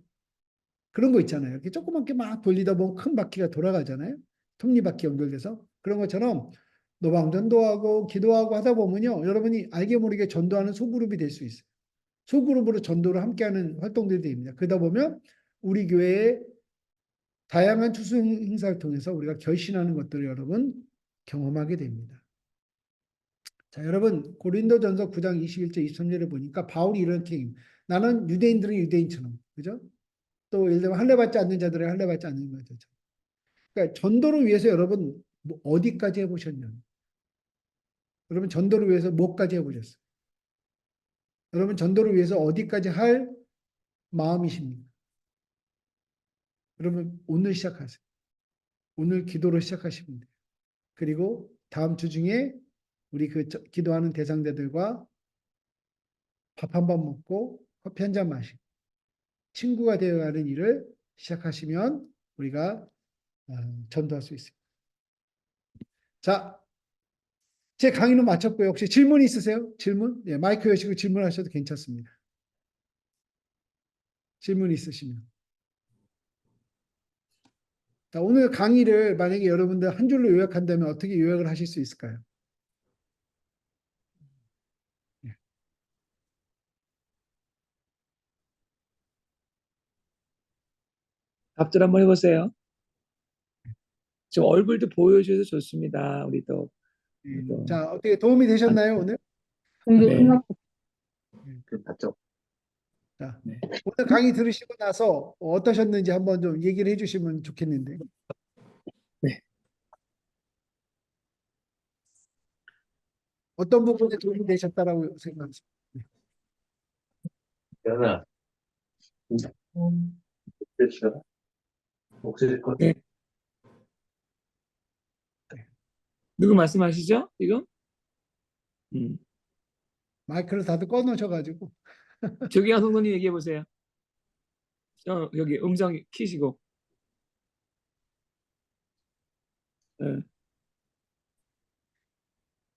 그런 거 있잖아요. 이렇게 조그맣게 막 돌리다 보면 큰 바퀴가 돌아가잖아요. 톱니바퀴 연결돼서. 그런 것처럼 노방전도하고 기도하고 하다 보면요. 여러분이 알게 모르게 전도하는 소그룹이 될 수 있어요. 소그룹으로 전도를 함께하는 활동들이 됩니다. 그러다 보면 우리 교회의 다양한 추수 행사를 통해서 우리가 결신하는 것들을 여러분 경험하게 됩니다. 자, 여러분 고린도전서 9장 21절 23절에 보니까 바울이 이렇게 나는 유대인들은 유대인처럼 그죠? 또 예를 들면 할례 받지 않는 자들은 할례 받지 않는 거죠. 그러니까 전도를 위해서 여러분 뭐 어디까지 해보셨냐? 여러분 전도를 위해서 뭐까지 해보셨어요? 여러분 전도를 위해서 어디까지 할 마음이십니까? 여러분 오늘 시작하세요. 오늘 기도로 시작하시면 돼요. 그리고 다음 주 중에 우리 그 기도하는 대상자들과 밥 한 번 먹고 커피 한 잔 마시고 친구가 되어가는 일을 시작하시면 우리가 전도할 수 있습니다. 자, 제 강의는 마쳤고요. 혹시 질문 있으세요? 질문? 네, 마이크 여시고 질문하셔도 괜찮습니다. 질문 있으시면. 자, 오늘 강의를 만약에 여러분들 한 줄로 요약한다면 어떻게 요약을 하실 수 있을까요? 네. 답들 한번 해보세요. 지금 얼굴도 보여주셔서 좋습니다. 우리도. 자, 어떻게 도움이 되셨나요, 오늘? 네. 네. 맞죠? 자, 네. 오늘 강의 들으시고 나서 어떠셨는지 한번 좀 얘기를 해주시면 좋겠는데. 네. 어떤 부분에 도움이 되셨다라고 생각하세요? 연아, 됐어? 목소리 컷. 네. 누구 말씀하시죠? 지금? 마이크를 다들 꺼놓으셔가지고. 조기환 성도님 얘기해 보세요. 여기 음성 키시고. 네.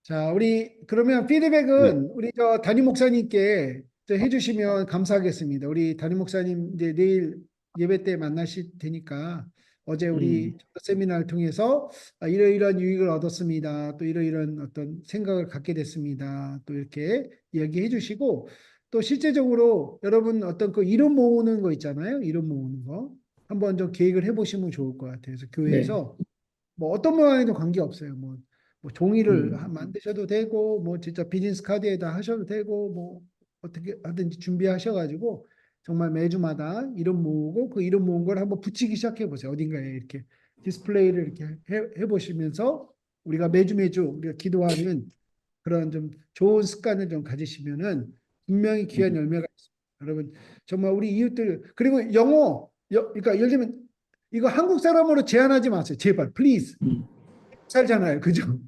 자, 우리 그러면 네. 피드백은 우리 저 담임 목사님께 해주시면 감사하겠습니다. 우리 담임 목사님 이제 내일 예배 때 만나실 테니까 어제 우리 세미나를 통해서 이러이러한 유익을 얻었습니다. 또 이러이러한 어떤 생각을 갖게 됐습니다. 또 이렇게 이야기해 주시고 또 실제적으로 여러분 어떤 그 이름 모으는 거 있잖아요. 이름 모으는 거 한번 좀 계획을 해보시면 좋을 것 같아요. 그래서 네. 교회에서 뭐 어떤 모양에도 관계없어요. 뭐 종이를 음. 만드셔도 되고 뭐 진짜 비즈니스 카드에다 하셔도 되고 뭐 어떻게 하든지 준비하셔가지고 정말 매주마다 이름 모으고 그 이름 모은 걸 한번 붙이기 시작해 보세요. 어딘가에 이렇게 디스플레이를 이렇게 해보시면서 우리가 매주 우리가 기도하는 그런 좀 좋은 습관을 좀 가지시면은 분명히 귀한 열매가 있습니다. 여러분 정말 우리 이웃들 그리고 그러니까 예를 들면 이거 한국 사람으로 제한하지 마세요. 제발 플리즈. 살잖아요. 그죠?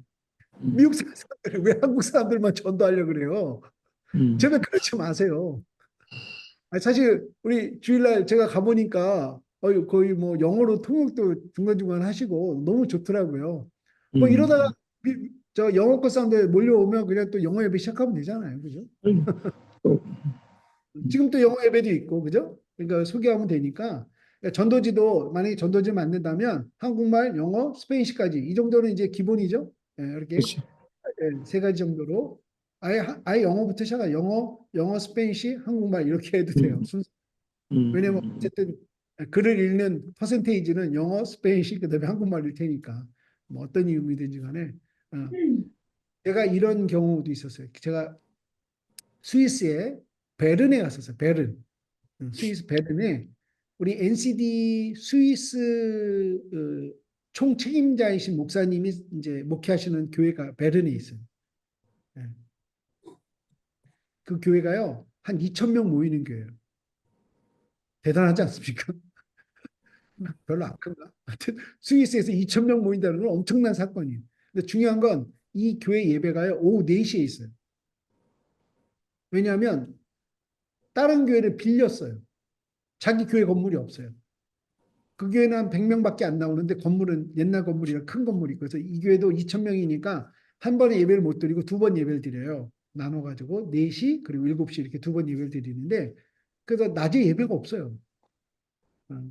미국 사람들이 왜 한국 사람들만 전도하려고 그래요? 제발 그러지 마세요. 아니, 사실 우리 주일날 제가 가보니까 거의 뭐 영어로 통역도 중간중간 하시고 너무 좋더라고요. 뭐 음. 이러다가 저 영어과 사람들 몰려오면 그냥 또 영어 예배 시작하면 되잖아요. 그죠? 또, 지금 또 영어 예배도 있고, 그죠? 그러니까 소개하면 되니까. 그러니까 전도지도 만약에 전도지 만든다면 한국말, 영어, 스페인시까지 이 정도는 이제 기본이죠. 예, 이렇게 그렇죠. 세 가지 정도로 아예 영어부터 시작해. 영어, 스페인시, 한국말 이렇게 해도 돼요. 음. 왜냐면 음. 어쨌든 글을 읽는 퍼센테이지는 영어, 스페인시, 그다음에 한국말일 테니까 뭐 어떤 이유이든지 간에 제가 이런 경우도 있었어요. 제가 스위스의 베른에 갔었어요. 베른. 스위스 베른에 우리 NCD 스위스 총책임자이신 목사님이 이제 목회하시는 교회가 베른에 있어요. 예. 그 교회가요 한 2천 명 모이는 교회예요. 대단하지 않습니까? 별로 안 큰가? 하여튼 스위스에서 2천 명 모인다는 건 엄청난 사건이에요. 근데 중요한 건 이 교회 예배가요 오후 4시에 있어요. 왜냐하면 다른 교회를 빌렸어요. 자기 교회 건물이 없어요. 그 교회는 한 100명밖에 안 나오는데 건물은 옛날 건물이라 큰 건물이 있고 그래서 이 교회도 2천 명이니까 한 번에 예배를 못 드리고 두 번 예배를 드려요. 나눠가지고 4시 그리고 7시 이렇게 두 번 예배를 드리는데 그래서 낮에 예배가 없어요.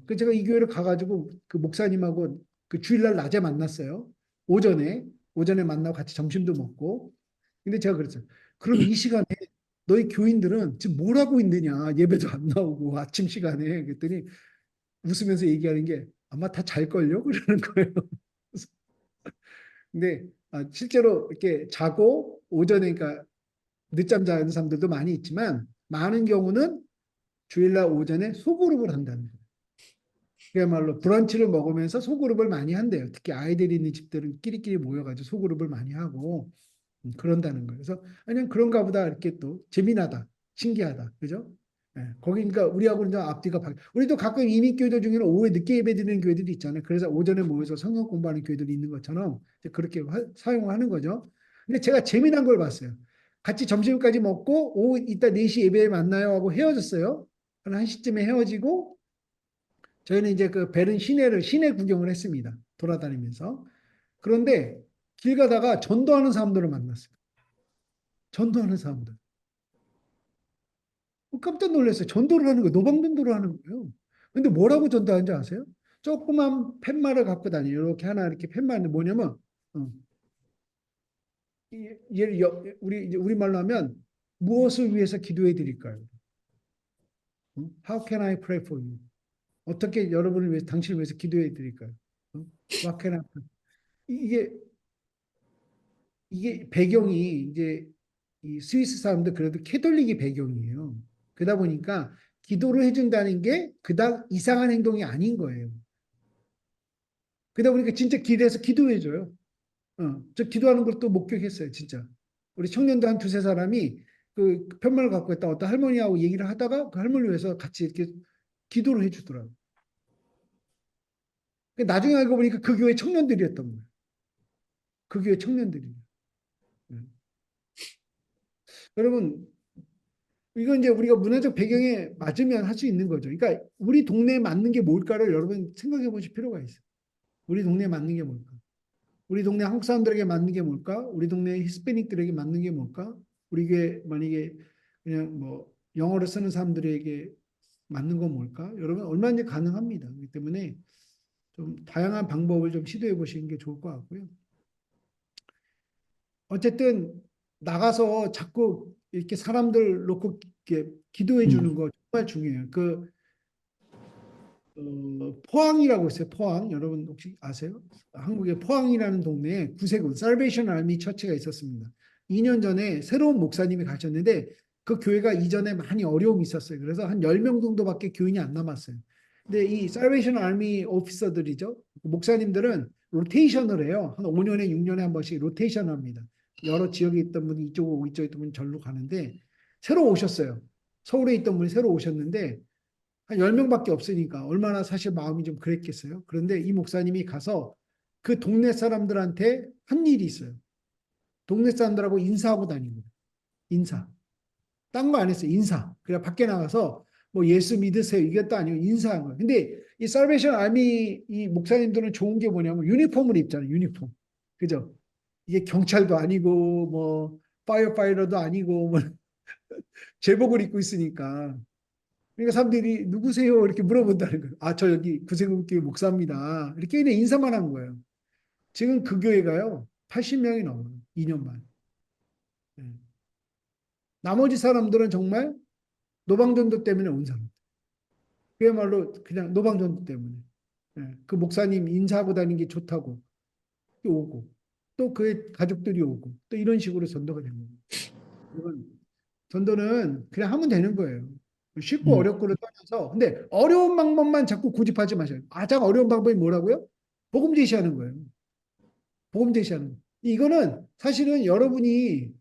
그 제가 이 교회를 가가지고 그 목사님하고 그 주일날 낮에 만났어요. 오전에 오전에 만나고 같이 점심도 먹고. 근데 제가 그랬어요. 그럼 이 시간에 너희 교인들은 지금 뭘 하고 있느냐? 예배도 안 나오고 아침 시간에 그랬더니 웃으면서 얘기하는 게 아마 다 잘걸요? 그러는 거예요. 근데 실제로 이렇게 자고 오전에 그러니까 늦잠 자는 사람들도 많이 있지만 많은 경우는 주일날 오전에 소그룹을 한다는 거예요. 그야말로 브런치를 먹으면서 소그룹을 많이 한대요. 특히 아이들이 있는 집들은 끼리끼리 모여가지고 소그룹을 많이 하고 그런다는 거예요. 그래서 그냥 그런가 보다 이렇게 또 재미나다, 신기하다, 그죠? 예, 거기 그러니까 우리하고는 좀 앞뒤가 우리도 가끔 이민교회들 중에는 오후에 늦게 예배드리는 교회들이 있잖아요. 그래서 오전에 모여서 성경 공부하는 교회들이 있는 것처럼 이제 그렇게 사용하는 거죠. 근데 제가 재미난 걸 봤어요. 같이 점심까지 먹고 오후 이따 4시 예배에 만나요 하고 헤어졌어요. 한 1시쯤에 헤어지고 저희는 이제 그 베른 시내 구경을 했습니다. 돌아다니면서. 그런데 길 가다가 전도하는 사람들을 만났어요. 전도하는 사람들. 깜짝 놀랐어요. 전도를 하는 거예요. 노방전도를 하는 거예요. 근데 뭐라고 전도하는지 아세요? 조그만 팻말을 갖고 다녀요. 이렇게 하나 이렇게 팻말인데 뭐냐면 얘를 우리 말로 하면 무엇을 위해서 기도해 드릴까요? How can I pray for you? 어떻게 여러분을 위해서 당신을 위해서 기도해 드릴까요? What can I pray? 이게 이게 배경이 이제 이 스위스 사람들 그래도 캐톨릭이 배경이에요. 그러다 보니까 기도를 해준다는 게 그닥 이상한 행동이 아닌 거예요. 그러다 보니까 진짜 길에서 기도해줘요. 저 기도하는 걸 또 목격했어요, 진짜. 우리 청년도 한 두세 사람이 그 편말을 갖고 있다 어떤 할머니하고 얘기를 하다가 그 할머니 위해서 같이 이렇게 기도를 해주더라고요. 나중에 알고 보니까 그 교회 청년들이었던 거예요. 그 교회 청년들이. 여러분, 이건 이제 우리가 문화적 배경에 맞으면 할 수 있는 거죠. 그러니까 우리 동네에 맞는 게 뭘까를 여러분 생각해 보실 필요가 있어요. 우리 동네에 맞는 게 뭘까? 우리 동네 한국 사람들에게 맞는 게 뭘까? 우리 동네 히스패닉들에게 맞는 게 뭘까? 우리 교회 만약에 그냥 뭐 영어를 쓰는 사람들에게 맞는 건 뭘까? 여러분 얼마든지 가능합니다. 그렇기 때문에 좀 다양한 방법을 좀 시도해 보시는 게 좋을 것 같고요. 어쨌든 나가서 자꾸 이렇게 사람들 놓고 이렇게 기도해 주는 거 정말 중요해요. 포항이라고 있어요. 포항. 여러분 혹시 아세요? 한국의 포항이라는 동네에 구세군 살베이션 아미 처치가 있었습니다. 2년 전에 새로운 목사님이 가셨는데 그 교회가 이전에 많이 어려움이 있었어요. 그래서 한 10명 정도밖에 교인이 안 남았어요. 근데 이 살베이션 아미 오피서들이죠. 목사님들은 로테이션을 해요. 한 5년에 6년에 한 번씩 로테이션을 합니다. 여러 지역에 있던 분이 이쪽으로 오고 이쪽에 있던 분이 절로 가는데 새로 오셨어요. 서울에 있던 분이 새로 오셨는데 한 10명밖에 없으니까 얼마나 사실 마음이 좀 그랬겠어요. 그런데 이 목사님이 가서 그 동네 사람들한테 한 일이 있어요. 동네 사람들하고 인사하고 다니는 거예요. 인사. 딴 거 안 했어요. 인사. 그냥 밖에 나가서 뭐 예수 믿으세요. 이것도 아니고 인사한 거예요. 근데 이 살베이션 아미 이 목사님들은 좋은 게 뭐냐면 유니폼을 입잖아요. 유니폼. 그죠? 이게 경찰도 아니고 뭐 파이어파이터도 아니고 뭐 제복을 입고 있으니까. 그러니까 사람들이 누구세요? 이렇게 물어본다는 거예요. 아, 저 여기 구세군교회 목사입니다. 이렇게 그냥 인사만 한 거예요. 지금 그 교회가요. 80명이 넘어요. 2년 만. 예. 나머지 사람들은 정말 노방전도 때문에 온 사람. 그야말로 그냥 노방전도 때문에. 예. 그 목사님 인사하고 다니는 게 좋다고 또 오고 또 그의 가족들이 오고 또 이런 식으로 전도가 된 거예요. 이건 전도는 그냥 하면 되는 거예요. 쉽고 어렵고를 떠나서 근데 어려운 방법만 자꾸 고집하지 마세요. 가장 어려운 방법이 뭐라고요? 복음 제시하는 거예요. 복음 제시하는 거. 이거는 사실은 여러분이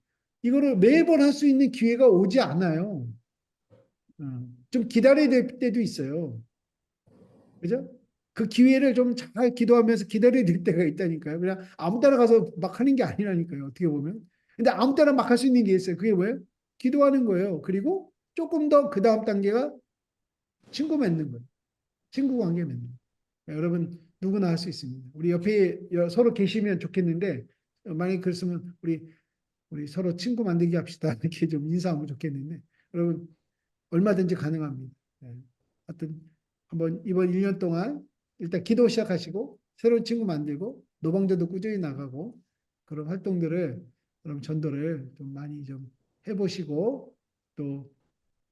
이거를 매번 할 수 있는 기회가 오지 않아요. 좀 기다려야 될 때도 있어요. 그죠? 그 기회를 좀 잘 기도하면서 기다려야 될 때가 있다니까요. 그냥 아무 때나 가서 막 하는 게 아니라니까요. 어떻게 보면. 근데 아무 때나 막 할 수 있는 게 있어요. 그게 뭐예요? 기도하는 거예요. 그리고 조금 더 그 다음 단계가 친구 맺는 거예요. 친구 관계 맺는 거예요. 여러분 누구나 할 수 있습니다. 우리 옆에 서로 계시면 좋겠는데 만약에 그랬으면 우리 서로 친구 만들기 합시다. 이렇게 좀 인사하면 좋겠는데 여러분 얼마든지 가능합니다. 네. 하여튼 한번 이번 1년 동안 일단 기도 시작하시고 새로운 친구 만들고 노방전도 꾸준히 나가고 그런 활동들을 그럼 전도를 좀 많이 좀 해보시고 또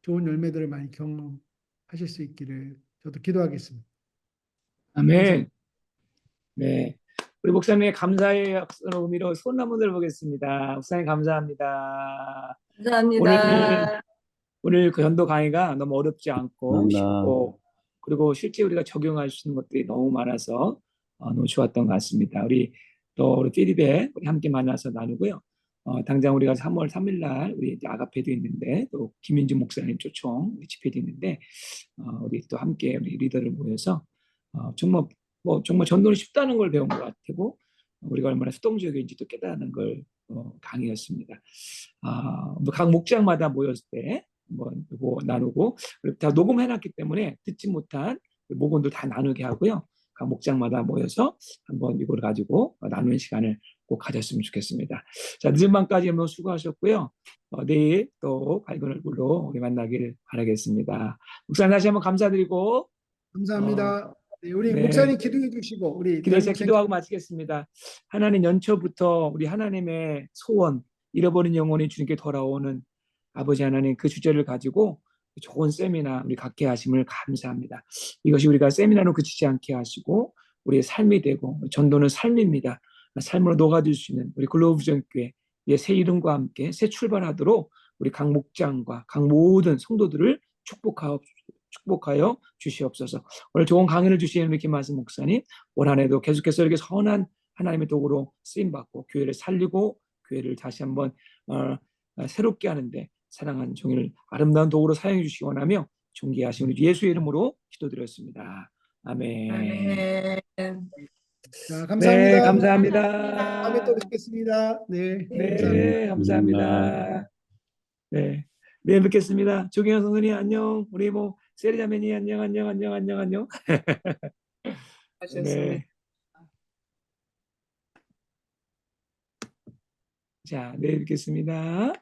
좋은 열매들을 많이 경험하실 수 있기를 저도 기도하겠습니다. 아멘. 네. 우리 목사님의 감사의 의미로 손 한번 들어보겠습니다. 목사님 감사합니다. 감사합니다. 오늘 그 전도 강의가 너무 어렵지 않고 감사합니다. 쉽고 그리고 실제 우리가 적용할 수 있는 것들이 너무 많아서 너무 좋았던 것 같습니다. 우리 피드백 우리 함께 만나서 나누고요. 당장 우리가 3월 3일 날 우리 이제 아가페도 있는데 또 김민주 목사님 초청 우리 집회도 있는데 우리 또 함께 우리 리더를 모여서 정말 전도는 쉽다는 걸 배운 것 같고 우리가 얼마나 수동적인지 또 깨닫는 걸 강의였습니다. 각 목장마다 모였을 때 한번 이거 나누고 그리고 다 녹음해놨기 때문에 듣지 못한 목원도 다 나누게 하고요. 각 목장마다 모여서 한번 이걸 가지고 나누는 시간을 꼭 가졌으면 좋겠습니다. 자, 늦은 밤까지 너무 수고하셨고요. 내일 또 밝은 얼굴로 우리 만나기를 바라겠습니다. 목사님 다시 한번 감사드리고 감사합니다. 네, 우리 네. 목사님 기도해 주시고 우리 기도해서 기도하고 마치겠습니다. 하나님 연초부터 우리 하나님의 소원, 잃어버린 영혼이 주님께 돌아오는 아버지 하나님 그 주제를 가지고 좋은 세미나 우리 갖게 하심을 감사합니다. 이것이 우리가 세미나로 그치지 않게 하시고 우리의 삶이 되고 전도는 삶입니다. 삶으로 녹아들 수 있는 우리 글로브전교회 새 이름과 함께 새 출발하도록 우리 각 목장과 각 모든 성도들을 축복하여 주시옵소서. 오늘 좋은 강의를 주시는 이렇게 말씀 목사님 올 한 해도 계속해서 이렇게 선한 하나님의 도구로 쓰임받고 교회를 살리고 교회를 다시 한번 새롭게 하는데 사랑하는 종일 아름다운 도구로 사용해 주시기 원하며 존귀하신 우리 예수의 이름으로 기도드렸습니다. 아멘. 아멘. 자, 감사합니다. 네, 감사합니다. 다음에 또 뵙겠습니다. 네, 감사합니다. 네, 감사합니다. 네, 내일 뵙겠습니다. 조경현 선생님 안녕. 우리 세리자매니 안녕. 하셨습니다. 네. 자, 내일 뵙겠습니다.